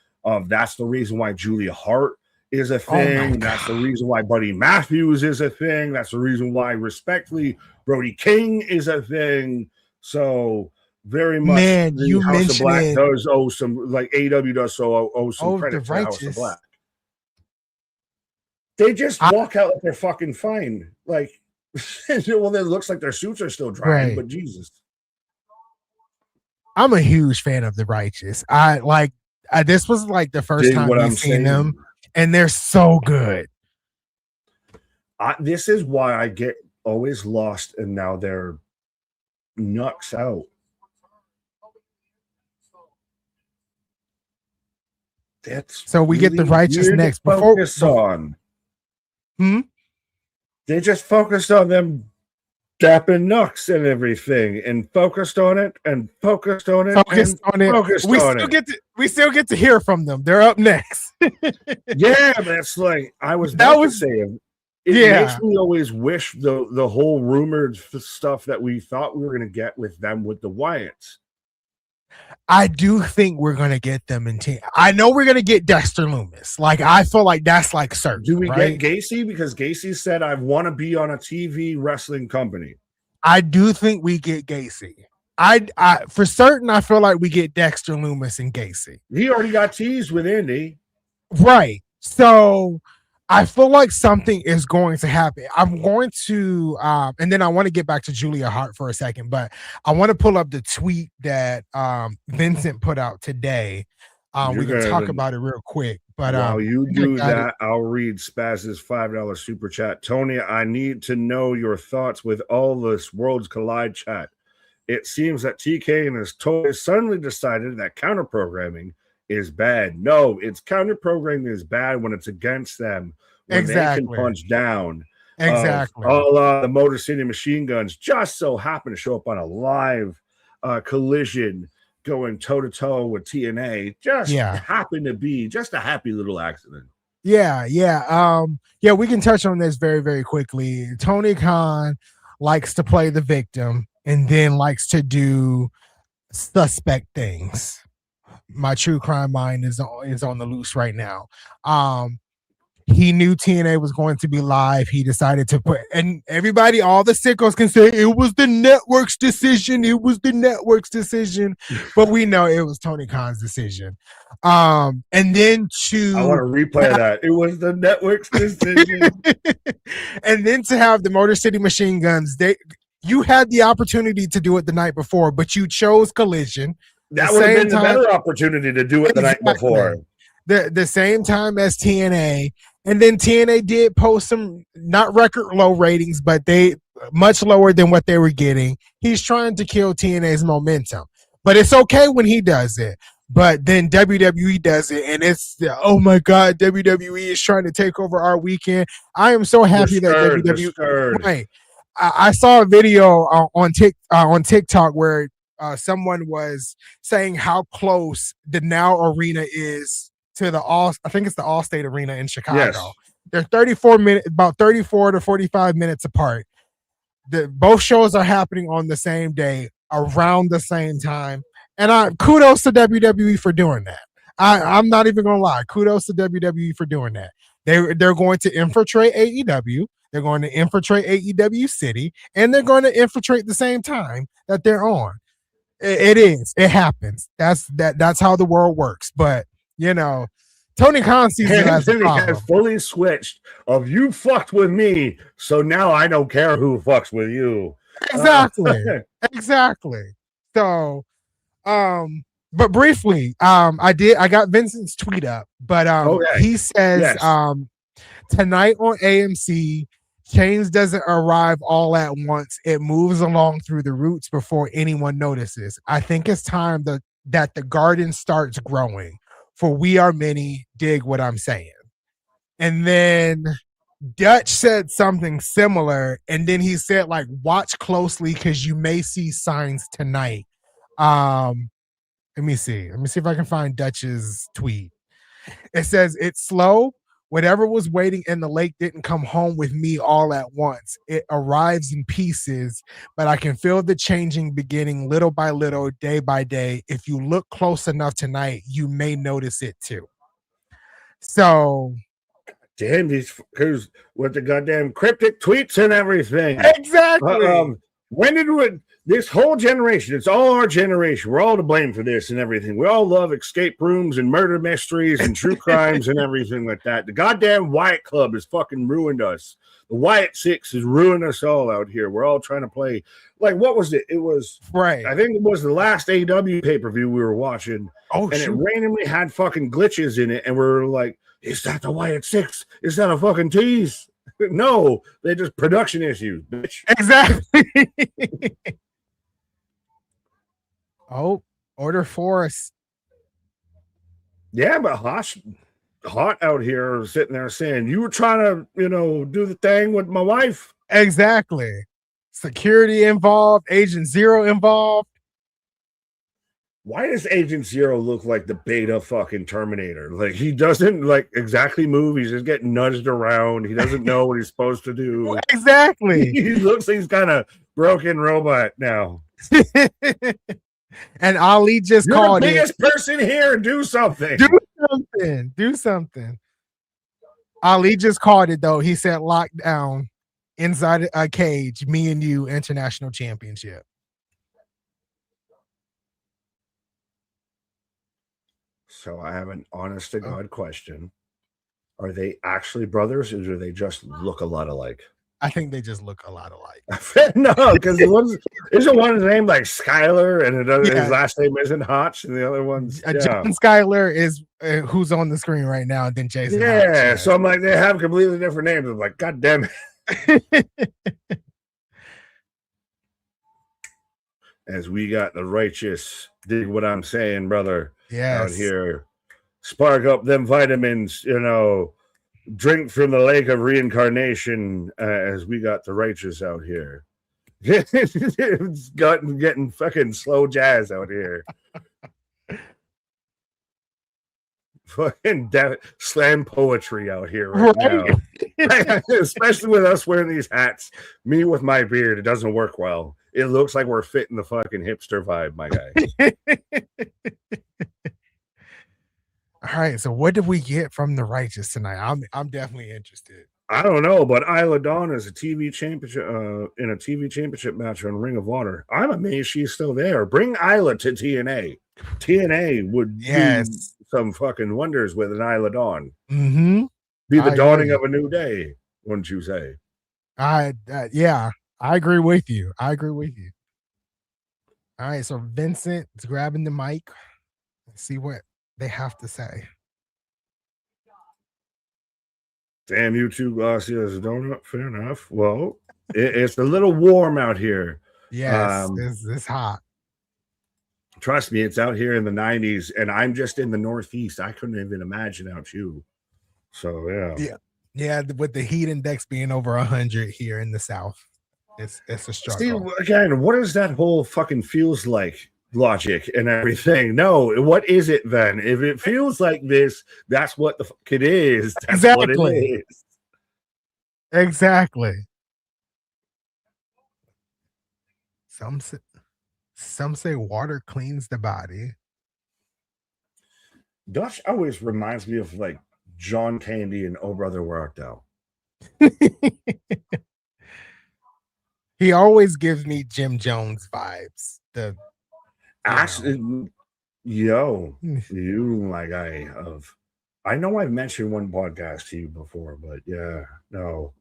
That's the reason why Julia Hart is a thing. That's the reason why Buddy Matthews is a thing. That's the reason why, respectfully, Brody King is a thing. So very much, man, you House mentioned of Black it. does owe some, like AEW does owe some credit to House of Black. They just walk out like they're fucking fine. Like, well, it looks like their suits are still drying, but Jesus. I'm a huge fan of the Righteous. This was like the first time we've seen them, and they're so good. This is why I get always lost, and now they're nuts out. So we get the Righteous next. Focus on. They just focused on them dapping Nux and everything, and focused on it. We still get to hear from them. They're up next. Yeah, that's like I was about to say. It makes me always wish the whole rumored stuff that we thought we were going to get with them with the Wyatts. I do think we're going to get them in team. I know we're going to get Dexter Lumis. Like, I feel like that's like certain. Do we get Gacy? Because Gacy said, I want to be on a TV wrestling company. I do think we get Gacy. I for certain, I feel like we get Dexter Lumis and Gacy. He already got teased with Indy. Right. So I feel like something is going to happen. I'm going to, and then I want to get back to Julia Hart for a second, but I want to pull up the tweet that Vincent put out today. We can talk about it real quick. But while you do that, I'll read Spaz's $5 super chat. Tony, I need to know your thoughts with all this Worlds Collide chat. It seems that TK and his toys suddenly decided that counter programming is bad. No, it's counter programming is bad when it's against them. When they can punch down. Exactly. All the Motor City Machine Guns just so happen to show up on a live collision going toe-to-toe with TNA. Just happened to be just a happy little accident. Yeah. We can touch on this very, very quickly. Tony Khan likes to play the victim and then likes to do suspect things. My true crime mind is on the loose right now. He knew TNA was going to be live. He decided to put, and everybody, all the sickos can say it was the network's decision. It was the network's decision, but we know it was Tony Khan's decision. And then I want to replay that. It was the network's decision. And then to have the Motor City Machine Guns, you had the opportunity to do it the night before, but you chose Collision. That would have been the better opportunity to do it the night before. The same time as TNA. And then TNA did post some not record low ratings, but they much lower than what they were getting. He's trying to kill TNA's momentum. But it's okay when he does it. But then WWE does it, and it's, oh my God, WWE is trying to take over our weekend. I am so happy that WWE. Right. I saw a video on TikTok where someone was saying how close the Now Arena is to I think it's the Allstate Arena in Chicago. Yes. They're about 34 to 45 minutes apart. Both shows are happening on the same day, around the same time. And kudos to WWE for doing that. I'm not even gonna lie. Kudos to WWE for doing that. They're going to infiltrate AEW. They're going to infiltrate AEW City, and they're going to infiltrate the same time that they're on. It is. It happens. That's how the world works. But you know, Tony Khan sees it as a Anthony problem. has fully switched of you fucked with me, so now I don't care who fucks with you. Exactly. Exactly. So, but briefly, I got Vincent's tweet up, but Okay. he says Yes. tonight on AMC, change doesn't arrive all at once. It moves along through the roots before anyone notices. I think it's time that the garden starts growing. For we are many, dig what I'm saying. And then Dutch said something similar, and then he said, like, watch closely because you may see signs tonight. Let me see. Let me see if I can find Dutch's tweet. It says, it's slow. Whatever was waiting in the lake didn't come home with me all at once. It arrives in pieces, but I can feel the changing beginning little by little, day by day. If you look close enough tonight, you may notice it too. So, damn, these fuckers with the goddamn cryptic tweets and everything. exactly. When did this whole generation, it's all our generation, we're all to blame for this and everything. We all love escape rooms and murder mysteries and true crimes and everything like that. The goddamn Wyatt Club has fucking ruined us. The Wyatt Six has ruined us all out here. We're all trying to play, like, what was it? It was, right. I think it was the last AW pay-per-view we were watching. Oh, and shoot. It randomly had fucking glitches in it. And we're like, is that the Wyatt Six? Is that a fucking tease? No, they're just production issues, bitch. Exactly. Oh, order for us. Yeah, but hot out here sitting there saying you were trying to, do the thing with my wife. Exactly. Security involved, Agent Zero involved. Why does Agent Zero look like the beta fucking Terminator? Like, he doesn't exactly move. He's just getting nudged around. He doesn't know what he's supposed to do. Exactly. He looks like he's kind of broken robot now. And Ali just You're called the biggest person here. Do something. Do something. Ali just called it though. He said lockdown inside a cage. Me and you, international championship. So I have an honest to God question. Are they actually brothers or do they just look a lot alike? I think they just look a lot alike. No, because isn't one named like Skyler and his last name isn't Hotch, and the other one's John Skyler is who's on the screen right now, and then Jason. Yeah, Hotch, so I'm like, they have completely different names. I'm like, God damn it. As we got the righteous, dig what I'm saying, brother. Out here, spark up them vitamins, drink from the lake of reincarnation, as we got the righteous out here. It's getting fucking slow jazz out here. Fucking slam poetry out here right now. Especially with us wearing these hats. Me with my beard, it doesn't work well. It looks like we're fitting the fucking hipster vibe, my guy. All right, so what did we get from the righteous tonight? I'm definitely interested. I don't know, but Isla Dawn is a TV championship in a TV championship match on Ring of Honor. I'm amazed she's still there. Bring Isla to TNA. TNA would do some fucking wonders with an Isla Dawn. Mm-hmm. Be the dawning of a new day, wouldn't you say? Yeah, I agree with you. All right, so Vincent is grabbing the mic. Let's see what they have to say. Damn you two, Glacia's donut. Fair enough. Well, it's a little warm out here. Yes, it's hot. Trust me, it's out here in the 90s, and I'm just in the Northeast. I couldn't even imagine out you. So yeah. With the heat index being over 100 here in the South, it's a struggle. See, again, what does that whole fucking feels like logic and everything? No, what is it then? If it feels like this, that's what the fuck it is. That's exactly what it is. Exactly. Some say water cleans the body. Dutch always reminds me of like John Candy and Oh Brother Where Art Thou. He always gives me Jim Jones vibes. Actually, you my guy of. I know I've mentioned one podcast to you before, but yeah, no.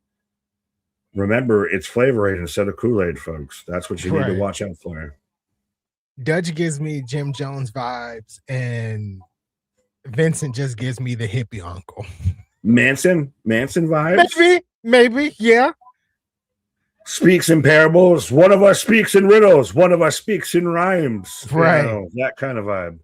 Remember, it's Flavor Aid instead of Kool-Aid, folks. That's what you need to watch out for. Dutch gives me Jim Jones vibes, and Vincent just gives me the hippie uncle. Manson vibes? Maybe, yeah. Speaks in parables. One of us speaks in riddles. One of us speaks in rhymes. Right. You know, that kind of vibe.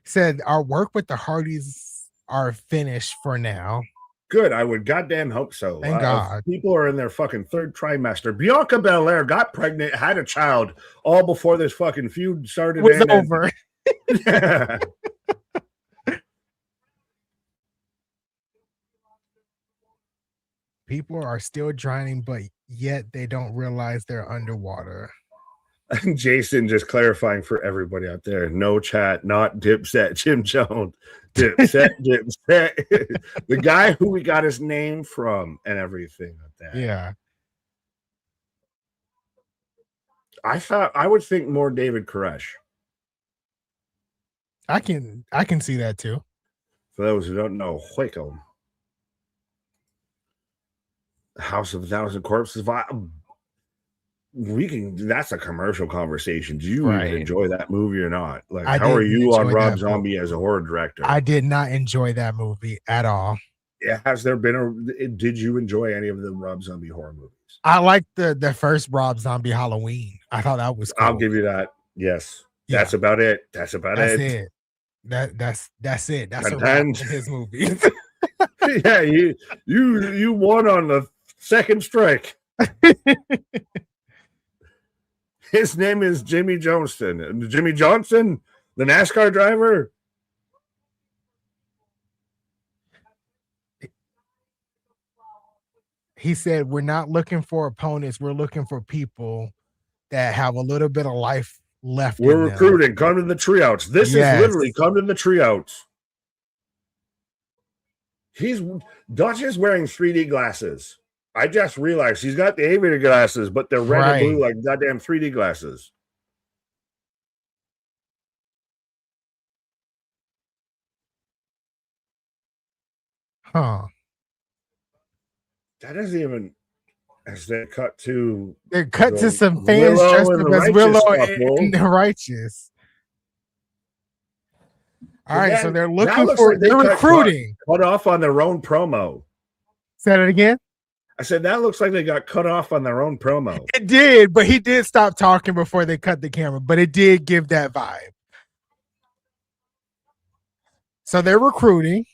Said our work with the Hardys are finished for now. Good. I would goddamn hope so. Thank God. People are in their fucking third trimester. Bianca Belair got pregnant, had a child, all before this fucking feud started. It was over. Yeah. People are still drowning, but yet they don't realize they're underwater. Jason just clarifying for everybody out there. No chat, not Dipset Jim Jones. Dipset. The guy who we got his name from and everything like that. Yeah. I would think more David Koresh. I can see that too. For those who don't know, Hueco. House of a Thousand Corpses. That's a commercial conversation. Do you even enjoy that movie or not? Like, how are you on Rob Zombie as a horror director? I did not enjoy that movie at all. Yeah, did you enjoy any of the Rob Zombie horror movies? I liked the first Rob Zombie Halloween. I thought that was cool. I'll give you that. Yes. Yeah. That's about it. That's it. That's it. That's a wrap in his movie. Yeah, you won on the second strike. His name is Jimmy Johnston. Jimmy Johnson, the NASCAR driver. He said, we're not looking for opponents. We're looking for people that have a little bit of life left. We're recruiting. Come to the treeouts. This is literally come to the treeouts. Dutch is wearing 3D glasses. I just realized he's got the aviator glasses, but they're red and blue like goddamn 3D glasses. Huh. That isn't even as they cut to. They cut to some fans dressed up as Willow and the Righteous. All right, so they're looking for. They're recruiting. Cut off on their own promo. Say that again. I said that looks like they got cut off on their own promo. It did, but he did stop talking before they cut the camera. But it did give that vibe. So they're recruiting.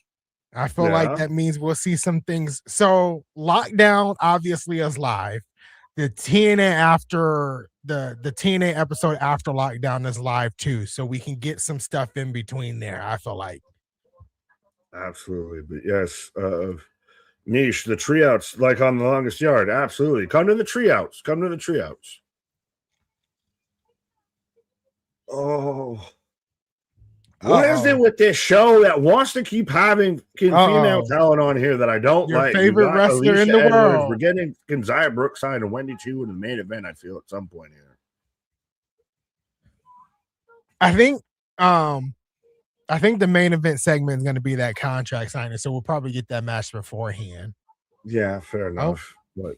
I feel like that means we'll see some things. So Lockdown obviously is live. The TNA after the TNA episode after Lockdown is live too. So we can get some stuff in between there. I feel like. Absolutely. But yes, Niche, the treeouts, like on the longest yard. Absolutely. Come to the treeouts. Come to the treeouts. Oh. What is it with this show that wants to keep having female talent on here that I don't like? Your favorite wrestler in the world. We're getting Zaya Brookside and Wendy Chu in the main event, I feel, at some point here. I think the main event segment is going to be that contract signing, so we'll probably get that match beforehand. Yeah, fair enough. But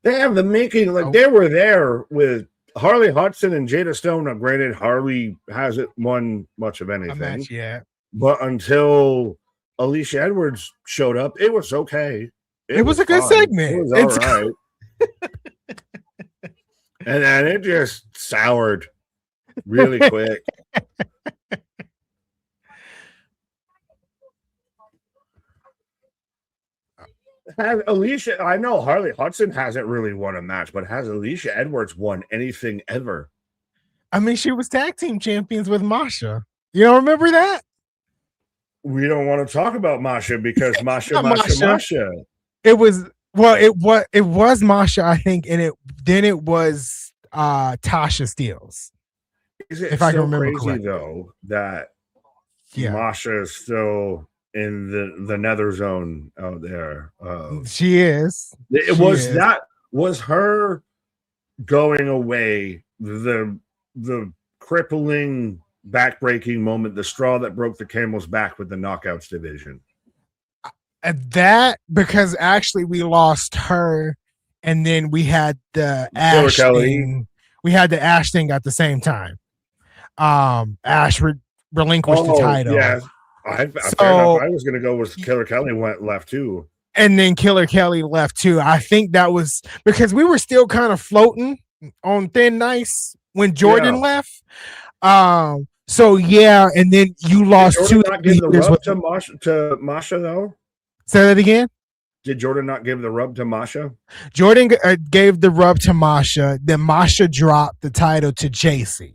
they have the making, like they were there with Harley Hudson and Jada Stone. Now, granted, Harley hasn't won much of anything. A match yet. But until Alicia Edwards showed up, it was okay. It was a good segment. It was all right. And then it just soured really quick. Has Alicia, I know Harley Hudson hasn't really won a match, but has Alicia Edwards won anything ever? I mean, she was tag team champions with Masha. You don't remember that? We don't want to talk about Masha because Masha. It was it was Masha, I think, and it was Tasha Steeles, Is it if I can still remember crazy correctly. though that Yeah, Masha is still in the nether zone out there? she is. It She was is. that was her going away, the crippling, backbreaking moment, the straw that broke the camel's back with the knockouts division. That because actually we lost her, and then we had the Killer Ash Kelly. thing. We had the Ash thing at the same time. Ash relinquished the Oh title. yeah, fair enough. So I was gonna go with Killer Kelly went left too. and then Killer Kelly left too. I think that was because we were still kind of floating on thin ice when Jordan Yeah. left. So yeah, and then you Did lost Jordan 2 not give the years rub with. to Masha though? Say that again. Did Jordan not give the rub to Masha? Jordan gave the rub to Masha. Then Masha dropped the title to JC.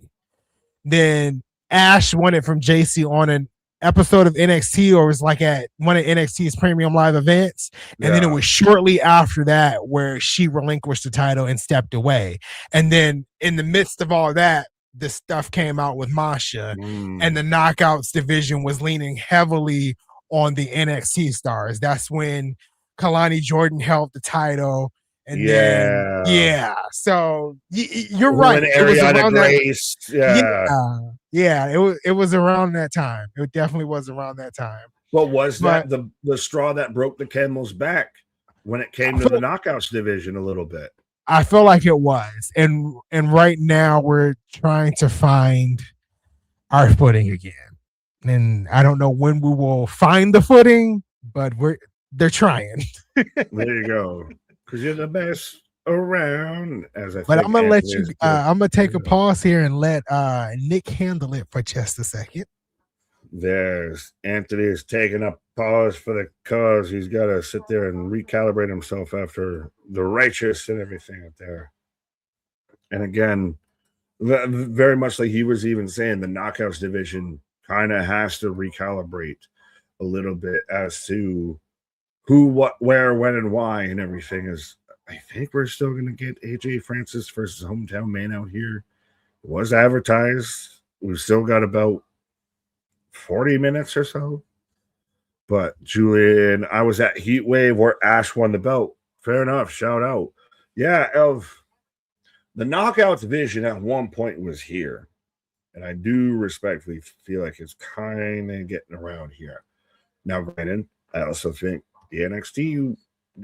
Then Ash won it from JC on an episode of NXT, or was like at one of NXT's premium live events. And then it was shortly after that where she relinquished the title and stepped away. And then in the midst of all that, the stuff came out with Masha, and the knockouts division was leaning heavily on the NXT stars. That's when Kalani Jordan held the title. And then, yeah. So you're right. It was Ariana around that. Grace. Yeah. It was around that time. It definitely was around that time. But was that the straw that broke the camel's back when it came to the knockouts division a little bit? I feel like it was. And right now we're trying to find our footing again. And I don't know when we will find the footing, but they're trying. There you go. Because you're the best around, as I. But I'm gonna let you. I'm gonna take a pause here and let Nick handle it for just a second. There's Anthony is taking a pause for the cause. He's got to sit there and recalibrate himself after the righteous and everything out there. And again, very much like he was even saying, the knockouts division kind of has to recalibrate a little bit as to who, what, where, when, and why, and everything is. I think we're still going to get AJ Francis versus Hometown Man out here. It was advertised. We've still got about 40 minutes or so. But Julian, I was at Heat Wave where Ash won the belt. Fair enough. Shout out. Yeah, the knockouts division at one point was here. And I do respectfully feel like it's kind of getting around here. Now, granted, I also think the NXT,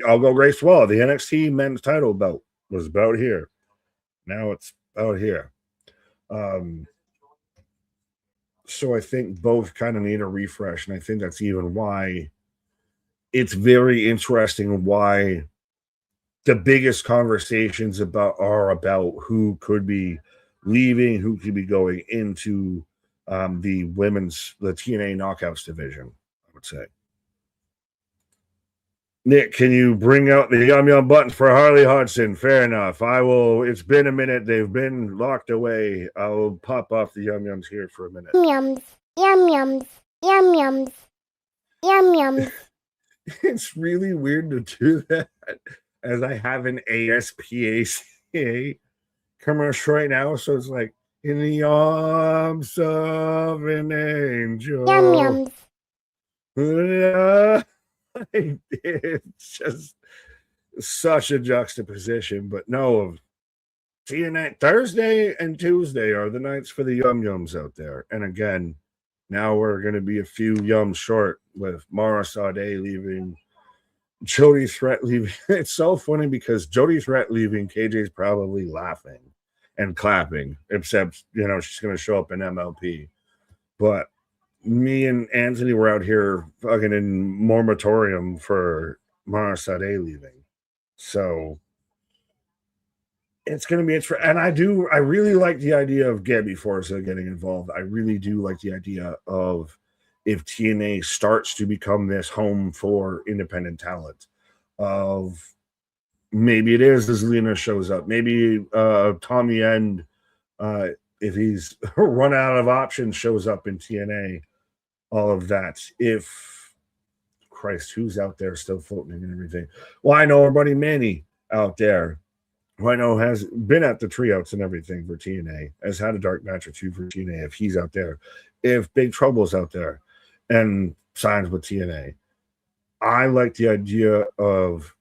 I'll go Grace well. The NXT men's title belt was about here. Now it's out here. So I think both kind of need a refresh. And I think that's even why it's very interesting why the biggest conversations are about who could be leaving, who could be going into the TNA knockouts division, I would say. Nick, can you bring out the yum yum buttons for Harley Hudson? Fair enough. I will. It's been a minute. They've been locked away. I'll pop off the yum yums here for a minute. Yum yums, yum yums, yum yums. It's really weird to do that as I have an ASPACA commercial right now. So it's like, in the arms of an angel. Yum yums. It's just such a juxtaposition, but no, TNA Thursday and Tuesday are the nights for the yum yums out there. And again, now we're going to be a few yums short with Mara Sade leaving, Jody Threat leaving. It's so funny because Jody Threat leaving, KJ's probably laughing and clapping, except, she's going to show up in MLP. But me and Anthony were out here fucking in moratorium for Mara Sade leaving. So it's going to be interesting. And I really like the idea of Gabby Forza getting involved. I really do like the idea of if TNA starts to become this home for independent talent, of maybe it is as Lena shows up, maybe Tommy End, if he's run out of options, shows up in TNA, all of that. If Christ, who's out there still floating and everything? Well, I know our buddy Manny out there, who I know has been at the tryouts and everything for TNA, has had a dark match or two for TNA. If he's out there, if Big Trouble's out there and signs with TNA, I like the idea of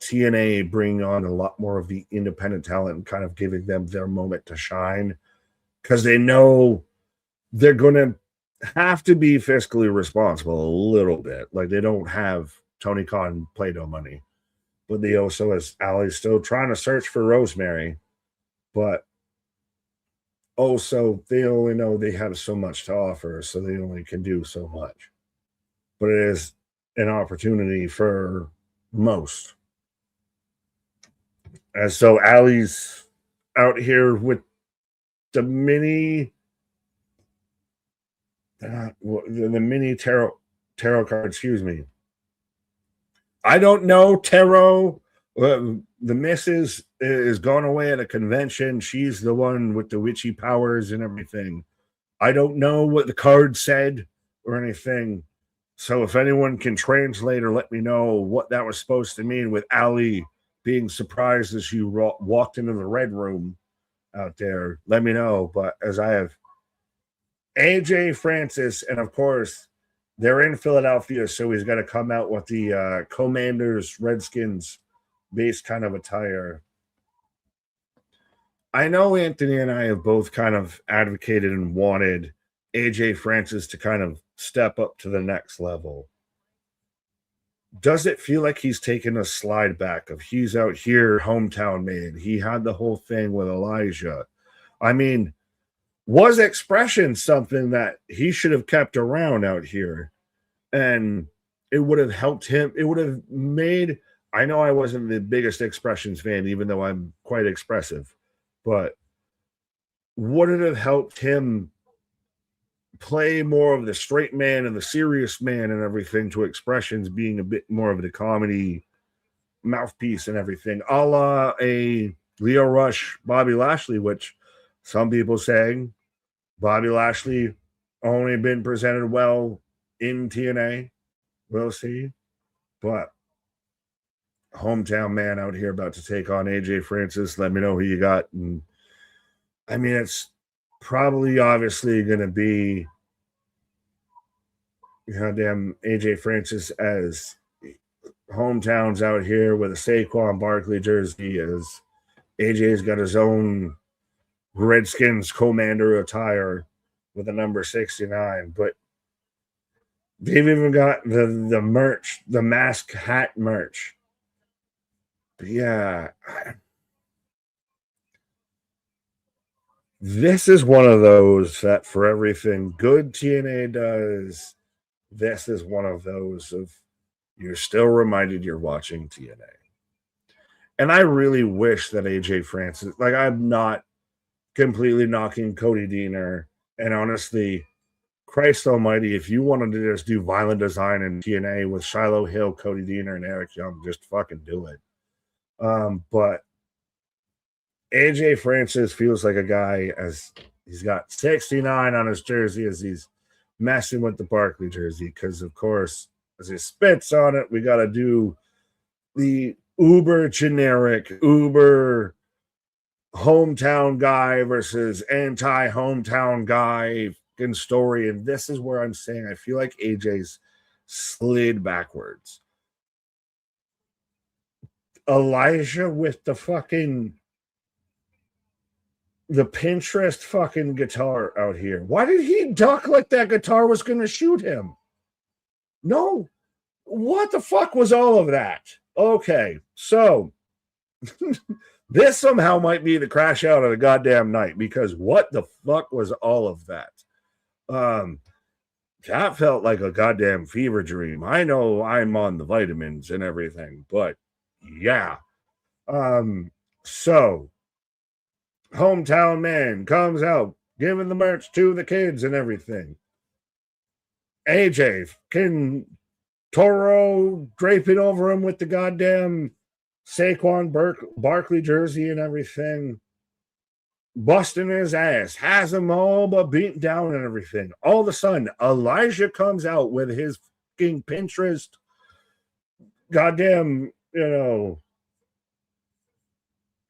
TNA bringing on a lot more of the independent talent and kind of giving them their moment to shine, because they know they're going to have to be fiscally responsible a little bit. Like, they don't have Tony Khan Play-Doh money, but they also, as Allie's still trying to search for Rosemary, but also they only know they have so much to offer, so they only can do so much. But it is an opportunity for most. And so Allie's out here with the mini tarot card, excuse me. I don't know tarot. The missus is gone away at a convention. She's the one with the witchy powers and everything. I don't know what the card said or anything. So if anyone can translate or let me know what that was supposed to mean, with Allie being surprised as she walked into the red room out there, let me know. But as I have AJ Francis, and of course, they're in Philadelphia, so he's got to come out with the Commanders Redskins based kind of attire. I know Anthony and I have both kind of advocated and wanted AJ Francis to kind of step up to the next level. Does it feel like he's taken a slide back of he's out here, hometown man? He had the whole thing with Elijah. I mean, was expression something that he should have kept around out here? And it would have helped him. It would have made, I know I wasn't the biggest expressions fan, even though I'm quite expressive, but would it have helped him play more of the straight man and the serious man and everything, to expressions being a bit more of the comedy mouthpiece and everything, a la a Leo Rush, Bobby Lashley, which some people saying Bobby Lashley only been presented well in TNA. We'll see. But hometown man out here about to take on AJ Francis. Let me know who you got. And I mean, it's probably obviously going to be goddamn AJ Francis, as hometowns out here with a Saquon Barkley jersey, as AJ's got his own Redskins commander attire with a number 69. But they've even got the merch, the mask hat merch. But yeah, this is one of those that for everything good TNA does, this is one of those of you're still reminded you're watching TNA. And I really wish that AJ Francis, like, I'm not completely knocking Cody Deaner, and honestly, Christ almighty, if you wanted to just do violent design in TNA with Shiloh Hill, Cody Deaner, and Eric Young, just fucking do it. But AJ Francis feels like a guy, as he's got 69 on his jersey, as he's messing with the Barkley jersey, because of course, as he spits on it, we got to do the uber generic, uber hometown guy versus anti-hometown guy story. And this is where I'm saying I feel like AJ's slid backwards. Elijah with the Pinterest fucking guitar out here. Why did he duck like that guitar was going to shoot him? No. What the fuck was all of that? Okay, so this somehow might be the crash out of the goddamn night, because what the fuck was all of that? That felt like a goddamn fever dream. I know I'm on the vitamins and everything, but yeah. So hometown man comes out giving the merch to the kids and everything. AJ can Toro draping over him with the goddamn Saquon Barkley jersey and everything, busting his ass, has him all but beaten down and everything. All of a sudden, Elijah comes out with his fucking Pinterest, goddamn,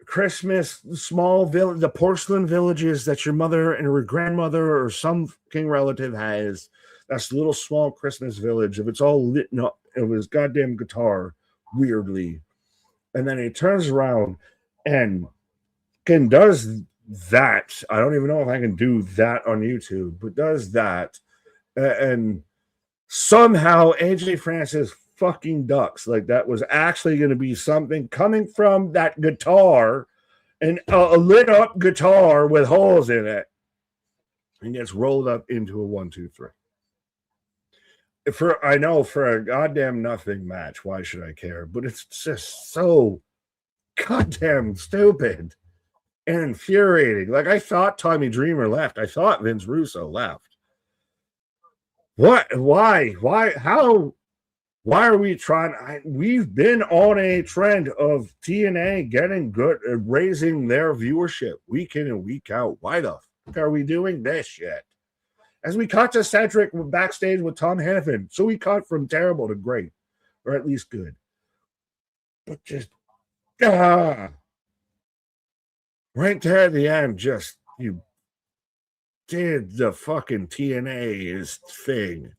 Christmas small village, the porcelain villages that your mother and her grandmother or some king relative has. That's a little small Christmas village. If it's all lit up, it was goddamn guitar, weirdly. And then he turns around and does that. I don't even know if I can do that on YouTube, but does that. And somehow AJ Francis fucking ducks. Like that was actually going to be something coming from that guitar, and a lit up guitar with holes in it, and gets rolled up into a 1, 2, 3. For a goddamn nothing match, why should I care? But it's just so goddamn stupid and infuriating. Like, I thought Tommy Dreamer left. I thought Vince Russo left. What? Why? How? Why are we trying? We've been on a trend of TNA getting good, raising their viewership week in and week out. Why the fuck are we doing this shit? As we cut to Cedric backstage with Tom Hannafin. So we cut from terrible to great, or at least good. But just, right there at the end, just, you did the fucking TNA's thing.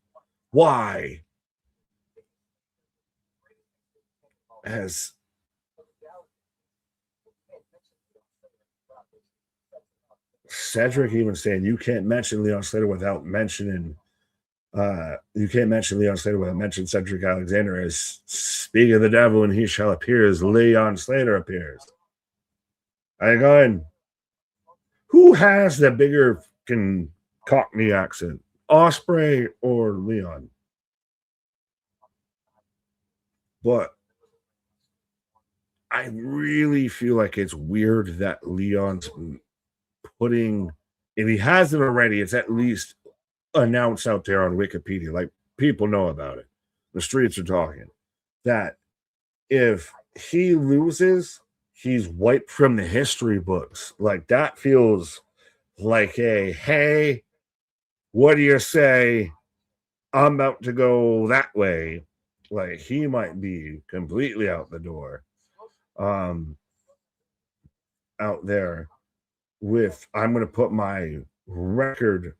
Why? As Cedric even saying, you can't mention Leon Slater without mentioning Cedric Alexander as speak of the devil and he shall appear as Leon Slater appears. I go in. Who has the bigger fucking Cockney accent? Osprey or Leon? But I really feel like it's weird that Leon's putting, if he hasn't already, it's at least announced out there on Wikipedia. Like, people know about it. The streets are talking. That if he loses, he's wiped from the history books. Like, that feels like a, hey, what do you say? I'm about to go that way. Like, he might be completely out the door. Out there with, I'm going to put my record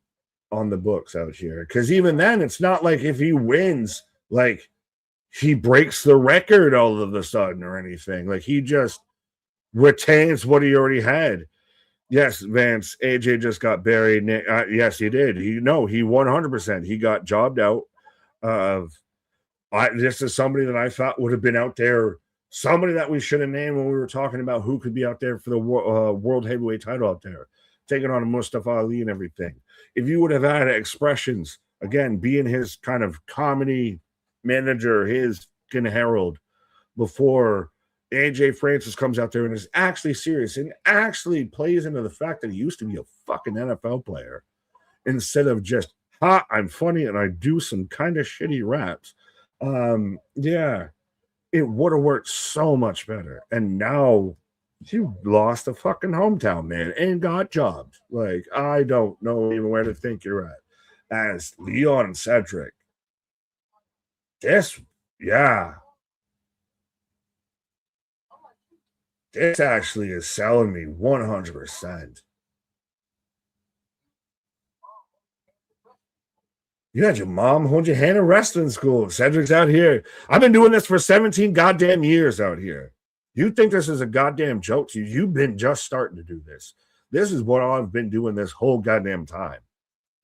on the books out here. Because even then, it's not like if he wins, like he breaks the record all of a sudden or anything. Like, he just retains what he already had. Yes, Vance, AJ just got buried. Yes, he did. He 100%. He got jobbed out of. This is somebody that I thought would have been out there. Somebody that we should have named when we were talking about who could be out there for the world heavyweight title out there, taking on Mustafa Ali and everything. If you would have had expressions, again, being his kind of comedy manager, his kind of herald, before AJ Francis comes out there and is actually serious and actually plays into the fact that he used to be a fucking NFL player instead of just, I'm funny and I do some kind of shitty raps. Yeah. It would have worked so much better. And now you lost a fucking hometown man and got jobs. Like, I don't know even where to think you're at. As Leon and Cedric. This actually is selling me 100%. You had your mom hold your hand in wrestling school. Cedric's out here. I've been doing this for 17 goddamn years out here. You think this is a goddamn joke to you? You've been just starting to do this. This is what I've been doing this whole goddamn time.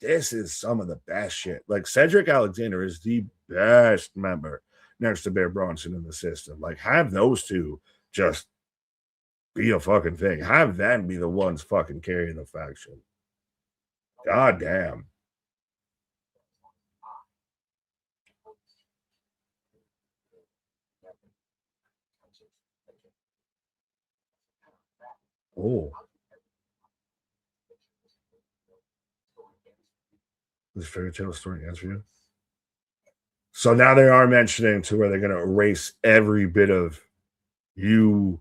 This is some of the best shit. Like, Cedric Alexander is the best member next to Bear Bronson in the system. Like, have those two just be a fucking thing. Have them be the ones fucking carrying the faction. God damn. Oh. This fairy tale story ends for you. So now they are mentioning to where they're going to erase every bit of you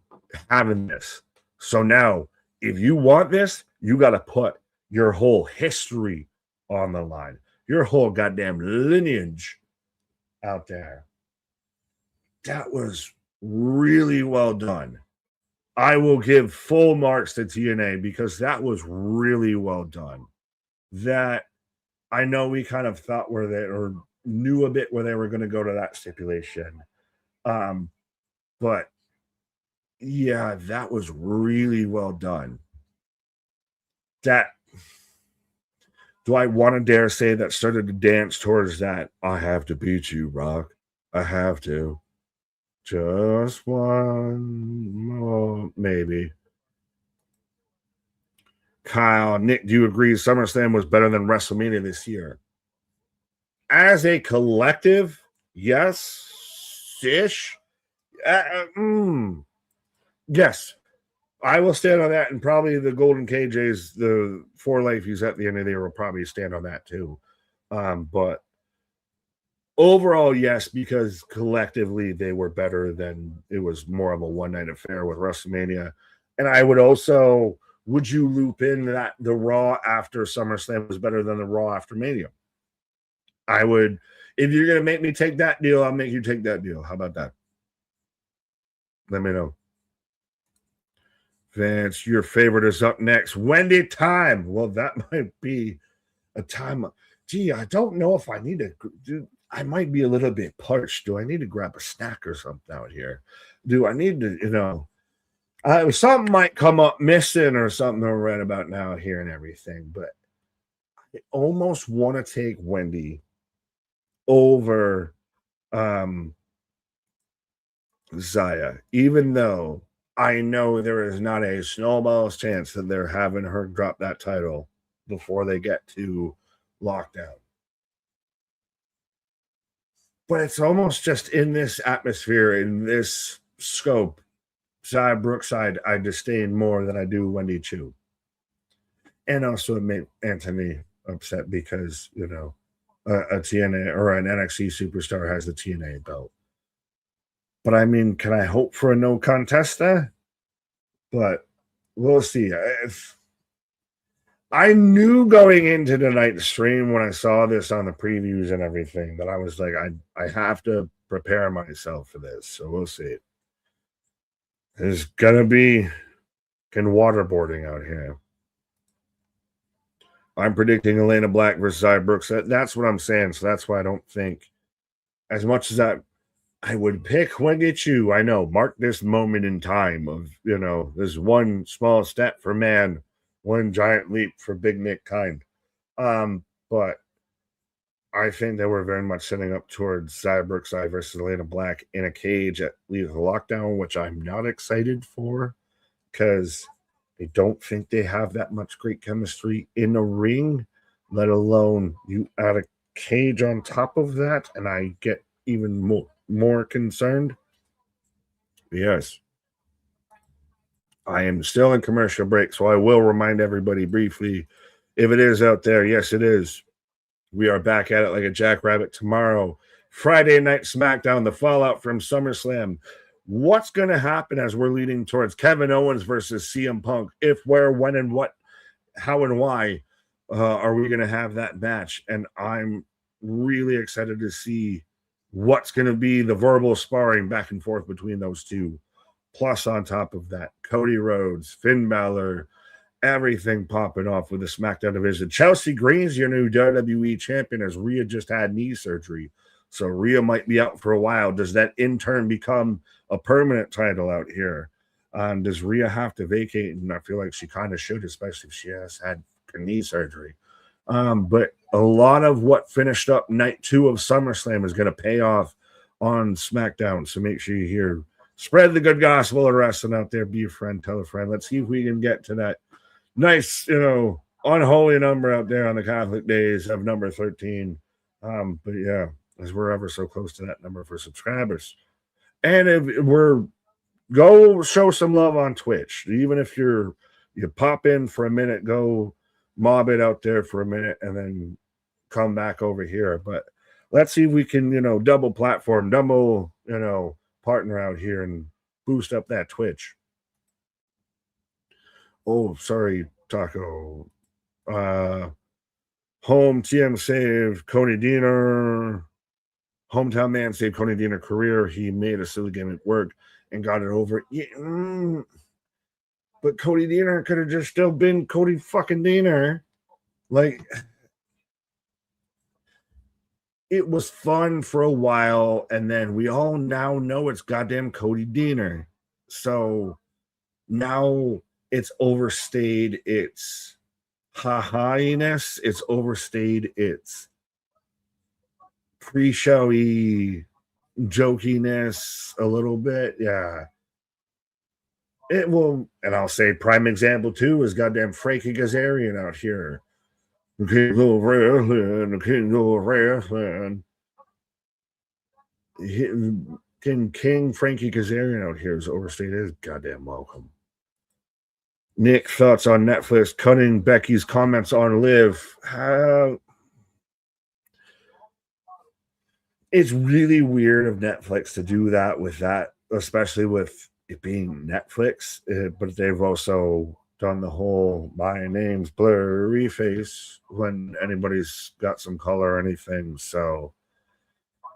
having this. So now, if you want this, you got to put your whole history on the line, your whole goddamn lineage out there. That was really well done. I will give full marks to TNA because that was really well done. That I know we kind of thought where they or knew a bit where they were going to go to that stipulation. But yeah, that was really well done. That do I want to dare say that started to dance towards that? I have to beat you, Rock. I have to. Just one more, maybe. Kyle, Nick, do you agree SummerSlam was better than WrestleMania this year? As a collective, yes, ish. Yes, I will stand on that, and probably the Golden KJs, the 4-life at the end of the year will probably stand on that too. But overall, yes, because collectively they were better than it was more of a one-night affair with WrestleMania. And I would also, would you loop in that the Raw after SummerSlam was better than the Raw after Mania? I would, if you're going to make me take that deal, I'll make you take that deal. How about that? Let me know. Vance, your favorite is up next. Wendy time. Well, that might be a time. Gee, I don't know if I need to do. I might be a little bit parched. Do I need to grab a snack or something out here? Do I need to, something might come up missing or something I'm right about now here and everything. But I almost want to take Wendy over Zaya, even though I know there is not a snowball's chance that they're having her drop that title before they get to lockdown. But it's almost just in this atmosphere, in this scope, Zaya Brookside, I disdain more than I do Wendy Chu. And also it made Anthony upset because, a TNA or an NXT superstar has the TNA belt. But I mean, can I hope for a no contest there? But we'll see. I knew going into tonight's stream when I saw this on the previews and everything that I was like, I have to prepare myself for this. So we'll see. There's gonna be waterboarding out here. I'm predicting Elena Black versus Zaya Brooks. That's what I'm saying. So that's why I don't think, as much as I would pick Wendy Chu. I know, mark this moment in time of, there's one small step for man, one giant leap for Big Nick Kind. But I think that we're very much setting up towards Zaya Brookside versus Elena Black in a cage at Lethal Lockdown, which I'm not excited for because I don't think they have that much great chemistry in a ring, let alone you add a cage on top of that, and I get even more concerned. Yes. I am still in commercial break, so I will remind everybody briefly, if it is out there, yes, it is. We are back at it like a jackrabbit tomorrow. Friday night SmackDown, the fallout from SummerSlam. What's going to happen as we're leading towards Kevin Owens versus CM Punk? If, where, when, and what, how, and why are we going to have that match? And I'm really excited to see what's going to be the verbal sparring back and forth between those two. Plus, on top of that, Cody Rhodes, Finn Balor, everything popping off with the SmackDown division. Chelsea Green's your new WWE champion as Rhea just had knee surgery. So Rhea might be out for a while. Does that in turn become a permanent title out here? Does Rhea have to vacate? And I feel like she kind of should, especially if she has had knee surgery. But a lot of what finished up night 2 of SummerSlam is going to pay off on SmackDown. So make sure you hear, spread the good gospel of wrestling out there. Be a friend, tell a friend. Let's see if we can get to that nice, unholy number out there on the Catholic days of number 13. But yeah, as we're ever so close to that number for subscribers. And if we're go show some love on Twitch, even if you pop in for a minute, go mob it out there for a minute and then come back over here. But let's see if we can, double platform, double, partner out here and boost up that Twitch. Oh, sorry, Taco. Home TM save, Cody Diener. Hometown man saved Cody Deaner career. He made a silly gimmick work and got it over. Yeah, but Cody Deaner could have just still been Cody fucking Deaner. Like, it was fun for a while, and then we all now know it's goddamn Cody Deaner. So now it's overstayed its ha-ha-iness. It's overstayed its pre-showy jokiness a little bit. Yeah. It will, and I'll say prime example too is goddamn Frankie Kazarian out here. The king of wrestling, the king of wrestling. King Frankie Kazarian out here is overstated his goddamn welcome. Nick, thoughts on Netflix cutting Becky's comments on Liv? It's really weird of Netflix to do that with that, especially with it being Netflix. But they've also done the whole my name's blurry face when anybody's got some color or anything. So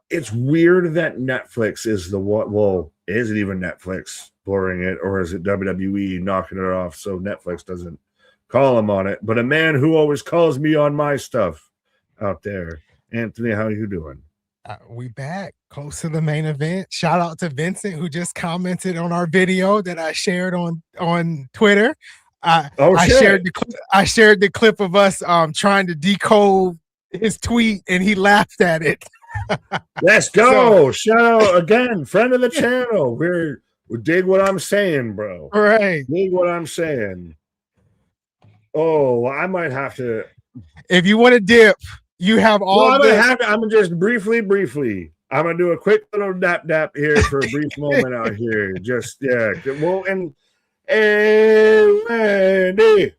it's weird that Netflix is the what. Well, is it even Netflix blurring it, or is it WWE knocking it off so Netflix doesn't call them on it? But a man who always calls me on my stuff out there, Anthony, how you doing? We back close to the main event. Shout out to Vincent who just commented on our video that I shared on Twitter. I shared the clip of us trying to decode his tweet, and he laughed at it. Let's go. Shout out again, friend of the channel. We dig what I'm saying, bro. Right. Dig what I'm saying. Oh, I might have to. If you want to dip, you have all. I'm gonna just briefly. I'm gonna do a quick little dap here for a brief moment out here. Just Well, and Randy,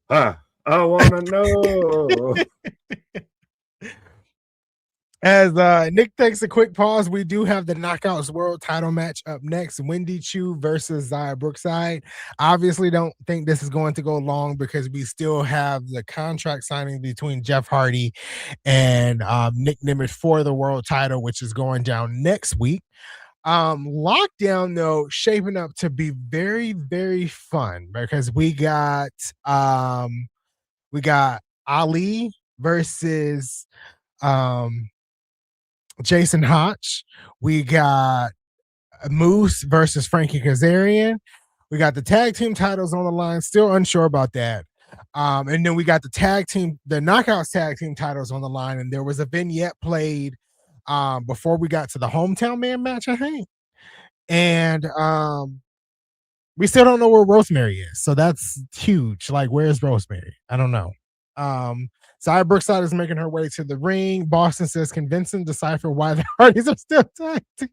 I wanna know. As Nick takes a quick pause, we do have the Knockouts World title match up next. Wendy Chu versus Xia Brookside. Obviously, don't think this is going to go long because we still have the contract signing between Jeff Hardy and Nick Nimitz for the world title, which is going down next week. Lockdown, though, shaping up to be very, very fun because we got Ali versus Jason Hotch. We got Moose versus Frankie Kazarian. We got the tag team titles on the line. Still unsure about that. And then we got the Knockouts tag team titles on the line. And there was a vignette played before we got to the hometown man match, I think. And we still don't know where Rosemary is. So that's huge. Like, where's Rosemary? I don't know. Xia Brookside is making her way to the ring. Boston says, can Vincent decipher why the Hardys are still tag team?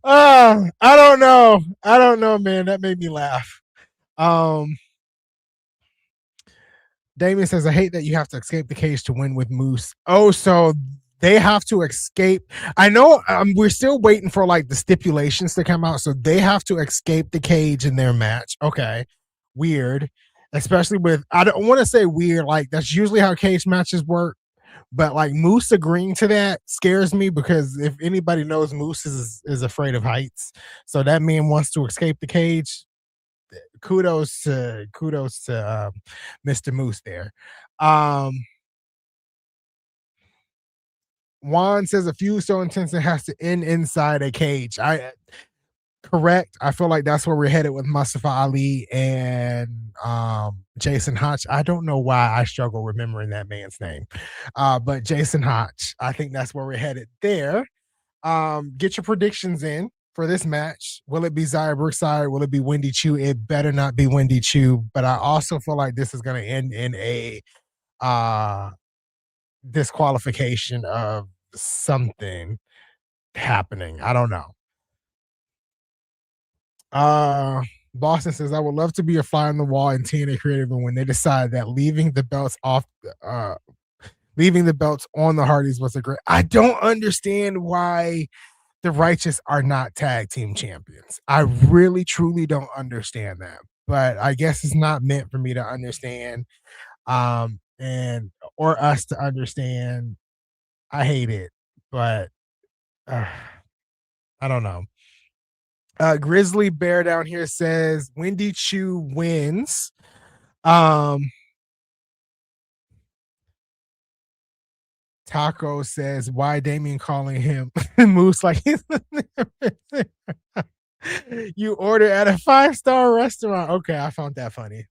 I don't know. Man. That made me laugh. Damien says, I hate that you have to escape the cage to win with Moose. Oh, so they have to escape. I know we're still waiting for like the stipulations to come out. So they have to escape the cage in their match. Okay. Weird. Especially with, I don't want to say weird, like that's usually how cage matches work, but like Moose agreeing to that scares me because if anybody knows, Moose is afraid of heights. So that man wants to escape the cage. Kudos to Mr. Moose there. Juan says a feud so intense it has to end inside a cage. Correct. I feel like that's where we're headed with Mustafa Ali and Jason Hotch. I don't know why I struggle remembering that man's name. But Jason Hotch, I think that's where we're headed there. Get your predictions in for this match. Will it be Xia Brookside? Will it be Wendy Chu? It better not be Wendy Chu. But I also feel like this is going to end in a disqualification of something happening. I don't know. Boston says, I would love to be a fly on the wall in TNA Creative, and when they decided that leaving the belts on the Hardys was a great. I don't understand why the Righteous are not tag team champions. I really, truly don't understand that. But I guess it's not meant for me to understand. And or us to understand. I hate it, but I don't know. Grizzly Bear down here says Wendy Chu wins. Taco says, why Damien calling him Moose like he's you order at a 5-star restaurant. Okay, I found that funny.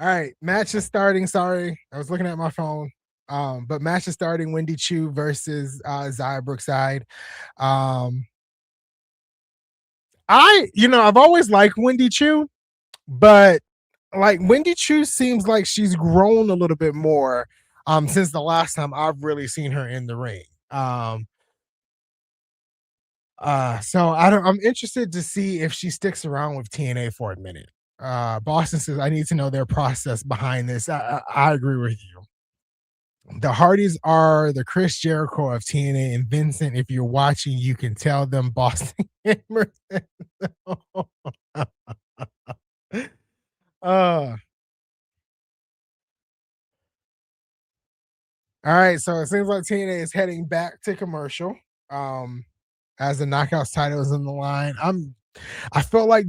All right, match is starting. Sorry, I was looking at my phone. But match is starting. Wendy Chu versus Zaya Brookside. I've always liked Wendy Chu, but like Wendy Chu seems like she's grown a little bit more since the last time I've really seen her in the ring. So I'm interested to see if she sticks around with TNA for a minute. Boston says I need to know their process behind this. I agree with you. The Hardys are the Chris Jericho of TNA, and Vincent, if you're watching, you can tell them Boston Hammer. All right, so it seems like TNA is heading back to commercial. As the Knockouts title is in the line. I feel like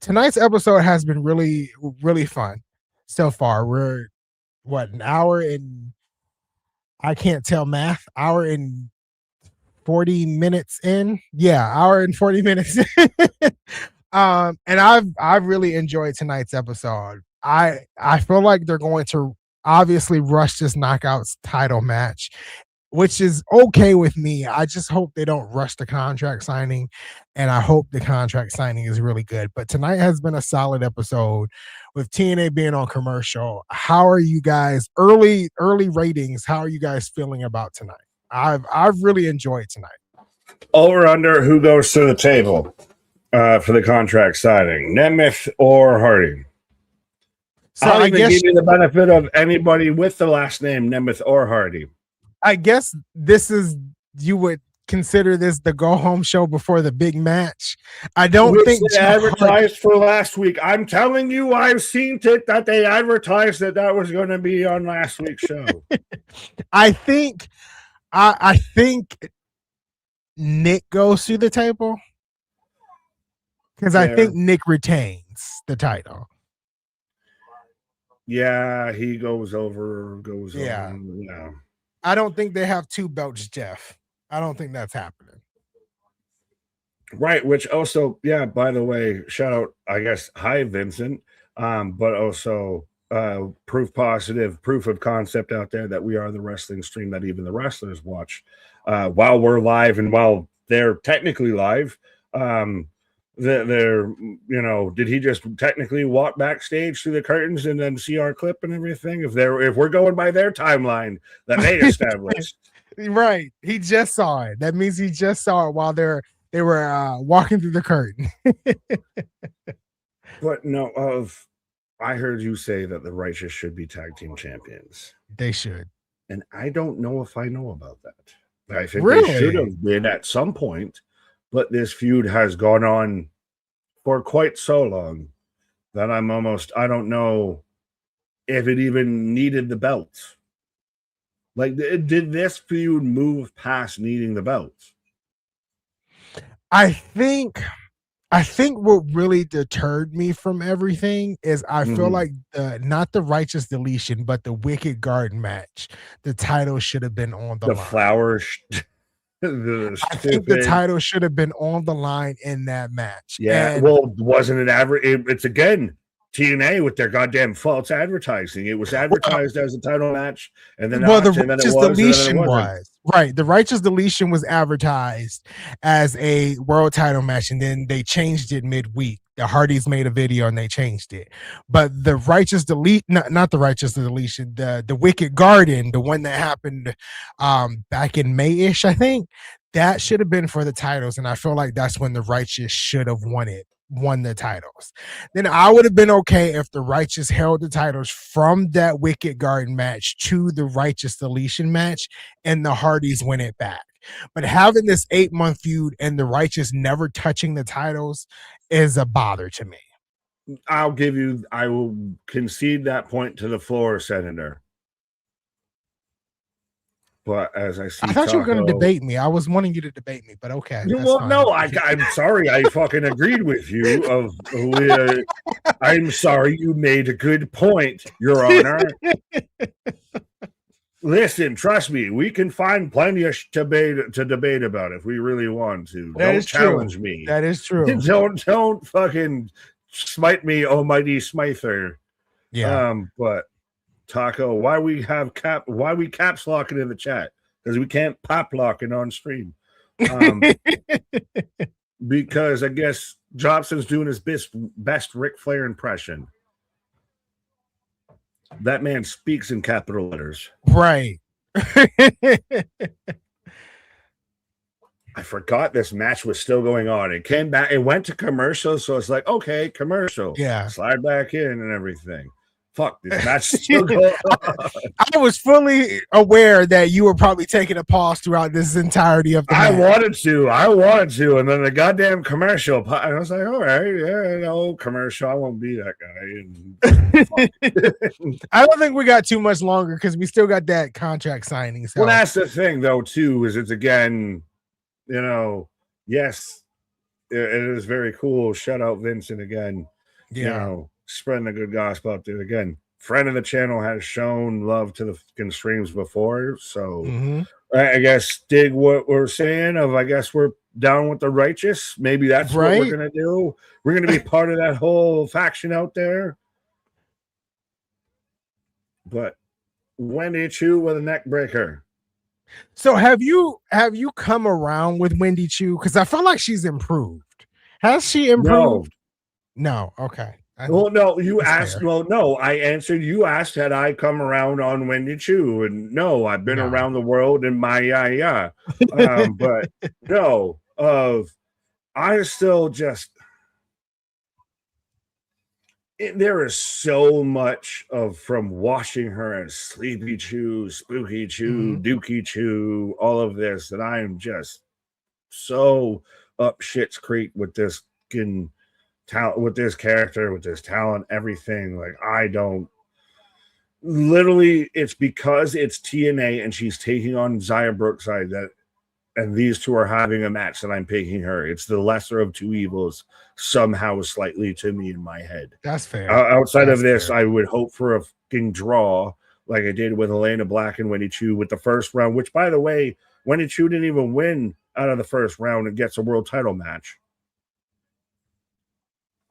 tonight's episode has been really, really fun so far. We're an hour and I can't tell math. Hour and 40 minutes in. Yeah, hour and 40 minutes. And I've really enjoyed tonight's episode. I feel like they're going to obviously rush this Knockouts title match, which is okay with me. I just hope they don't rush the contract signing, and I hope the contract signing is really good. But tonight has been a solid episode with TNA being on commercial. How are you guys? Early ratings. How are you guys feeling about tonight? I've really enjoyed tonight. Over under, who goes to the table for the contract signing, Nemeth or Hardy? So I guess give you the benefit of anybody with the last name Nemeth or Hardy. I guess you would consider this the go home show before the big match. I don't think they advertised for last week. I'm telling you, I've seen it that they advertised that was going to be on last week's show. I think Nick goes through the table because I think Nick retains the title. Yeah, he goes over. Yeah. On. Yeah. I don't think they have two belts, Jeff. I don't think that's happening. Right, which also, yeah, by the way, shout out, I guess, hi, Vincent, but also proof of concept out there that we are the wrestling stream that even the wrestlers watch while we're live and while they're technically live. Did he just technically walk backstage through the curtains and then see our clip and everything? If we're going by their timeline that they established. Right. He just saw it. That means he just saw it while they were walking through the curtain. But no, I heard you say that the Righteous should be tag team champions. They should. And I don't know if I know about that. I think really? They should have been at some point. But this feud has gone on for quite so long that I don't know if it even needed the belts. Like, did this feud move past needing the belts? I think what really deterred me from everything is I feel like not the Righteous Deletion, but the Wicked Garden match. The title should have been on the line. Flower. I think the title should have been on the line in that match. Yeah, well, wasn't it it's again TNA with their goddamn false advertising. It was advertised as a title match, and then the Righteous Deletion was right. The Righteous Deletion was advertised as a world title match, and then they changed it midweek. The Hardys made a video and they changed it. But the Righteous not the Righteous Deletion, the Wicked Garden, the one that happened back in May-ish, I think, that should have been for the titles. And I feel like that's when the Righteous should have won the titles. Then I would have been okay if the Righteous held the titles from that Wicked Garden match to the Righteous Deletion match and the Hardys win it back. But having this 8-month feud and the Righteous never touching the titles is a bother to me. I will concede that point to the floor, Senator. But as I see, I thought you were going to debate me. I was wanting you to debate me, but okay. Well, no, I'm sorry. I fucking agreed with you. I'm sorry. You made a good point, Your Honor. Listen, trust me. We can find plenty of to debate about if we really want to. Don't challenge me. That is true. Don't fucking smite me, almighty smither. Yeah. But Taco, why we caps locking in the chat? Because we can't pop locking on stream. Because I guess Jobson's doing his best Ric Flair impression. That man speaks in capital letters. Right. I forgot this match was still going on. It came back, it went to commercial, so it's like, okay, commercial. Yeah. Slide back in and everything. Fuck, this match is still going on. I was fully aware that you were probably taking a pause throughout this entirety of the match. I wanted to, and then the goddamn commercial. I was like, all right, yeah, no commercial. I won't be that guy. I don't think we got too much longer because we still got that contract signing. So. Well, that's the thing, though, too, is it's again, yes, it is very cool. Shout out Vincent again. Yeah. Spreading the good gospel out there again. Friend of the channel has shown love to the fucking streams before, so I guess dig what we're saying. I guess we're down with the Righteous. Maybe that's what we're gonna do. We're gonna be part of that whole faction out there. But Wendy Chu with a neck breaker. So have you come around with Wendy Chu? Because I feel like she's improved. Has she improved? No. Okay. Well, no, you asked. Fair. Well, no, I answered. You asked, had I come around on Wendy Chu? And no, I've been around the world in my but no, I still just. There is so much from watching her as Sleepy Chu, Spooky Chu, Dookie Chu, all of this that I am just so up shit's creek with this talent, with this character, with this talent, everything. Like, I don't literally, it's because it's TNA and she's taking on Zaya Brookside and these two are having a match that I'm picking her. It's the lesser of two evils somehow slightly to me in my head. That's fair. Outside of this, I would hope for a fucking draw like I did with Elena Black and Wendy Chu with the first round, which, by the way, Wendy Chu didn't even win out of the first round and gets a world title match.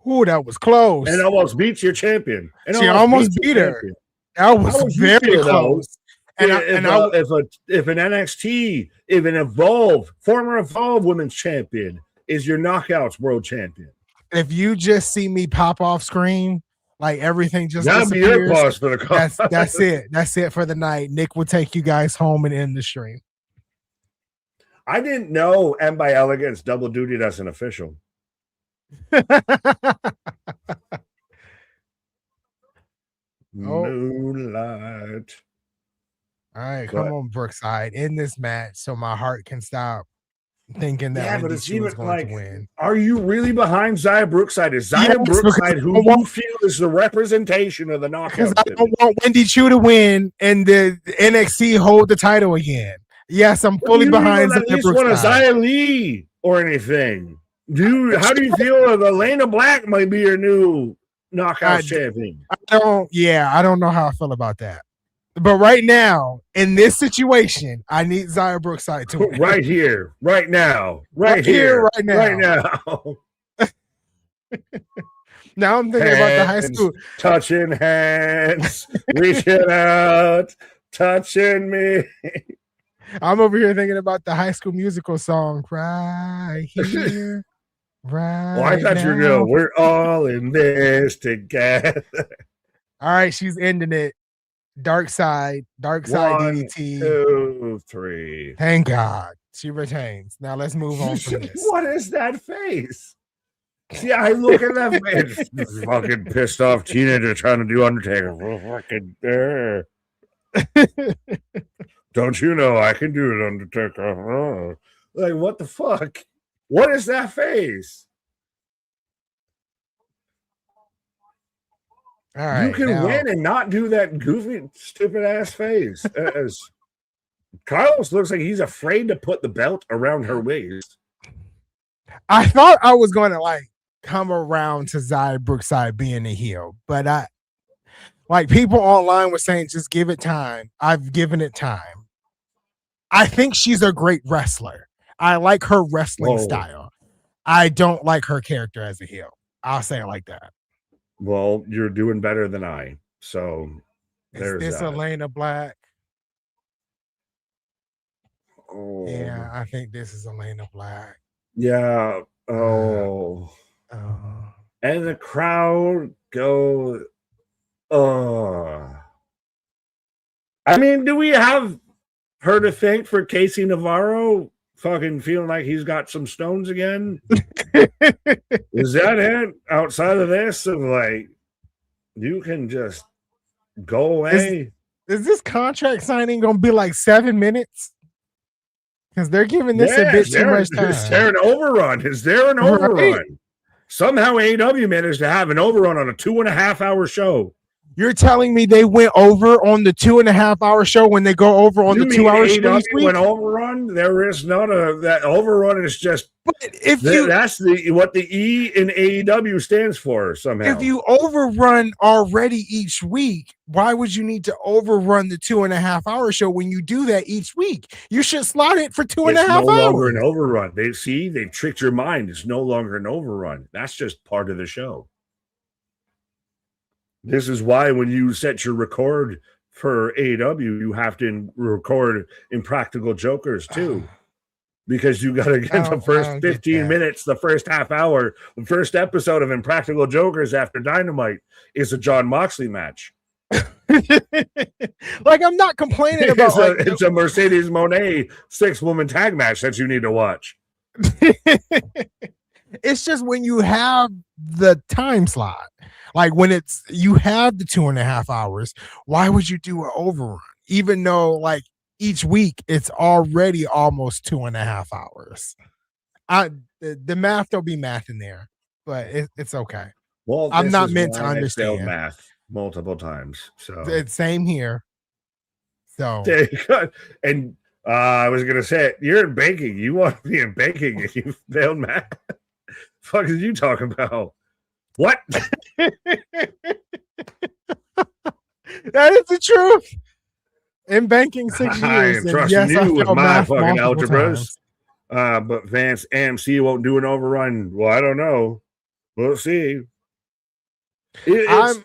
Ooh, that was close. And almost beats your champion. She almost beat her. That was very close. And if an NXT, if an former Evolve women's champion is your knockouts world champion. If you just see me pop off screen, like everything just that'd be your pause for the call. That's it. That's it for the night. Nick will take you guys home and end the stream. I didn't know M by Elegance double duty as an official. Moonlight. All right, come on, Brookside, in this match so my heart can stop thinking that Wendy Chu is going to win. Are you really behind Zaya Brookside? Is Zaya Brookside who you feel is the representation of the knockout? I don't want Wendy Chu to win and the NXT hold the title again. Yes, I'm fully behind Zaya Brookside. At least want a Zaya Lee or anything. Dude, how do you feel if Elena Black might be your new knockout champion? I don't know how I feel about that. But right now, in this situation, I need Zaya Brookside to win. Right here, right now, right here, right now. Now I'm thinking about the high school. Touching hands, reaching out, touching me. I'm over here thinking about the High School Musical song, right here, right. Well, I thought you were going, we're all in this together. All right, she's ending it. Dark side DDT. 1, 2, 3. Thank God. She retains. Now let's move on from this. What is that face? See, I look at that face. Fucking pissed off teenager trying to do Undertaker. Fucking Don't you know I can do it, Undertaker? Oh. Like, what the fuck? What is that face? All right, you can win and not do that goofy, stupid ass face. As Carlos looks like he's afraid to put the belt around her waist. I thought I was going to like come around to Xia Brookside being a heel, but like people online were saying, just give it time. I've given it time. I think she's a great wrestler. I like her wrestling style. I don't like her character as a heel. I'll say it like that. Well, you're doing better than I. So there's Is this that. Elena Black? Oh. Yeah, I think this is Elena Black. Yeah. Oh. And the crowd goes, I mean, do we have her to thank for Casey Navarro fucking feeling like he's got some stones again? Is that it? Outside of this, of like, you can just go away. Is this contract signing gonna be like 7 minutes? Because they're giving this a bit too much time. Is there an overrun? Is there an overrun? Right. Somehow AEW managed to have an overrun on a 2.5 hour show. You're telling me they went over on the 2.5 hour show when they go over on the 2 hour show? When overrun, there is not that overrun is just. But if that's what the E in AEW stands for somehow. If you overrun already each week, why would you need to overrun the 2.5 hour show when you do that each week? You should slot it for 2.5 hours. It's no longer an overrun. They've tricked your mind. It's no longer an overrun. That's just part of the show. This is why when you set your record for AEW, you have to record Impractical Jokers too. Because you got to get the first 15 minutes, the first half hour, the first episode of Impractical Jokers after Dynamite is a John Moxley match. Like, I'm not complaining about it's a Mercedes Moné 6-woman tag match that you need to watch. It's just when you have the time slot, like when you have the 2.5 hours, why would you do an overrun? Even though like each week it's already almost 2.5 hours. The math don't be math in there, but it's okay. Well, I'm not meant to understand math multiple times. So it's same here. So and I was gonna say you're in banking. You want to be in banking and you failed math. Fuck is you talking about? What? That is the truth. In banking 6 years. I am trusting you with my fucking algebras. But Vance AMC won't do an overrun. Well, I don't know. We'll see. It's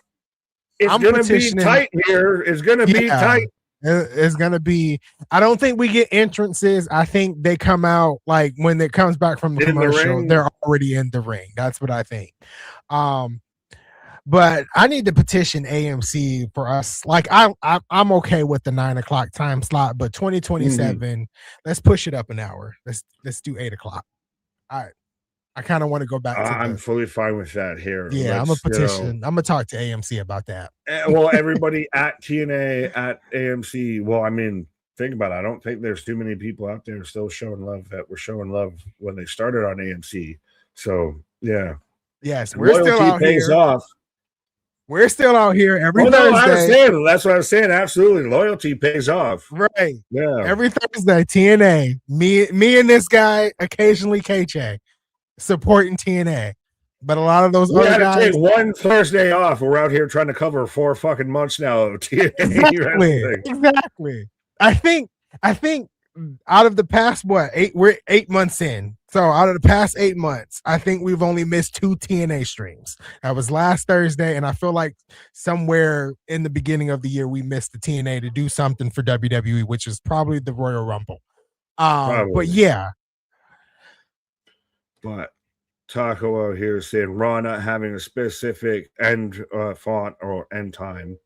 going to be tight here. It's going to be tight. It's going to be. I don't think we get entrances. I think they come out like when it comes back from the commercial, they're already in the ring. That's what I think. But I need to petition AMC for us. Like I'm okay with the 9 o'clock time slot, but 2027, let's push it up an hour. Let's do 8 o'clock. I kind of want to go back to I'm fully fine with that here. Yeah, I'm a petition. I'm gonna talk to AMC about that. Well, everybody at TNA, at AMC. Well, I mean, think about it. I don't think there's too many people out there still showing love that were showing love when they started on AMC. So yeah. Yes, we're still out here. Off. We're still out here every Thursday. That's what I was saying. Absolutely, loyalty pays off. Right. Yeah. Every Thursday, TNA. Me and this guy, occasionally KJ, supporting TNA. But a lot of those other guys take one Thursday off. We're out here trying to cover 4 fucking months now of TNA. Exactly. I think out of the past we're 8 months in. So out of the past 8 months, I think we've only missed 2 TNA streams. That was last Thursday, and I feel like somewhere in the beginning of the year we missed the TNA to do something for WWE, which is probably the Royal Rumble. But yeah. But Taco out here saying Raw not having a specific end font or end time.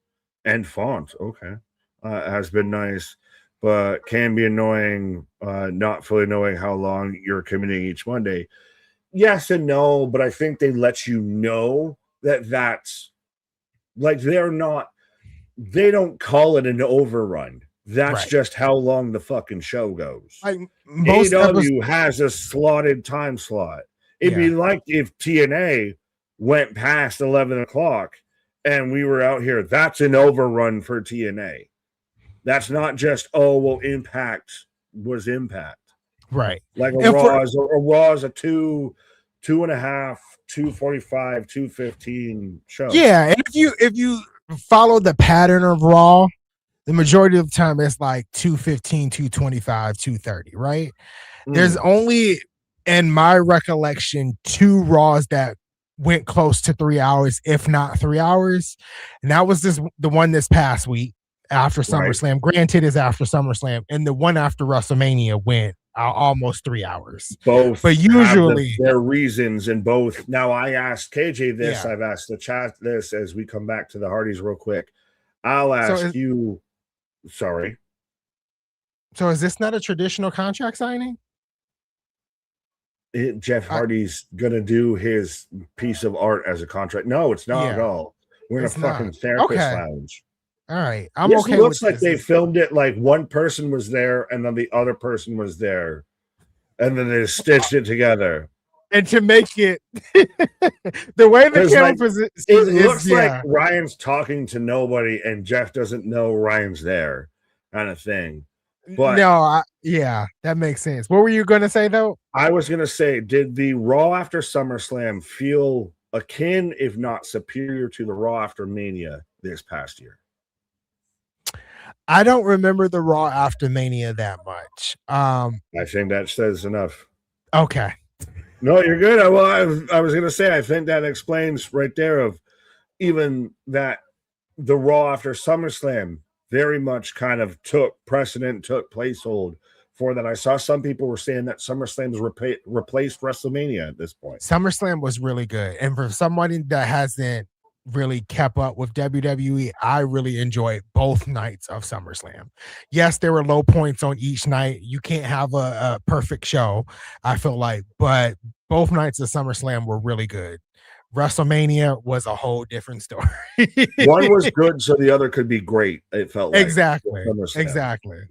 End font, okay. Has been nice. But can be annoying not fully knowing how long you're committing each Monday. Yes and no, but I think they let you know that's like they don't call it an overrun. That's Right. just how long the fucking show goes. Like most AEW has a slotted time slot. It'd be like if TNA went past 11 o'clock and we were out here. That's an overrun for TNA. That's not just, oh, well, Impact was Impact. Right. Like a Raw is a 2.5, 2:45, 2:15 show. Yeah, and if you follow the pattern of Raw, the majority of the time it's like 2:15, 2:25, 2:30, right? There's only, in my recollection, 2 Raws that went close to 3 hours, if not 3 hours. And that was the one this past week after SummerSlam. Right. Granted, is after SummerSlam, and the one after WrestleMania went almost 3 hours. Both, but usually their reasons in both. Now, I asked KJ this. I've asked the chat this as we come back to the Hardys real quick. I'll ask you. Sorry. So is this not a traditional contract signing? Jeff Hardy's gonna do his piece of art as a contract. No, it's not at all. We're in a fucking therapist lounge. All right, I'm okay. It looks like they filmed it like one person was there and then the other person was there, and then they stitched it together. And to make it the way the camera position, it looks like Ryan's talking to nobody and Jeff doesn't know Ryan's there, kind of thing. But no, that makes sense. What were you going to say, though? I was going to say, did the Raw after SummerSlam feel akin, if not superior, to the Raw after Mania this past year? I don't remember the Raw after Mania that much. I think that says enough. Okay. No, you're good. I was going to say, I think that explains right there of even that the Raw after SummerSlam very much kind of took precedent, took placehold for that. I saw some people were saying that SummerSlam's replaced WrestleMania at this point. SummerSlam was really good. And for somebody that hasn't really kept up with WWE, I really enjoyed both nights of SummerSlam. Yes, there were low points on each night. You can't have a perfect show, I feel like, but both nights of SummerSlam were really good. WrestleMania was a whole different story. One was good so the other could be great. It felt like exactly.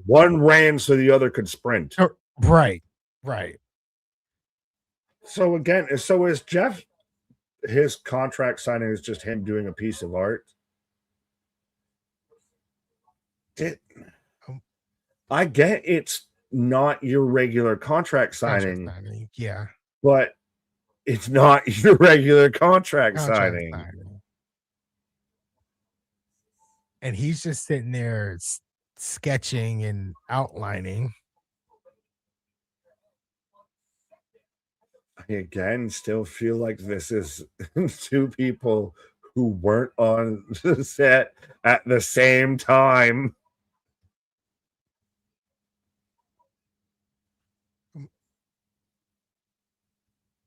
One ran so the other could sprint. Right. So again, is Jeff, his contract signing is just him doing a piece of art? I get it's not your regular contract signing. Yeah. But it's not your regular contract signing. And he's just sitting there sketching and outlining. I again still feel like this is 2 people who weren't on the set at the same time.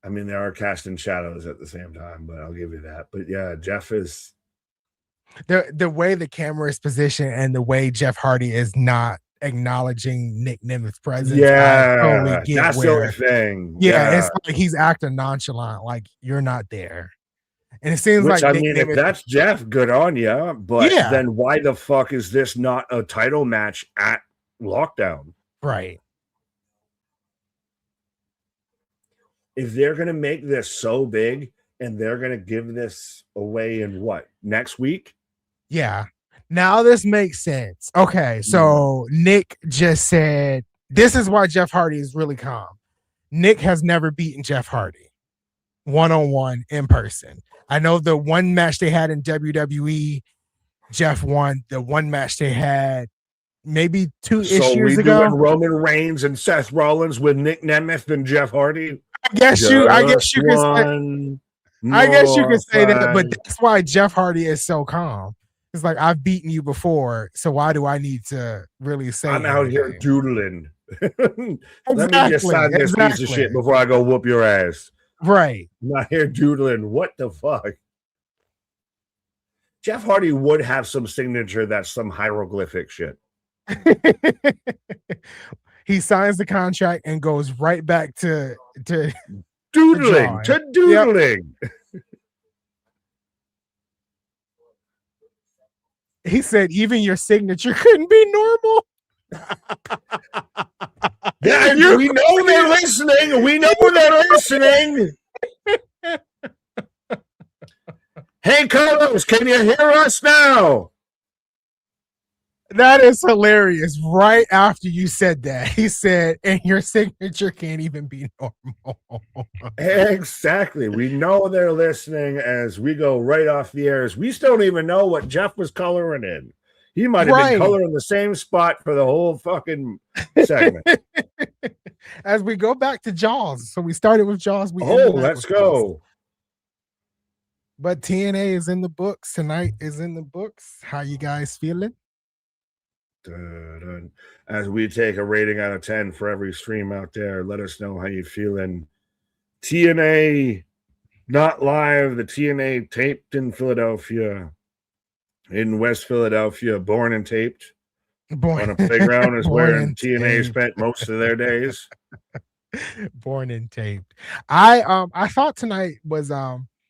I mean, there are casting shadows at the same time, but I'll give you that. But yeah, Jeff is the way the camera is positioned and the way Jeff Hardy is not acknowledging Nick Nemeth's presence. Yeah, totally that's the only thing. Yeah, it's like he's acting nonchalant, like you're not there. And it seems like if that's Jeff, good on you. But then why the fuck is this not a title match at Lockdown? Right. If they're going to make this so big and they're going to give this away in what, next week? Yeah. Now this makes sense. Okay. So Nick just said, this is why Jeff Hardy is really calm. Nick has never beaten Jeff Hardy one-on-one in person. I know the one match they had in WWE, Jeff won. The one match they had maybe 2-ish years ago. Doing Roman Reigns and Seth Rollins with Nick Nemeth and Jeff Hardy. I guess you could say that, but that's why Jeff Hardy is so calm. It's like, I've beaten you before, so why do I need to really say I'm out here doodling. Let me just sign this piece of shit before I go whoop your ass. Right. I'm not here doodling. What the fuck? Jeff Hardy would have some signature that's some hieroglyphic shit. He signs the contract and goes right back to doodling. Yep. He said, even your signature couldn't be normal. Yeah, we know they're listening. We know they're listening. Hey, Carlos, can you hear us now? That is hilarious. Right after you said that, he said, and your signature can't even be normal. Exactly. We know they're listening as we go right off the airs. We still don't even know what Jeff was coloring in. He might have been coloring the same spot for the whole fucking segment. As we go back to Jaws. So we started with Jaws. Let's go. Jaws. But TNA is in the books. Tonight is in the books. How you guys feeling? As we take a rating out of 10 for every stream out there, let us know how you feeling. TNA not live, the TNA taped in Philadelphia, in West Philadelphia, born and taped on a playground is where TNA spent most of their days. Born and taped. I thought tonight was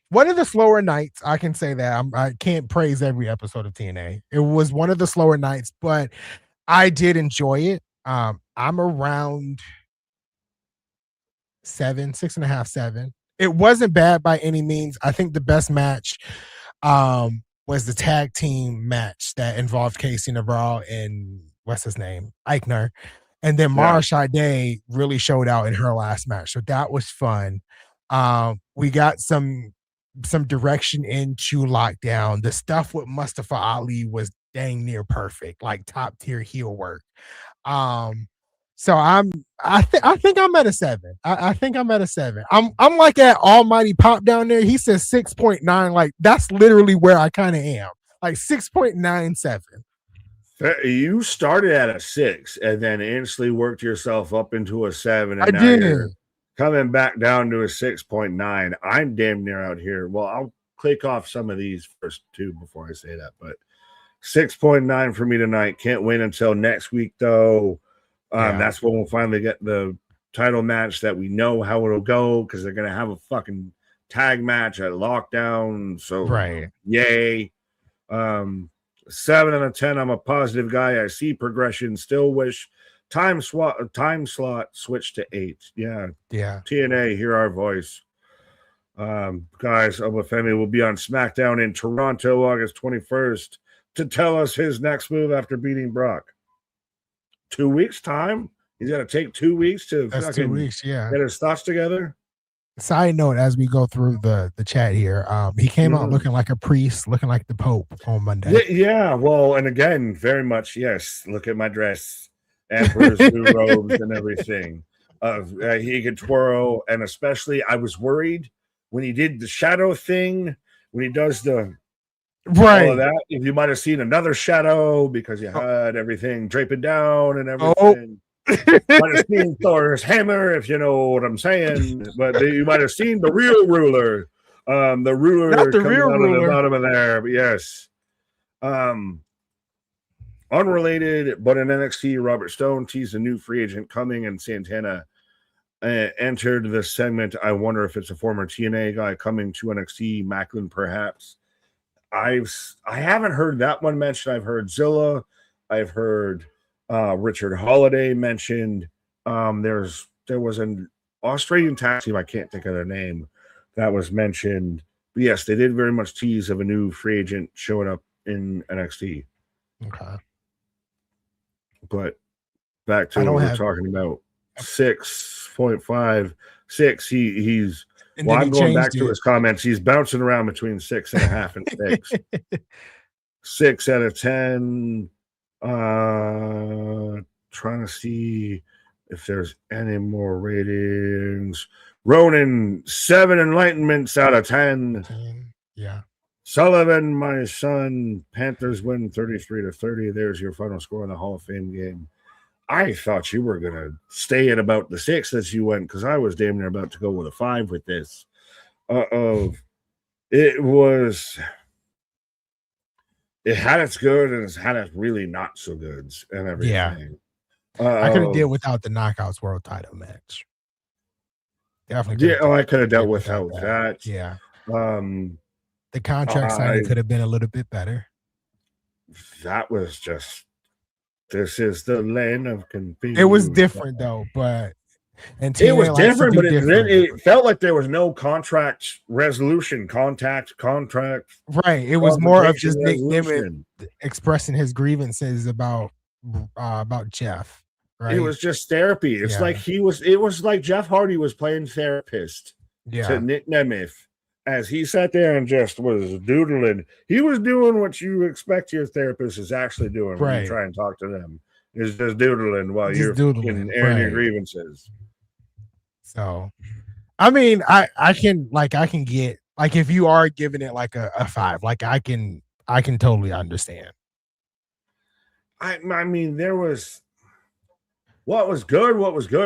one of the slower nights. I can say that. I can't praise every episode of TNA. It was one of the slower nights, but I did enjoy it. I'm around 6.5, 7. It wasn't bad by any means. I think the best match was the tag team match that involved Casey Navarro and what's his name? Eichner. And then Mara Shade really showed out in her last match. So that was fun. We got some direction into Lockdown. The stuff with Mustafa Ali was dang near perfect, like top tier heel work. So I think I'm at a 7. I think I'm at a 7. I'm like at Almighty Pop down there. He says 6.9. Like that's literally where I kind of am. Like 6.97. You started at a 6 and then instantly worked yourself up into a 7. And I did. You're coming back down to a 6.9. I'm damn near out here. Well, I'll click off some of these first two before I say that, but 6.9 for me tonight. Can't wait until next week though. That's when we'll finally get the title match that we know how it'll go because they're gonna have a fucking tag match at Lockdown. So yay. 7 out of 10. I'm a positive guy. I see progression. Still wish time slot switch to 8. Yeah. TNA, hear our voice. Guys, Obafemi will be on SmackDown in Toronto August 21st to tell us his next move after beating Brock. 2 weeks time. He's got to take 2 weeks to That's 2 weeks, get his thoughts together. Side note, as we go through the chat here, he came out looking like a priest, looking like the Pope on Monday. Yeah, well, and again, very much, yes. Look at my dress, Emperor's new robes and everything. He could twirl, and especially I was worried when he did the shadow thing, when he does the all of that. If you might have seen another shadow because you had everything draping down and everything. Might have seen Thor's hammer, if you know what I'm saying, but you might have seen the real ruler. The ruler Not the coming real out ruler. of the bottom of there, but yes. Unrelated, but in NXT, Robert Stone teased a new free agent coming, and Santana entered the segment. I wonder if it's a former TNA guy coming to NXT, Macklin perhaps. I haven't heard that one mentioned. I've heard Zilla. I've heard Richard Holiday mentioned. There was an Australian tag team, I can't think of their name, that was mentioned. But yes, they did very much tease of a new free agent showing up in NXT. Okay. But back to what we're talking about. 6.5, 6. He's I'm going back to his comments. He's bouncing around between 6.5 and 6. 6 out of 10. Trying to see if there's any more ratings. Ronan, 7 enlightenments out of 10. Yeah. Sullivan, my son, Panthers win 33-30. There's your final score in the Hall of Fame game. I thought you were gonna stay at about the 6 that you went, because I was damn near about to go with a 5 with this. It had its good and it's had its really not so goods and everything. Yeah. I could have dealt without the Knockouts World Title match. Definitely. Yeah, I could have dealt without that. Yeah. The contract signing could have been a little bit better. That was just This is the land of confusion. It was different though, but and It was TNA likes to different, do but different. it felt like there was no contract resolution, contract. Right. It was more of just Nick Nemeth resolution. expressing his grievances about Jeff. Right. It was just therapy. It's like it was like Jeff Hardy was playing therapist to Nick Nemeth as he sat there and just was doodling. He was doing what you expect your therapist is actually doing when you try and talk to them. Is just doodling while you're airing your grievances. So, I mean, I can get like if you are giving it like a 5, like I can totally understand. I mean, there was what was good.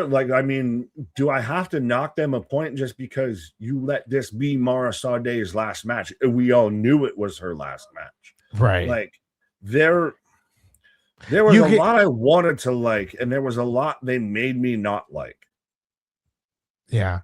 Like, I mean, do I have to knock them a point just because you let this be Mara Sade's last match? We all knew it was her last match, right? Like there was a lot I wanted to like, and there was a lot they made me not like. Yeah.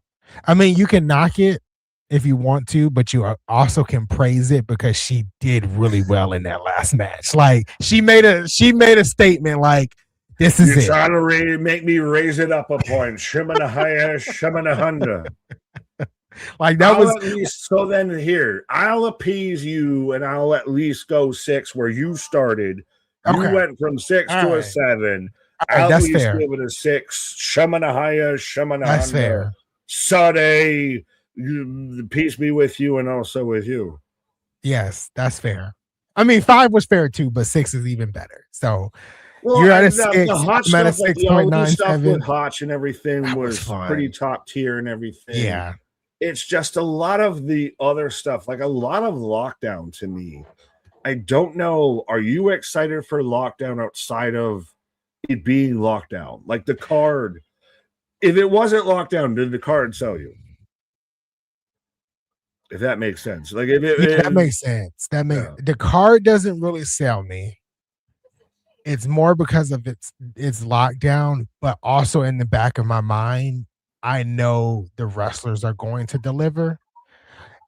I mean, you can knock it if you want to, but you also can praise it because she did really well in that last match. Like she made a statement like, this is You're it. Trying to make me raise it up a point. Shimana higher, Shimana Honda. Like that was at least so then here, I'll appease you and I'll at least go 6 where you started. You went from 6 to a 7. I'll at least give it a 6. Shamanahaya, Shamanahanda. That's fair. Sade, peace be with you and also with you. Yes, that's fair. I mean, 5 was fair too, but 6 is even better. So you're at a 6. I'm at a 6.97. Stuff with Hotch and everything was pretty top tier and everything. Yeah. It's just a lot of the other stuff, like a lot of Lockdown to me. I don't know. Are you excited for Lockdown outside of it being Lockdown? Like the card, if it wasn't Lockdown, did the card sell you? If that makes sense. Like if that makes sense. The card doesn't really sell me. It's more because of its Lockdown, but also in the back of my mind, I know the wrestlers are going to deliver.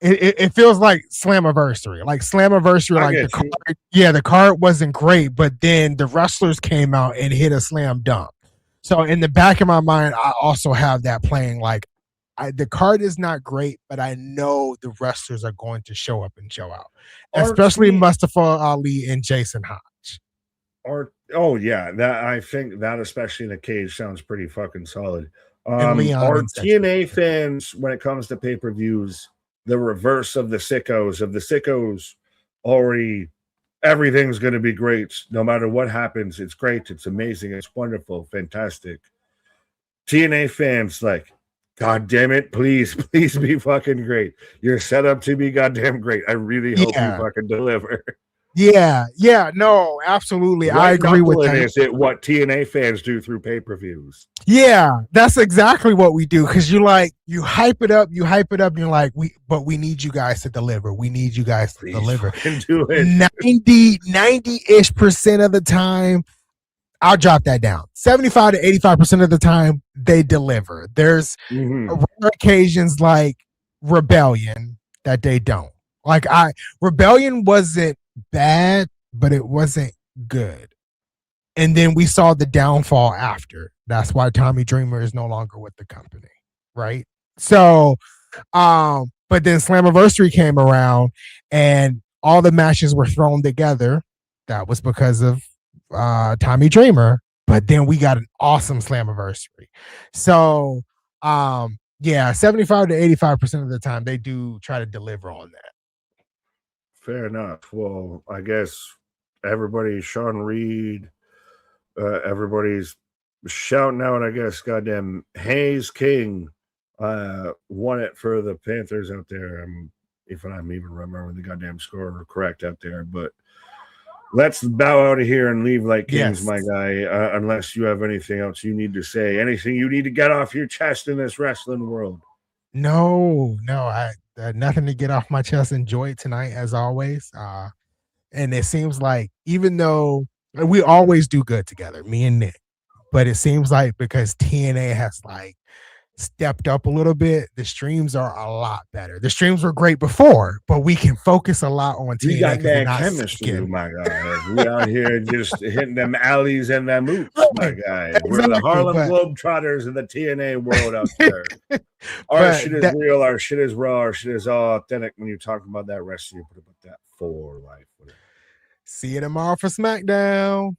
It feels like Slammiversary. Like Slammiversary, like the card, the card wasn't great, but then the wrestlers came out and hit a slam dunk. So in the back of my mind, I also have that playing like the card is not great, but I know the wrestlers are going to show up and show out, especially Mustafa Ali and Jason Hodge. I think that especially in the cage sounds pretty fucking solid. Are TNA fans, when it comes to pay-per-views, the reverse of the sickos already everything's going to be great no matter what happens? It's great, it's amazing, it's wonderful, fantastic. TNA fans like, god damn it, please be fucking great. You're set up to be goddamn great. I really hope you fucking deliver. No, absolutely. I agree with that. Is it what TNA fans do through pay-per-views? Yeah, that's exactly what we do. Because you hype it up, and you're like, we need you guys to deliver. We need you guys to deliver. Do it. 90-ish% of the time, I'll drop that down. 75 to 85% of the time, they deliver. There's rare occasions like Rebellion that they don't. Like Rebellion wasn't bad, but it wasn't good. And then we saw the downfall after. That's why Tommy Dreamer is no longer with the company, right? So, but then Slammiversary came around and all the matches were thrown together. That was because of Tommy Dreamer. But then we got an awesome Slammiversary. So, 75 to 85% of the time they do try to deliver on that. Fair enough. Well, I guess everybody, Sean Reed, everybody's shouting out, I guess, goddamn Hayes King won it for the Panthers out there. If I'm even remembering the goddamn score correct out there. But let's bow out of here and leave like kings, my guy, unless you have anything else you need to say. Anything you need to get off your chest in this wrestling world. No, I nothing to get off my chest. Enjoy it tonight as always. And it seems like even though we always do good together, me and Nick, but it seems like because TNA has like stepped up a little bit. The streams are a lot better. The streams were great before, but we can focus a lot on TNA. We got 'cause they're that not chemistry, sticking. my guy. We out here just hitting them alleys and them oops, my guy. We're the Exactly, Harlem but- Globetrotters in the TNA world out there. Our But shit is that- real. Our shit is raw. Our shit is all authentic. When you talk about that wrestling, you put about that for life. See you tomorrow for SmackDown.